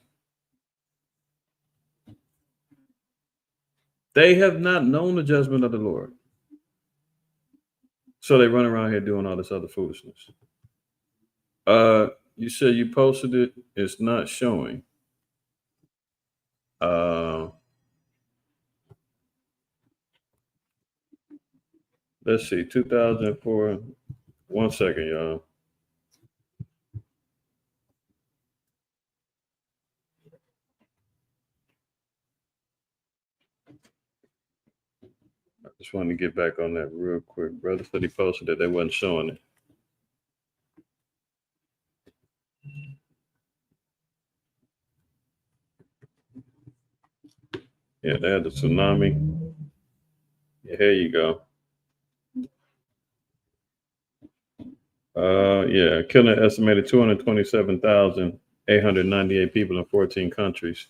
They have not known the judgment of the Lord. So they run around here doing all this other foolishness. You said you posted it. It's not showing. Let's see, 2004. 1 second, y'all. I just wanted to get back on that real quick. Brother said he posted it. They wasn't showing it. Yeah, they had the tsunami. Yeah, here you go. Yeah, killing estimated 227,898 people in 14 countries.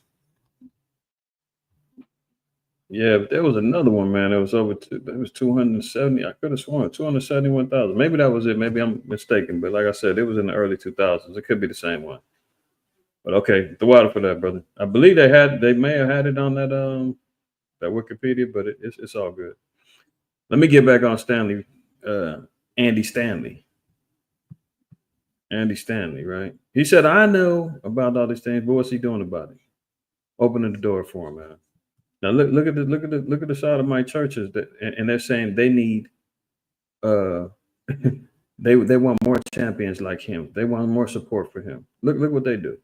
Yeah, but there was another one, man. It was over. It was 270. I could have sworn 271,000. Maybe that was it. Maybe I'm mistaken. But like I said, it was in the early 2000s. It could be the same one. But okay, the water for that, brother. I believe they may have had it on that that Wikipedia, but it's all good. Let me get back on Stanley. Andy Stanley. Andy Stanley, right? He said, "I know about all these things, but what's he doing about it? Opening the door for him, man." Now look at the side of my churches and they're saying they need they want more champions like him. They want more support for him. Look what they do.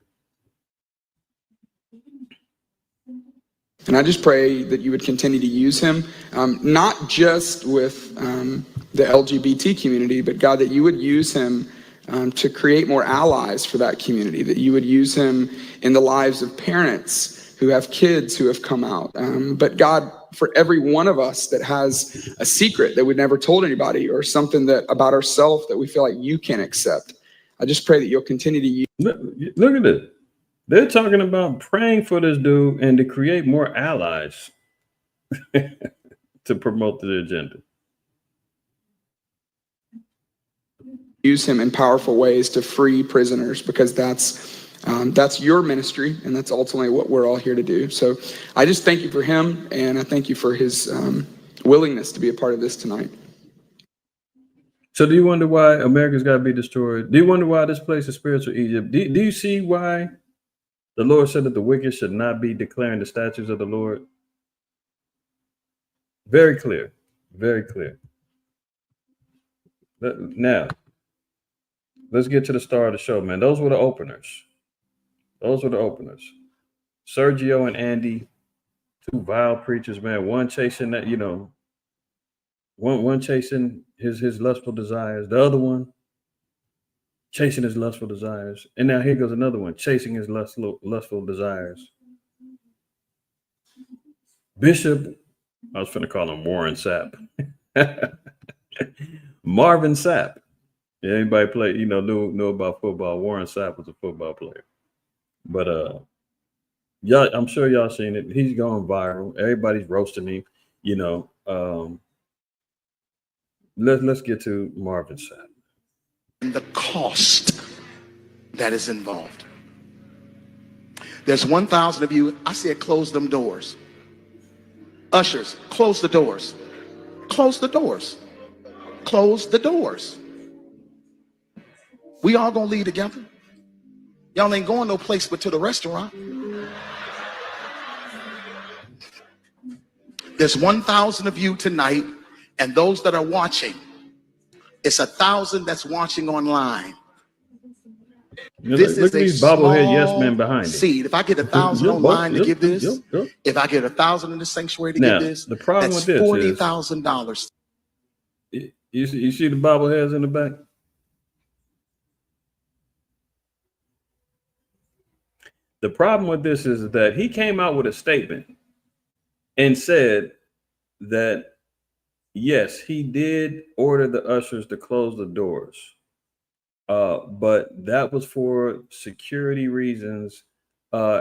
And I just pray that you would continue to use him, not just with the LGBT community, but God, that you would use him to create more allies for that community, that you would use him in the lives of parents who have kids who have come out. But God, for every one of us that has a secret that we've never told anybody or something that about ourselves that we feel like you can't accept, I just pray that you'll continue to use. Look at this. They're talking about praying for this dude and to create more allies to promote the agenda. Use him in powerful ways to free prisoners, because that's your ministry, and that's ultimately what we're all here to do. So I just thank you for him, and I thank you for his willingness to be a part of this tonight. So do you wonder why America's got to be destroyed? Do you wonder why this place is spiritual Egypt? Do you see why the Lord said that the wicked should not be declaring the statutes of the Lord? Very clear. Very clear. Now, let's get to the star of the show, man. Those were the openers. Sergio and Andy, two vile preachers, man. One chasing that, one chasing his lustful desires. The other one chasing his lustful desires. And now here goes another one chasing his lustful desires. Bishop, I was finna call him Warren Sapp. Marvin Sapp. Yeah, anybody play, knew about football. Warren Sapp was a football player. But y'all, I'm sure y'all seen it. He's going viral. Everybody's roasting him. Let's get to Marvin Sapp. And the cost that is involved. There's 1,000 of you. I said, close them doors. Ushers, close the doors. Close the doors. Close the doors. We all gonna leave together. Y'all ain't going no place but to the restaurant. There's 1,000 of you tonight, and those that are watching, it's 1,000 that's watching online. This Look is at a these bobblehead yes small men behind it. seed. If I get 1,000 online to give this, if I get 1,000 in the sanctuary to Now, give this, the problem that's with this is $40,000. you see the bobbleheads in the back? The problem with this is that he came out with a statement and said that, yes, he did order the ushers to close the doors. But that was for security reasons.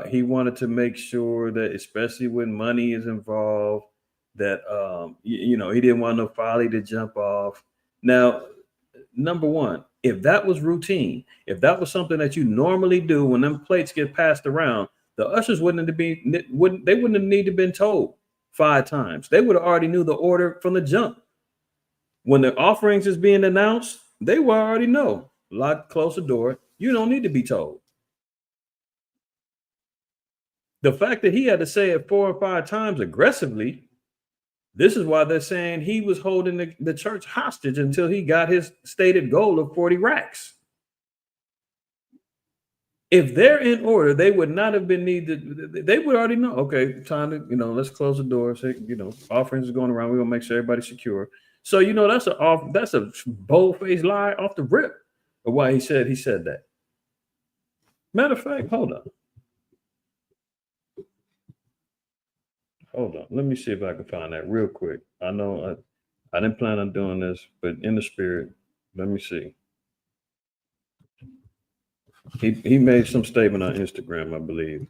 He wanted to make sure that, especially when money is involved, that he didn't want no folly to jump off. Now, number one, if that was routine, if that was something that you normally do when them plates get passed around, the ushers wouldn't have need to been told 5 times. They would have already knew the order from the jump. When the offerings is being announced, they will already know. Lock, close the door. You don't need to be told. The fact that he had to say it 4 or 5 times aggressively, this is why they're saying he was holding the church hostage until he got his stated goal of 40 racks. If they're in order, they would not have been needed. They would already know, okay, time to, let's close the door. So, offerings are going around. We're going to make sure everybody's secure. So, that's a bold-faced lie off the rip of why he said that. Matter of fact, hold on. Let me see if I can find that real quick. I know I didn't plan on doing this, but in the spirit, let me see. He made some statement on Instagram, I believe.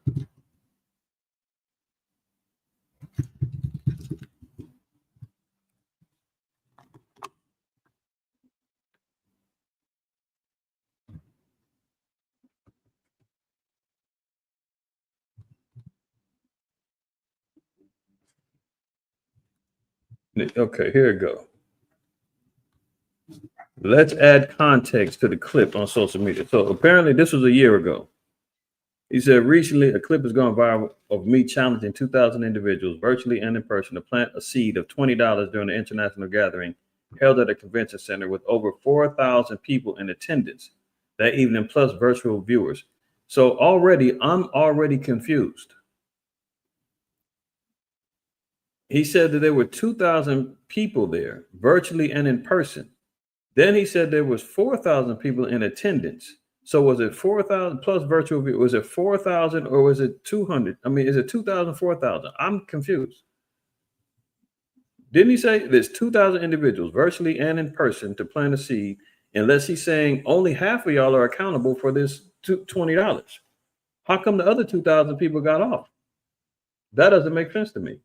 Okay, here we go. Let's add context to the clip on social media. So apparently this was a year ago. He said, recently a clip has gone viral of me challenging 2,000 individuals, virtually and in person, to plant a seed of $20 during the international gathering held at a convention center with over 4,000 people in attendance that evening, plus virtual viewers. So I'm already confused. He said that there were 2,000 people there, virtually and in person. Then he said there was 4,000 people in attendance. So was it 4,000 plus virtual view? Was it 4,000 or was it 200? I mean, is it 2,000, 4,000? I'm confused. Didn't he say there's 2,000 individuals, virtually and in person, to plant a seed, unless he's saying only half of y'all are accountable for this $20? How come the other 2,000 people got off? That doesn't make sense to me.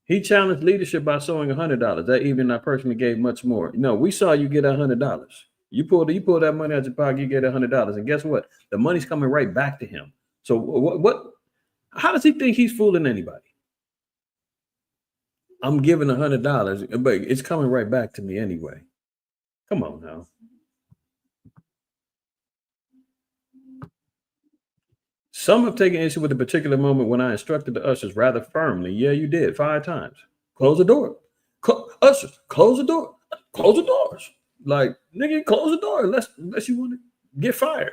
He challenged leadership by sowing $100. That evening, I personally gave much more. No, we saw you get $100. You pull that money out your pocket, you get $100, and guess what? The money's coming right back to him. So what? How does he think he's fooling anybody? I'm giving $100, but it's coming right back to me anyway. Come on now. Some have taken issue with a particular moment when I instructed the ushers rather firmly. Yeah, you did 5 times. Close the door. Ushers, close the door. Close the doors. Like, nigga, close the door unless you want to get fired.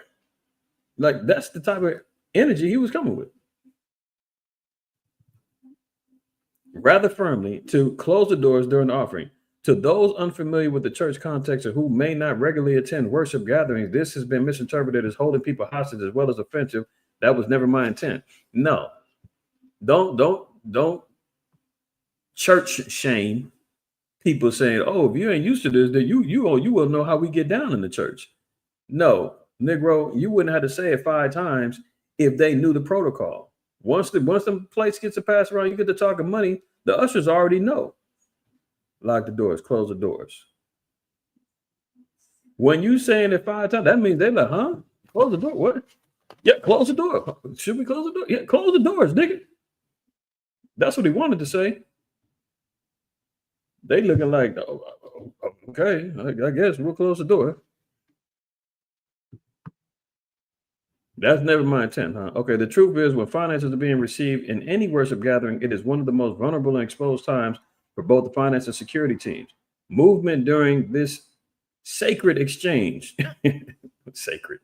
Like, that's the type of energy he was coming with. Rather firmly, to close the doors during the offering. To those unfamiliar with the church context or who may not regularly attend worship gatherings, this has been misinterpreted as holding people hostage as well as offensive. That was never my intent. No, don't church shame people saying, "Oh, if you ain't used to this, then you will know how we get down in the church." No, Negro, you wouldn't have to say it 5 times if they knew the protocol. Once the plates gets to pass around, you get to talking money. The ushers already know. Lock the doors, close the doors. When you saying it 5 times, that means they're like, huh? Close the door. What? Yeah, close the door. Should we close the door? Yeah, close the doors, nigga. That's what he wanted to say. They looking like, oh, okay, I guess we'll close the door. That's never my intent, huh? Okay, the truth is when finances are being received in any worship gathering, it is one of the most vulnerable and exposed times for both the finance and security teams. Movement during this sacred exchange, sacred,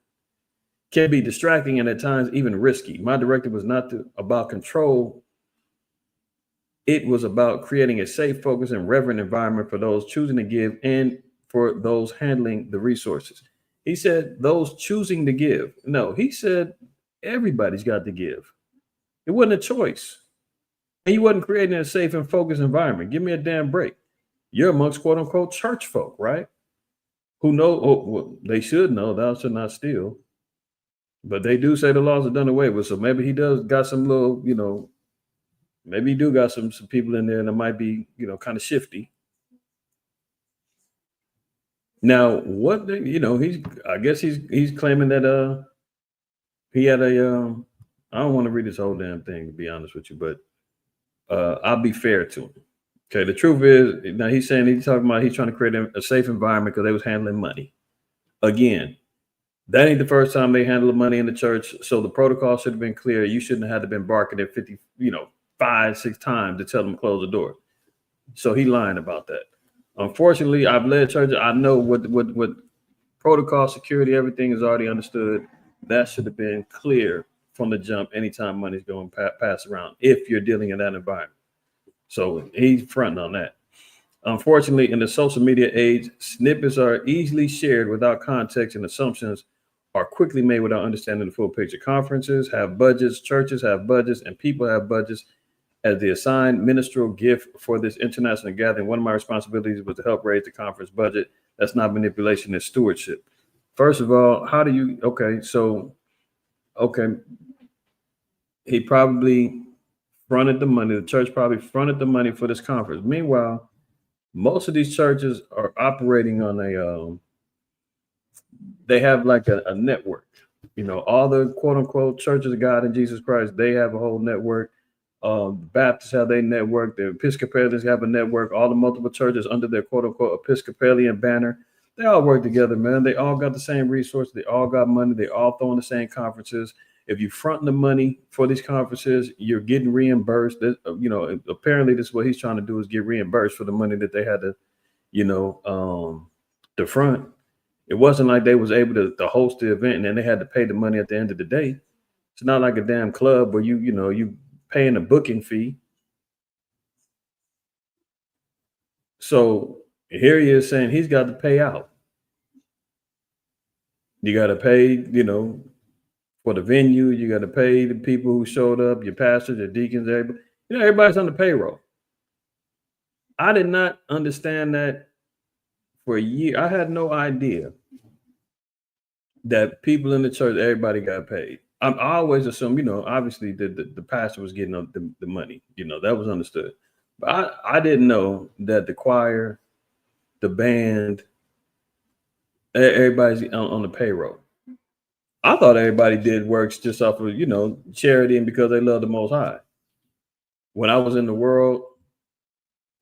can be distracting and at times even risky. My directive was not about control. It was about creating a safe, focused, and reverent environment for those choosing to give and for those handling the resources. He said those choosing to give. No, he said everybody's got to give. It wasn't a choice. And he wasn't creating a safe and focused environment. Give me a damn break. You're amongst quote unquote church folk, right? Who know, well, they should know thou shalt not steal. But they do say the laws are done away with. So maybe he does got some little, maybe he do got some people in there that might be, kind of shifty. Now, what I guess he's claiming that he had a I don't want to read this whole damn thing, to be honest with you, but I'll be fair to him. Okay, the truth is, now he's saying he's talking about he's trying to create a safe environment because they was handling money. Again, that ain't the first time they handled money in the church, so the protocol should have been clear. You shouldn't have to been barking at 50, 5, 6 times to tell them to close the door. So he lying about that. Unfortunately, I've led churches. I know what protocol, security, everything is already understood. That should have been clear from the jump anytime money's going pass around if you're dealing in that environment. So he's fronting on that. Unfortunately, in the social media age, snippets are easily shared without context and assumptions are quickly made without understanding the full picture. Conferences have budgets, churches have budgets, and people have budgets. As the assigned ministerial gift for this international gathering, one of my responsibilities was to help raise the conference budget. That's not manipulation, it's stewardship. First of all, how do you, he probably fronted the money. The church probably fronted the money for this conference. Meanwhile, most of these churches are operating on they have like a network. All the quote unquote churches of God in Jesus Christ, they have a whole network. Baptists have their network. The Episcopalians have a network. All the multiple churches under their quote unquote Episcopalian banner, they all work together, man. They all got the same resources. They all got money. They all throwing the same conferences. If you front the money for these conferences, you're getting reimbursed. Apparently this is what he's trying to do is get reimbursed for the money that they had to, to front. It wasn't like they was able to host the event and then they had to pay the money at the end of the day. It's not like a damn club where you paying a booking fee. So here he is saying he's got to pay out. You got to pay, for the venue. You got to pay the people who showed up, your pastors, your deacons, everybody. Everybody's on the payroll. I did not understand that for a year. I had no idea that people in the church, everybody got paid. I always assume, obviously the pastor was getting the money, that was understood. But I didn't know that the choir, the band, everybody's on the payroll. I thought everybody did works just off of, charity and because they love the Most High. When I was in the world,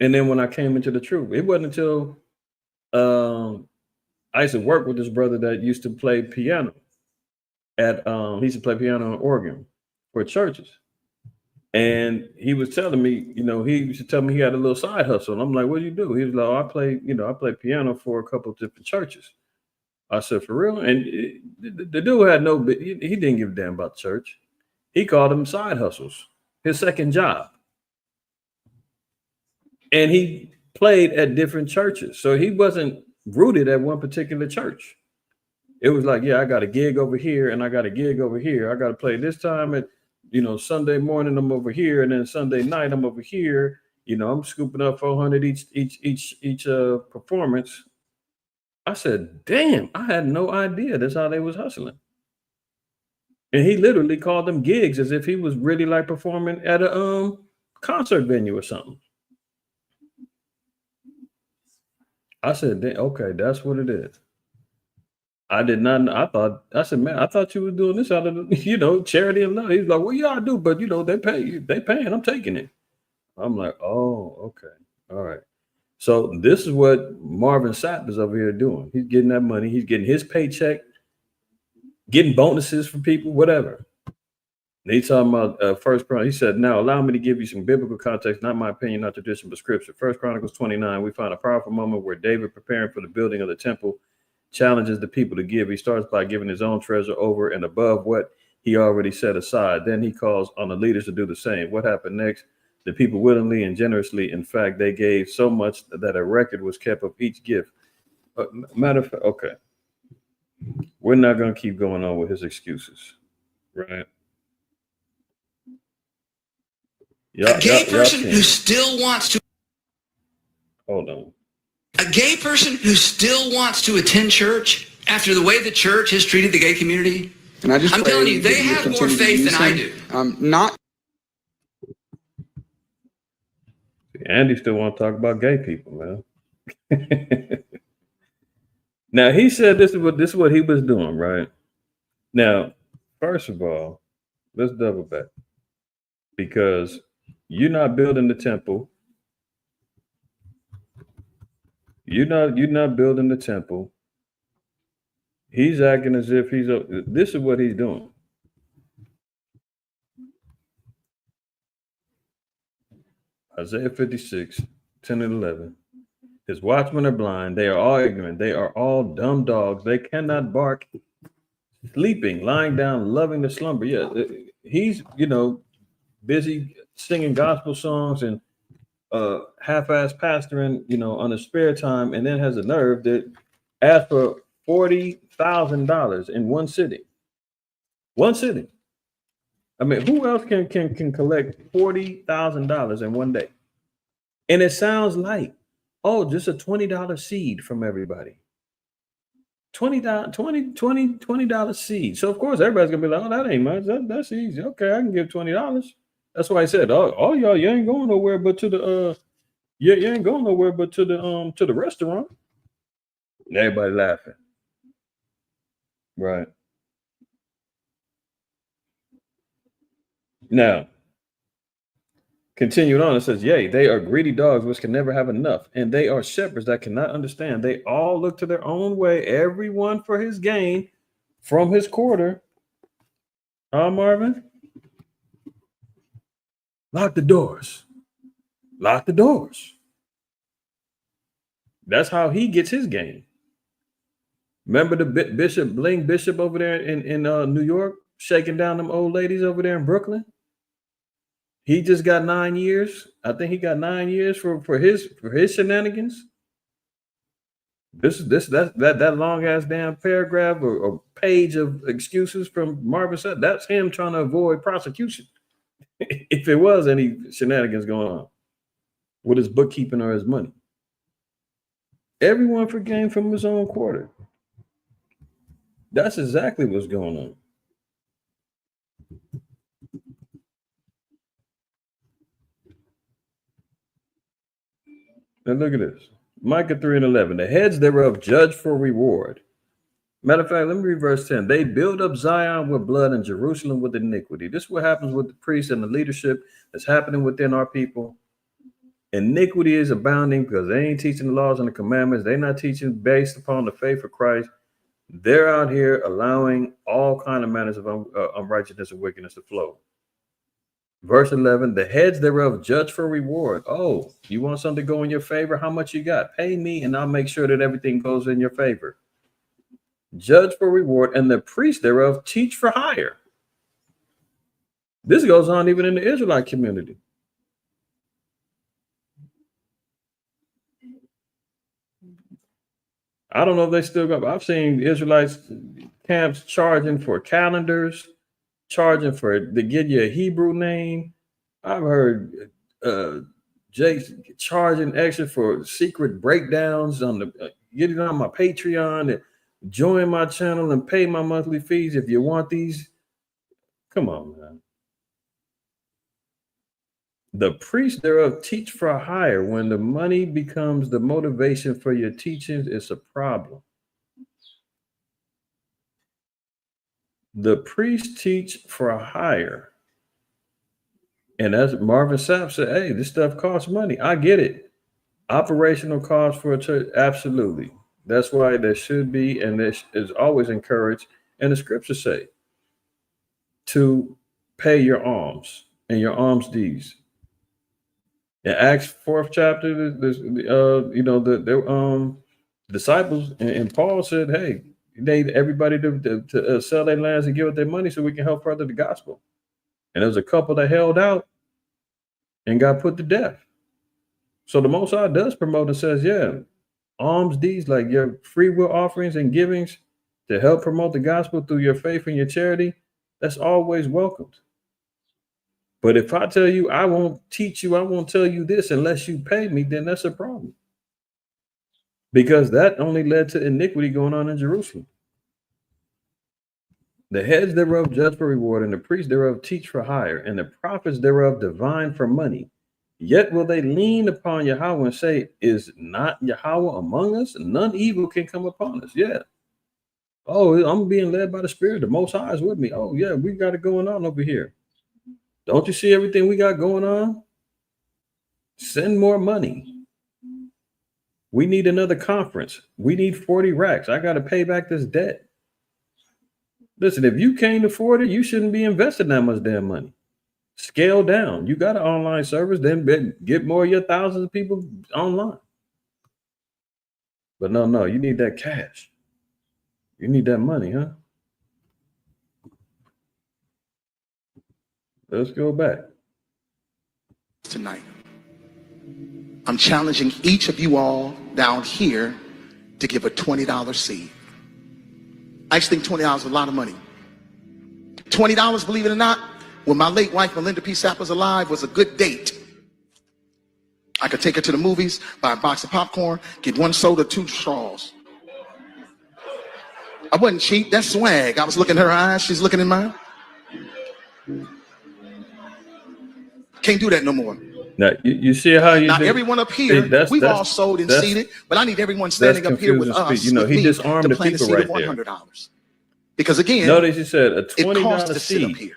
and then when I came into the truth, it wasn't until I used to work with this brother that used to play piano. He used to play piano and organ for churches. And he was telling me, he used to tell me he had a little side hustle. And I'm like, what do you do? He was like, I play piano for a couple of different churches. I said, for real? And the dude had he didn't give a damn about the church. He called them side hustles, his second job. And he played at different churches. So he wasn't rooted at one particular church. It was like, yeah, I got a gig over here and I got a gig over here. I got to play this time at, Sunday morning, I'm over here. And then Sunday night, I'm over here. I'm scooping up 400 each performance. I said, damn, I had no idea that's how they was hustling. And he literally called them gigs as if he was really like performing at a concert venue or something. I said, okay, that's what it is. I did not. I said, man, I thought you were doing this out of, charity and love. He's like, well, yeah, I do, but they pay you. They paying. I'm taking it. I'm like, oh, okay, all right. So this is what Marvin Sapp is over here doing. He's getting that money. He's getting his paycheck, getting bonuses from people, whatever. And he's talking about First Chronicles. He said, now allow me to give you some biblical context, not my opinion, not tradition, but scripture. First Chronicles 29, we find a powerful moment where David preparing for the building of the temple challenges the people to give. He starts by giving his own treasure over and above what he already set aside. Then he calls on the leaders to do the same. What happened next? The people willingly and generously, in fact, they gave so much that a record was kept of each gift. Matter of fact, okay. We're not going to keep going on with his excuses, right? A gay person who still wants to. Hold on. A gay person who still wants to attend church after the way the church has treated the gay community. And I'm telling you, they have more faith than I do. Not. Andy still want to talk about gay people, man. Now he said this is what he was doing, right? Now, first of all, let's double back, because you're not building the temple. You're not building the temple. He's acting as if this is what he's doing. Isaiah 56, 10 and 11. His watchmen are blind. They are all ignorant. They are all dumb dogs. They cannot bark. Sleeping, lying down, loving to slumber. Yeah, he's, busy singing gospel songs and half-ass pastoring, on his spare time, and then has a nerve that asked for $40,000 in one sitting. One sitting. I mean, who else can collect $40,000 in one day? And it sounds like, just a $20 seed from everybody. $20 seed. So of course everybody's gonna be like, that ain't much. That's easy. Okay, I can give $20. That's why I said, all y'all, you ain't going nowhere but to the you ain't going nowhere but to the restaurant. And everybody laughing. Right. Now, continuing on, it says, yea, they are greedy dogs which can never have enough, and they are shepherds that cannot understand. They all look to their own way, everyone for his gain from his quarter. Marvin? Lock the doors. Lock the doors. That's how he gets his gain. Remember the Bling Bishop over there in New York, shaking down them old ladies over there in Brooklyn? He just got 9 years. I think he got 9 years for his shenanigans. That long ass damn paragraph or page of excuses from Marvin said, that's him trying to avoid prosecution. If there was any shenanigans going on with his bookkeeping or his money. Everyone for gain from his own quarter. That's exactly what's going on. Now look at this. Micah 3 and 11. The heads thereof judge for reward. Matter of fact, let me read verse 10. They build up Zion with blood and Jerusalem with iniquity. This is what happens with the priests and the leadership that's happening within our people. Iniquity is abounding because they ain't teaching the laws and the commandments. They're not teaching based upon the faith of Christ. They're out here allowing all kind of manners of unrighteousness and wickedness to flow. Verse 11, the heads thereof judge for reward. Oh, you want something to go in your favor? How much you got? Pay me and I'll make sure that everything goes in your favor. Judge for reward, and the priests thereof teach for hire. This goes on even in the Israelite community. I don't know if they still go. I've seen Israelites camps charging for calendars, charging to give you a Hebrew name. I've heard Jake charging extra for secret breakdowns on get it on my Patreon and join my channel and pay my monthly fees if you want these. Come on, man. The priests thereof teach for hire. When the money becomes the motivation for your teachings, it's a problem. The priests teach for hire. And as Marvin Sapp said, hey, this stuff costs money. I get it. Operational costs for a church, absolutely. That's why there should be, and this is always encouraged, and the scriptures say, to pay your alms and your alms deeds. In Acts 4th chapter, Disciples and Paul said, hey, you need everybody to sell their lands and give up their money so we can help further the gospel. And there was a couple that held out and got put to death. So the Most High does promote and says, yeah, alms deeds like your free will offerings and givings to help promote the gospel through your faith and your charity, that's always welcomed. But if I tell you, I won't teach you, I won't tell you this unless you pay me, then that's a problem. Because that only led to iniquity going on in Jerusalem. The heads thereof judge for reward, and the priests thereof teach for hire, and the prophets thereof divine for money. Yet will they lean upon Yahweh and say, is not Yahweh among us? None evil can come upon us. Yeah. Oh, I'm being led by the Spirit. The Most High is with me. Oh, yeah, we got it going on over here. Don't you see everything we got going on? Send more money. We need another conference. We need 40 racks. I got to pay back this debt. Listen, if you can't afford it, you shouldn't be investing that much damn money. Scale down. You got an online service, then get more of your thousands of people online. But no, you need that cash. You need that money, huh? Let's go back. Tonight, I'm challenging each of you all down here to give a $20 seed. I just think $20 is a lot of money. $20, believe it or not, when my late wife, Melinda P. Sapp, was alive, was a good date. I could take her to the movies, buy a box of popcorn, get 1 soda, 2 straws. I wasn't cheap, that's swag. I was looking in her eyes, she's looking in mine. Can't do that no more. Now, you see how you now do? Everyone up here, we've all sold and seeded, but I need everyone standing up here with us. You know, he disarmed the people right there. $100. Because again, notice you said a $20 seed. Up here.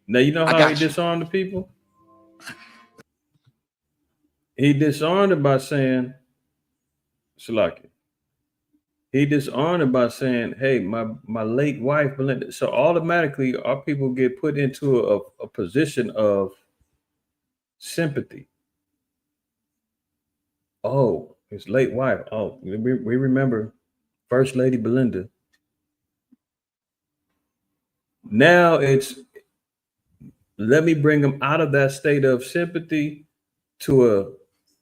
Now you know how he disarmed the people? He disarmed it by saying, Shalaki. He disarmed it by saying, hey, my late wife, Melinda. So automatically our people get put into a position of sympathy. Oh, his late wife. Oh, we remember First Lady Belinda. Now it's, let me bring them out of that state of sympathy to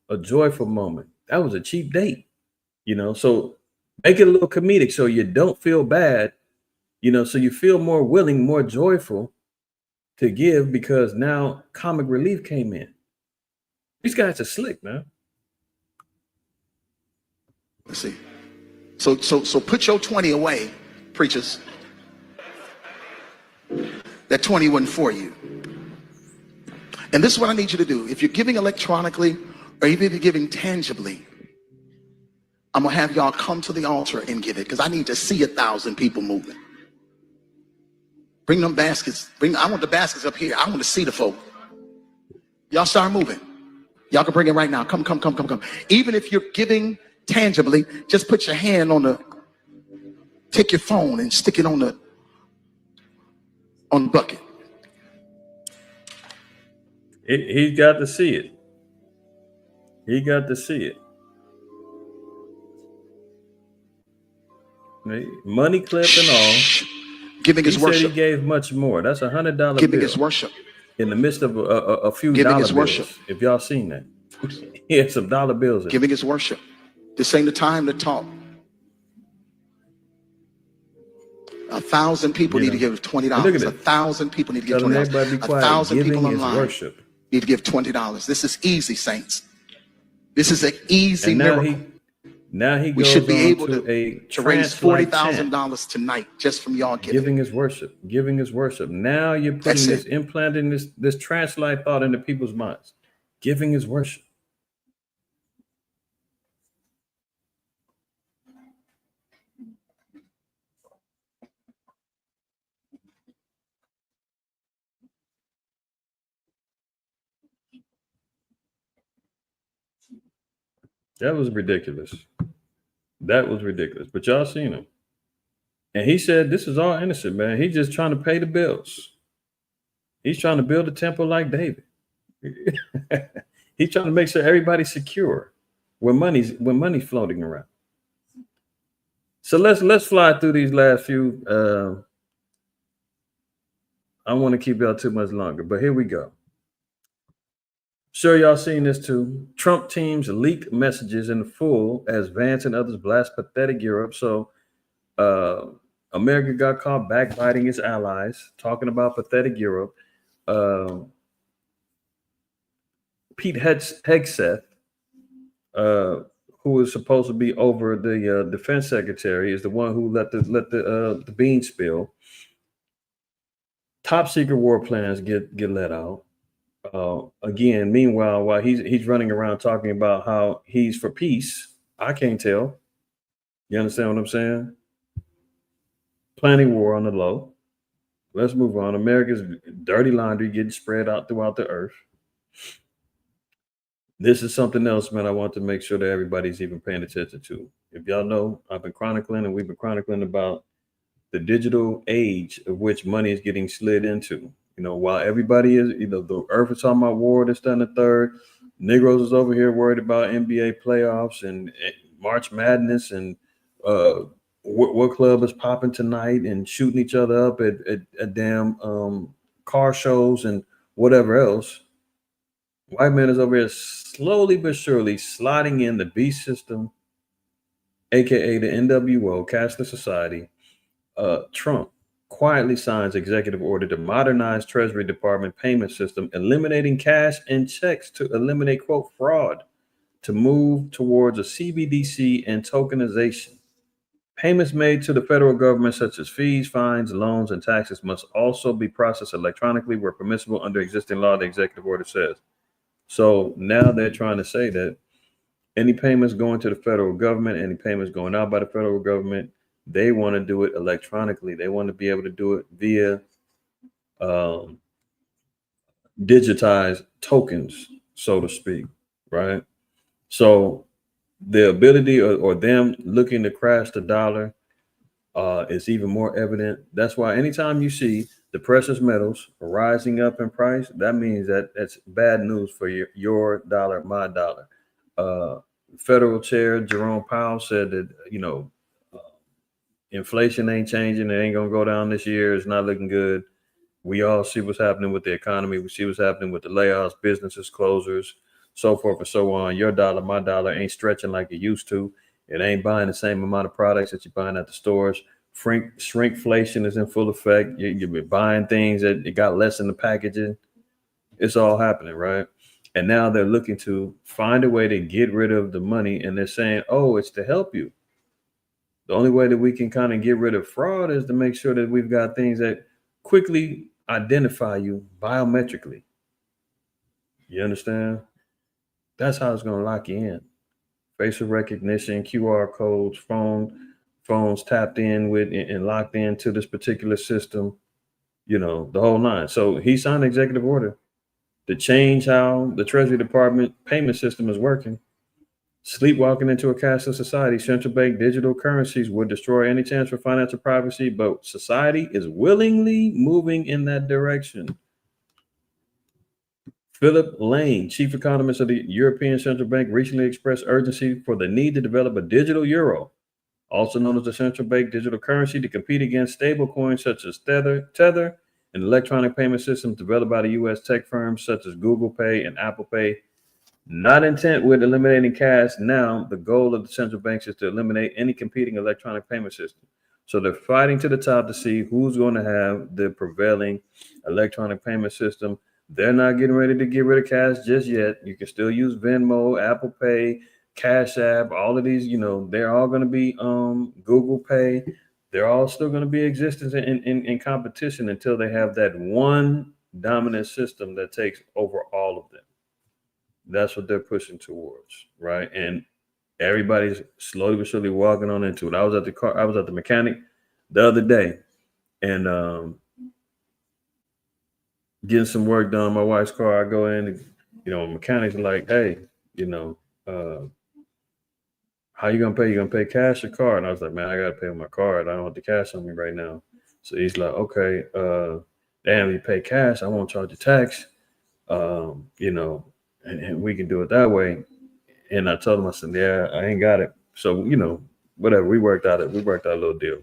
a joyful moment. That was a cheap date, you know, so make it a little comedic so you don't feel bad, you know, so you feel more willing, more joyful to give because now comic relief came in. These guys are slick, man. Let's see. So put your 20 away, preachers. That 20 wasn't for you. And this is what I need you to do. If you're giving electronically or even if you're giving tangibly, I'm going to have y'all come to the altar and give it because I need to see 1,000 people moving. Bring them baskets. I want the baskets up here. I want to see the folk. Y'all start moving. Y'all can bring it right now. Come. Even if you're giving tangibly, just put your hand on take your phone and stick it on the bucket. He got to see it. He got to see it. Money clip and all. Giving is worship. He gave much more. That's $100 Giving bill is worship. in the midst of a few Giving dollar is worship. bills. If y'all seen that, he had some dollar bills. Giving is worship. This ain't the time to talk. 1,000 people need to give $20. 1,000 people need to give $20. 1,000 people online need to give $20. This is easy, saints. This is an easy miracle. Now he we goes should be on able to raise $40,000 tonight just from y'all giving. Giving is worship. Giving is worship. Now you're putting implanting this translate thought into people's minds. Giving is worship. That was ridiculous. That was ridiculous. But y'all seen him. And he said, this is all innocent, man. He's just trying to pay the bills. He's trying to build a temple like David. He's trying to make sure everybody's secure when money's floating around. So let's fly through these last few. I don't want to keep y'all too much longer, but here we go. Sure, y'all seen this too. Trump teams leaked messages in full as Vance and others blast pathetic Europe. So uh, America got caught backbiting its allies, talking about pathetic Europe. Pete Hegseth, who is supposed to be over the defense secretary, is the one who let the beans spill. Top secret war plans get let out. Again, meanwhile, while he's running around talking about how he's for peace, I can't tell. You understand what I'm saying? Planning war on the low. Let's move on. America's dirty laundry getting spread out throughout the earth. This is something else, man, I want to make sure that everybody's even paying attention to. If y'all know, I've been chronicling and we've been chronicling about the digital age of which money is getting slid into. While everybody is, the earth is talking about war, this, that, and the third. Negroes is over here worried about NBA playoffs and March Madness and what club is popping tonight and shooting each other up at damn car shows and whatever else. White man is over here slowly but surely sliding in the beast system, aka the NWO, cashless society. Trump quietly signs executive order to modernize Treasury Department payment system, eliminating cash and checks to eliminate, quote, fraud, to move towards a CBDC and tokenization. Payments made to the federal government, such as fees, fines, loans, and taxes, must also be processed electronically where permissible under existing law, the executive order says. So now they're trying to say that any payments going to the federal government, any payments going out by the federal government, they want to do it electronically. They want to be able to do it via digitized tokens, so to speak, right? So the ability or them looking to crash the dollar is even more evident. That's why anytime you see the precious metals rising up in price, that means that that's bad news for your dollar, my dollar. Federal Chair Jerome Powell said that, inflation ain't changing. It ain't going to go down this year. It's not looking good. We all see what's happening with the economy. We see what's happening with the layoffs, businesses, closures, so forth and so on. Your dollar, my dollar ain't stretching like it used to. It ain't buying the same amount of products that you're buying at the stores. Shrinkflation is in full effect. You're buying things that it got less in the packaging. It's all happening, right? And now they're looking to find a way to get rid of the money. And they're saying, oh, it's to help you. The only way that we can kind of get rid of fraud is to make sure that we've got things that quickly identify you biometrically. You understand? That's how it's going to lock you in. Facial recognition, QR codes, phones tapped in with and locked into this particular system, the whole nine. So he signed an executive order to change how the Treasury Department payment system is working. Sleepwalking into a cashless society, central bank digital currencies would destroy any chance for financial privacy, but society is willingly moving in that direction. Philip Lane, chief economist of the European Central Bank, recently expressed urgency for the need to develop a digital euro, also known as the central bank digital currency, to compete against stablecoins such as Tether and electronic payment systems developed by the U.S. tech firms such as Google Pay and Apple Pay. Not intent with eliminating cash. Now, the goal of the central banks is to eliminate any competing electronic payment system. So they're fighting to the top to see who's going to have the prevailing electronic payment system. They're not getting ready to get rid of cash just yet. You can still use Venmo, Apple Pay, Cash App, all of these, they're all going to be Google Pay. They're all still going to be existence in competition until they have that one dominant system that takes over all of them. That's what they're pushing towards, right? And everybody's slowly but surely walking on into it. I was at the mechanic the other day and getting some work done on my wife's car. I go in, mechanics are like, hey, how you gonna pay? You gonna pay cash or card? And I was like, man, I gotta pay with my card. I don't want the cash on me right now. So he's like, okay, damn, you pay cash, I won't charge you tax. And we can do it that way. And I told him, I said, yeah, I ain't got it. So, whatever. We worked out a little deal.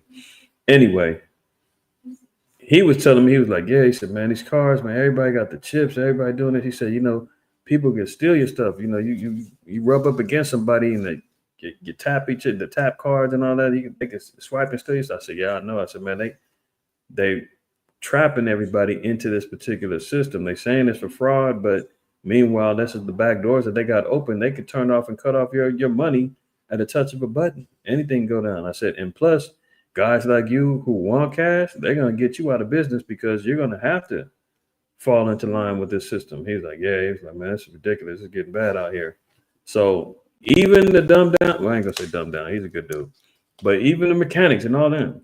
Anyway, he was telling me, he was like, yeah, he said, man, these cars, man, everybody got the chips, everybody doing it. He said, people can steal your stuff. You rub up against somebody and you tap the tap cards and all that. They can swipe and steal your stuff. I said, yeah, I know. I said, man, they trapping everybody into this particular system. They saying it's for fraud, but meanwhile, this is the back doors that they got open. They could turn off and cut off your money at a touch of a button. Anything go down. I said, and plus, guys like you who want cash, they're gonna get you out of business because you're gonna have to fall into line with this system. He's like, yeah, he's like, man, this is ridiculous. It's getting bad out here. So even the dumb down, well, I ain't gonna say dumb down, he's a good dude. But even the mechanics and all them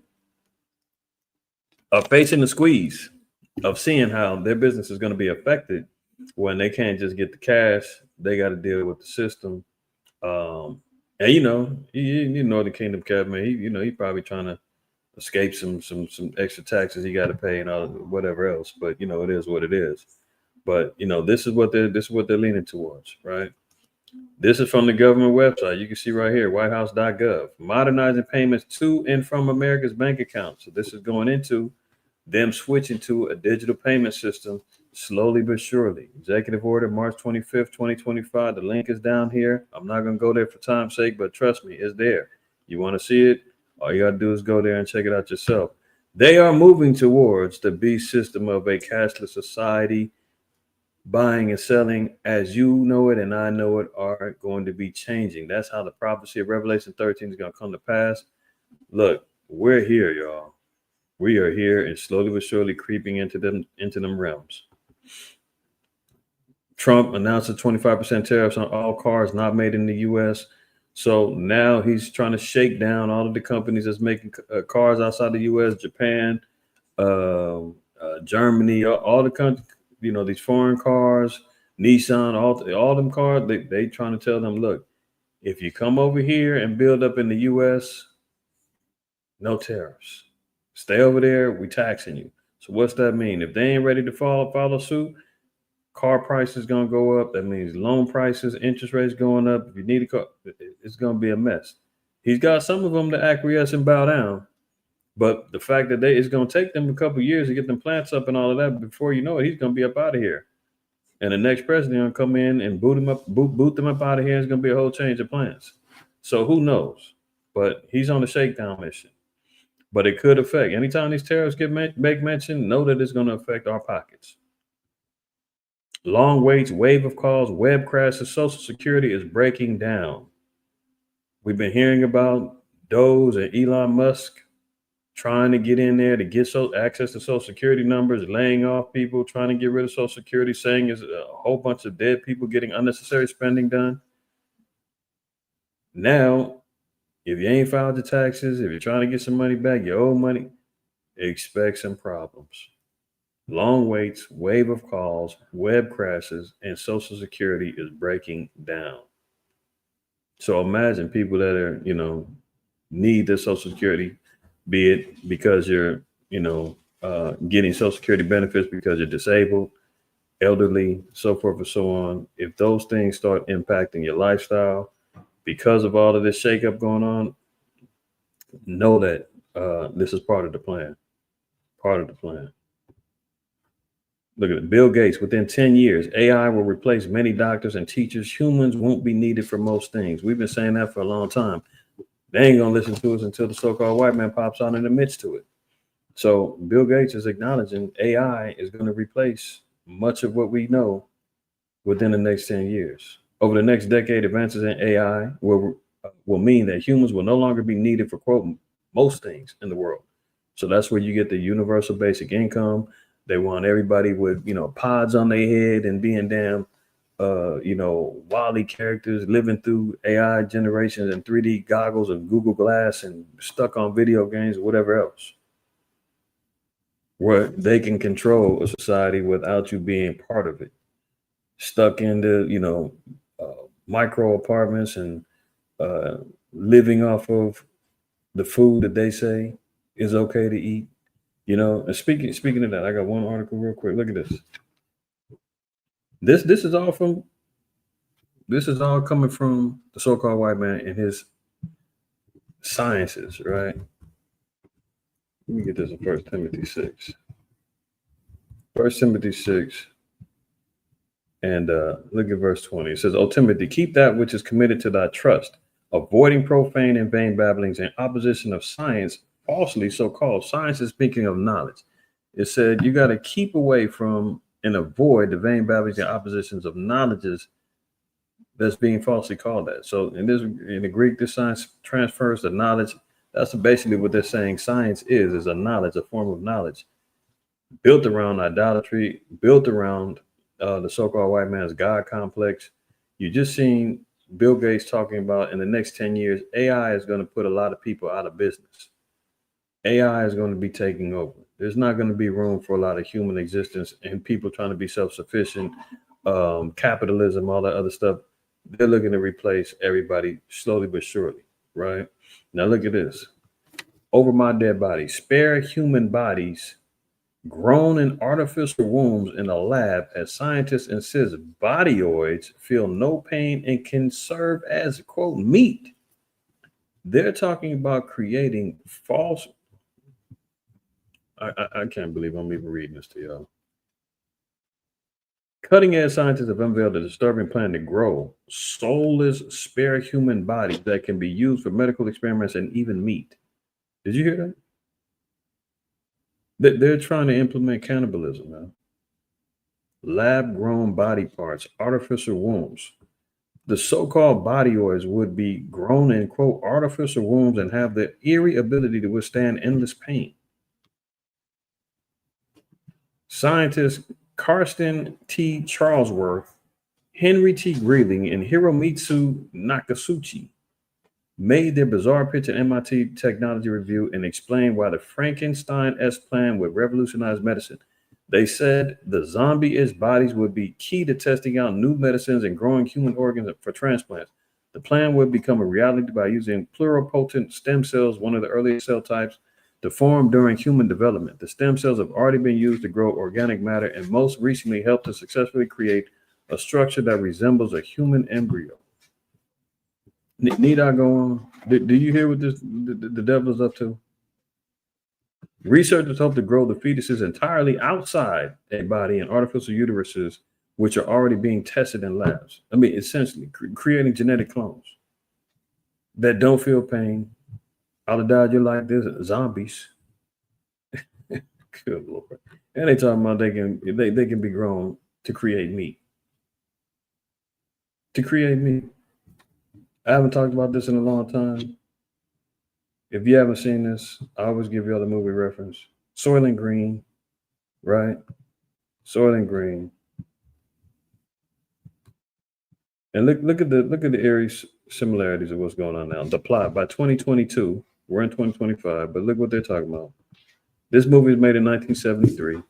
are facing the squeeze of seeing how their business is going to be affected when they can't just get the cash. They got to deal with the system. And you know the Kingdom Cap, man. He probably trying to escape some extra taxes he got to pay and all whatever else. But it is what it is. But this is what they're leaning towards, right? This is from the government website. You can see right here, whitehouse.gov, modernizing payments to and from America's bank accounts. So this is going into them switching to a digital payment system slowly but surely. Executive order, March 25th, 2025. The link is down here. I'm not going to go there for time's sake, but trust me, it's there. You want to see it? All you got to do is go there and check it out yourself. They are moving towards the beast system of a cashless society. Buying and selling as you know it and I know it are going to be changing. That's how the prophecy of Revelation 13 is going to come to pass. Look, we're here, y'all. We are here and slowly but surely creeping into them realms. Trump announced a 25% tariffs on all cars not made in the U.S. So now he's trying to shake down all of the companies that's making cars outside the U.S., Japan, Germany, all the countries. These foreign cars, Nissan, all them cars, they trying to tell them, look, if you come over here and build up in the U.S., no tariffs. Stay over there, we taxing you. So what's that mean? If they ain't ready to follow suit, car prices going to go up. That means loan prices, interest rates going up. If you need a car, it's going to be a mess. He's got some of them to acquiesce and bow down. But the fact that it's going to take them a couple of years to get them plants up and all of that, before you know it, he's going to be up out of here. And the next president going to come in and boot them up out of here. It's going to be a whole change of plans. So who knows? But he's on a shakedown mission. But it could affect. Anytime these tariffs make mention, know that it's going to affect our pockets. Long waits, wave of calls, web crashes, Social Security is breaking down. We've been hearing about Doge and Elon Musk trying to get in there to get access to Social Security numbers, laying off people, trying to get rid of Social Security, saying there's a whole bunch of dead people getting unnecessary spending done. Now, if you ain't filed your taxes, if you're trying to get some money back, your old money, expect some problems. Long waits, wave of calls, web crashes, and Social Security is breaking down. So imagine people that are, need the Social Security, be it because you're, getting Social Security benefits because you're disabled, elderly, so forth and so on. If those things start impacting your lifestyle because of all of this shakeup going on, know that this is part of the plan. Part of the plan. Look at it. Bill Gates, within 10 years, AI will replace many doctors and teachers. Humans won't be needed for most things. We've been saying that for a long time. They ain't going to listen to us until the so-called white man pops on in the midst to it. So Bill Gates is acknowledging AI is going to replace much of what we know within the next 10 years. Over the next decade, advances in AI will mean that humans will no longer be needed for, quote, most things in the world. So that's where you get the universal basic income. They want everybody with, pods on their head and being damn, Wall-E characters living through AI generations and 3D goggles and Google Glass and stuck on video games or whatever else, where they can control a society without you being part of it. Stuck into, micro apartments and living off of the food that they say is okay to eat. And speaking of that, I got one article real quick. Look at this. This is all coming from the so-called white man in his sciences, right? Let me get this in 1 Timothy 6. 1 Timothy 6, and look at verse 20. It says, O Timothy, keep that which is committed to thy trust, avoiding profane and vain babblings and opposition of science, falsely so called. Science is speaking of knowledge. It said you got to keep away from and avoid the vain babblings and oppositions of knowledges that's being falsely called that. So in the Greek, this science transfers the knowledge. That's basically what they're saying. Science is a knowledge, a form of knowledge built around idolatry, built around the so-called white man's God complex. You just seen Bill Gates talking about in the next 10 years, AI is going to put a lot of people out of business. AI is going to be taking over. There's not going to be room for a lot of human existence and people trying to be self-sufficient, capitalism, all that other stuff. They're looking to replace everybody slowly but surely, right? Now look at this. Over my dead body, spare human bodies grown in artificial wombs in a lab, as scientists insist bodyoids feel no pain and can serve as, quote, meat. They're talking about creating false. I can't believe I'm even reading this to y'all. Cutting-edge scientists have unveiled a disturbing plan to grow soulless, spare human bodies that can be used for medical experiments and even meat. Did you hear that? They're trying to implement cannibalism now. Lab-grown body parts, artificial wombs. The so-called bodyoids would be grown in, quote, artificial wombs and have the eerie ability to withstand endless pain. Scientists Karsten T. Charlesworth, Henry T. Greeling, and Hiromitsu Nakasuchi made their bizarre pitch at MIT Technology Review and explained why the Frankenstein-esque plan would revolutionize medicine. They said the zombie-ish bodies would be key to testing out new medicines and growing human organs for transplants. The plan would become a reality by using pluripotent stem cells, one of the earliest cell types, to form during human development. The stem cells have already been used to grow organic matter and most recently helped to successfully create a structure that resembles a human embryo. Need I go on? Do you hear what the devil is up to? Researchers hope to grow the fetuses entirely outside a body in artificial uteruses, which are already being tested in labs. I mean, essentially creating genetic clones that don't feel pain. I'll have died you like this, zombies. Good Lord. And they talking about they can be grown to create meat. To create meat. I haven't talked about this in a long time. If you haven't seen this, I always give you all the movie reference. Soylent Green, right? Soylent Green. And look at the eerie similarities of what's going on now. The plot by 2022, we're in 2025, but look what they're talking about. This movie was made in 1973.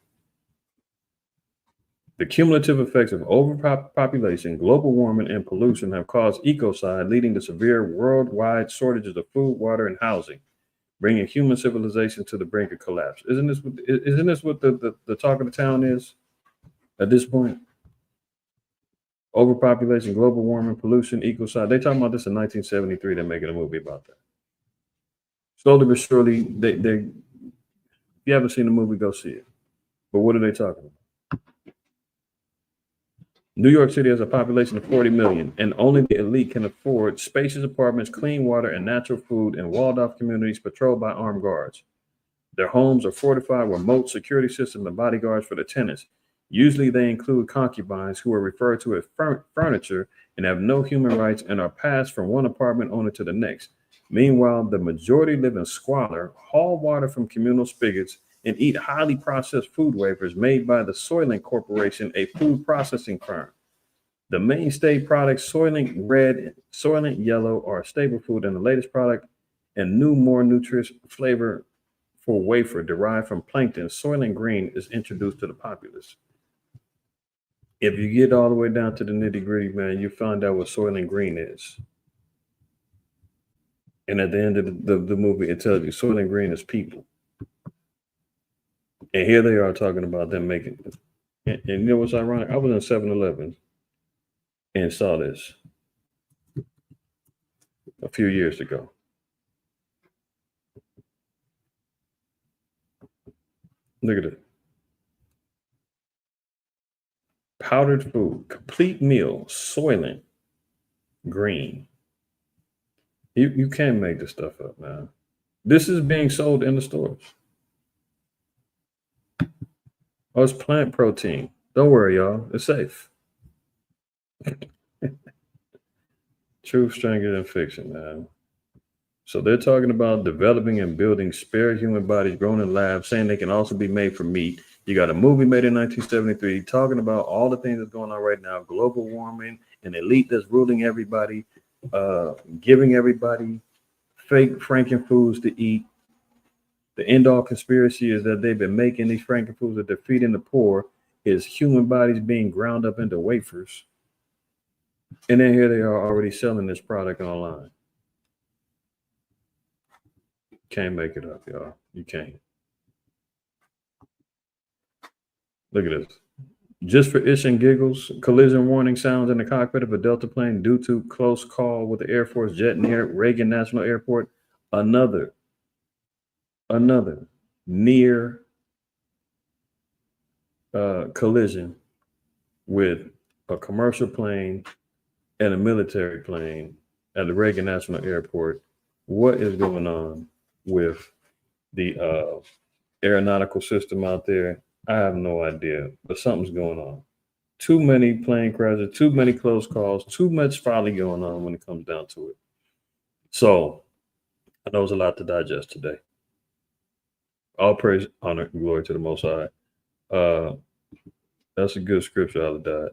The cumulative effects of overpopulation, global warming, and pollution have caused ecocide, leading to severe worldwide shortages of food, water, and housing, bringing human civilization to the brink of collapse. Isn't this what the talk of the town is at this point? Overpopulation, global warming, pollution, ecocide. They talking about this in 1973. They're making a movie about that. Slowly but surely, if you haven't seen the movie, go see it. But what are they talking about? New York City has a population of 40 million, and only the elite can afford spacious apartments, clean water, and natural food in walled-off communities patrolled by armed guards. Their homes are fortified with moat, security systems, and bodyguards for the tenants. Usually they include concubines who are referred to as furniture and have no human rights and are passed from one apartment owner to the next. Meanwhile, the majority live in squalor, haul water from communal spigots, and eat highly processed food wafers made by the Soylent Corporation, a food processing firm. The mainstay products, Soylent Red, Soylent Yellow, are a staple food, and the latest product and new, more nutritious flavor for wafer derived from plankton, Soylent Green, is introduced to the populace. If you get all the way down to the nitty-gritty, man, you find out what Soylent Green is. And at the end of the movie, it tells you Soylent Green is people. And here they are talking about them making it. And you know what's ironic? I was in 7-Eleven and saw this a few years ago. Look at it. Powdered food, complete meal, Soylent Green. You can't make this stuff up, man. This is being sold in the stores. Oh, it's plant protein. Don't worry, y'all. It's safe. Truth stranger than fiction, man. So they're talking about developing and building spare human bodies grown in labs, saying they can also be made from meat. You got a movie made in 1973 talking about all the things that's going on right now, global warming, an elite that's ruling everybody, giving everybody fake Franken foods to eat. The end-all conspiracy is that they've been making these Franken foods that they're feeding the poor is human bodies being ground up into wafers. And then here they are already selling this product online. Can't make it up, y'all. You can't. Look at this. Just for itch and giggles, collision warning sounds in the cockpit of a Delta plane due to close call with the Air Force jet near Reagan National Airport. Another near collision with a commercial plane and a military plane at the Reagan National Airport. What is going on with the aeronautical system out there? I have no idea, but something's going on. Too many plane crashes, too many close calls, too much folly going on when it comes down to it. So I know it's a lot to digest today. All praise, honor, and glory to the Most High. That's a good scripture out of that.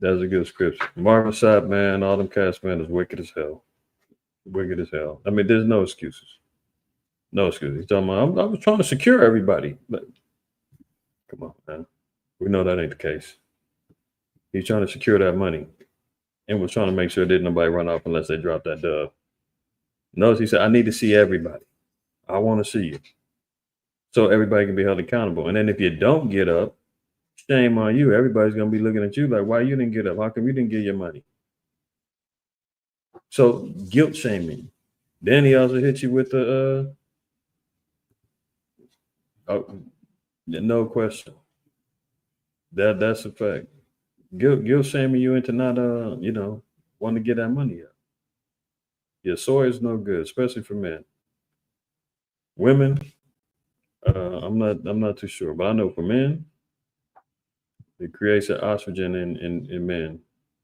That's a good scripture. Marvin Sapp, man, all them cats, man, is wicked as hell. Wicked as hell. I mean, there's no excuses. No excuses. He's talking about, I was trying to secure everybody. But come on, man. We know that ain't the case. He's trying to secure that money and was trying to make sure didn't nobody run off unless they dropped that dove. Notice he said, I need to see everybody. I want to see you. So everybody can be held accountable. And then if you don't get up, shame on you. Everybody's going to be looking at you like, why you didn't get up? How come you didn't get your money? So guilt shaming. Then he also hit you with the, no question. That's a fact. Guilt shaming you into not, wanting to get that money up. Yeah, soy is no good, especially for men. Women, I'm not too sure, but I know for men, it creates an estrogen in men,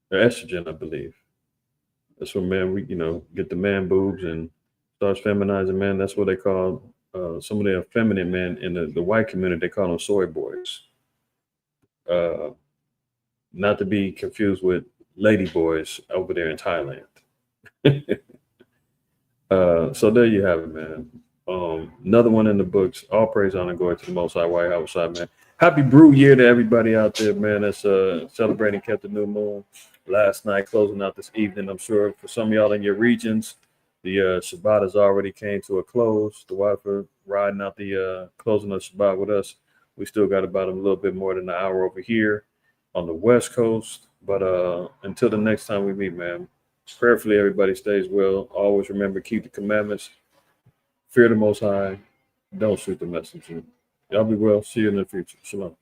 or estrogen, I believe. That's when men, we get the man boobs and starts feminizing men. That's what they call some of the effeminate men in the white community. They call them soy boys. Not to be confused with lady boys over there in Thailand. So there you have it, man. Another one in the books. All praise, honor, glory to the Most High, White House side, man. Happy brew year to everybody out there, man. That's celebrating kept the new moon last night, closing out this evening. I'm sure for some of y'all in your regions, the Shabbat has already came to a close. The wife are riding out the closing of Shabbat with us. We still got about a little bit more than an hour over here on the West Coast. But until the next time we meet, man, prayerfully everybody stays well. Always remember, keep the commandments. Fear the Most High. Don't shoot the messenger. Y'all be well. See you in the future. Shalom.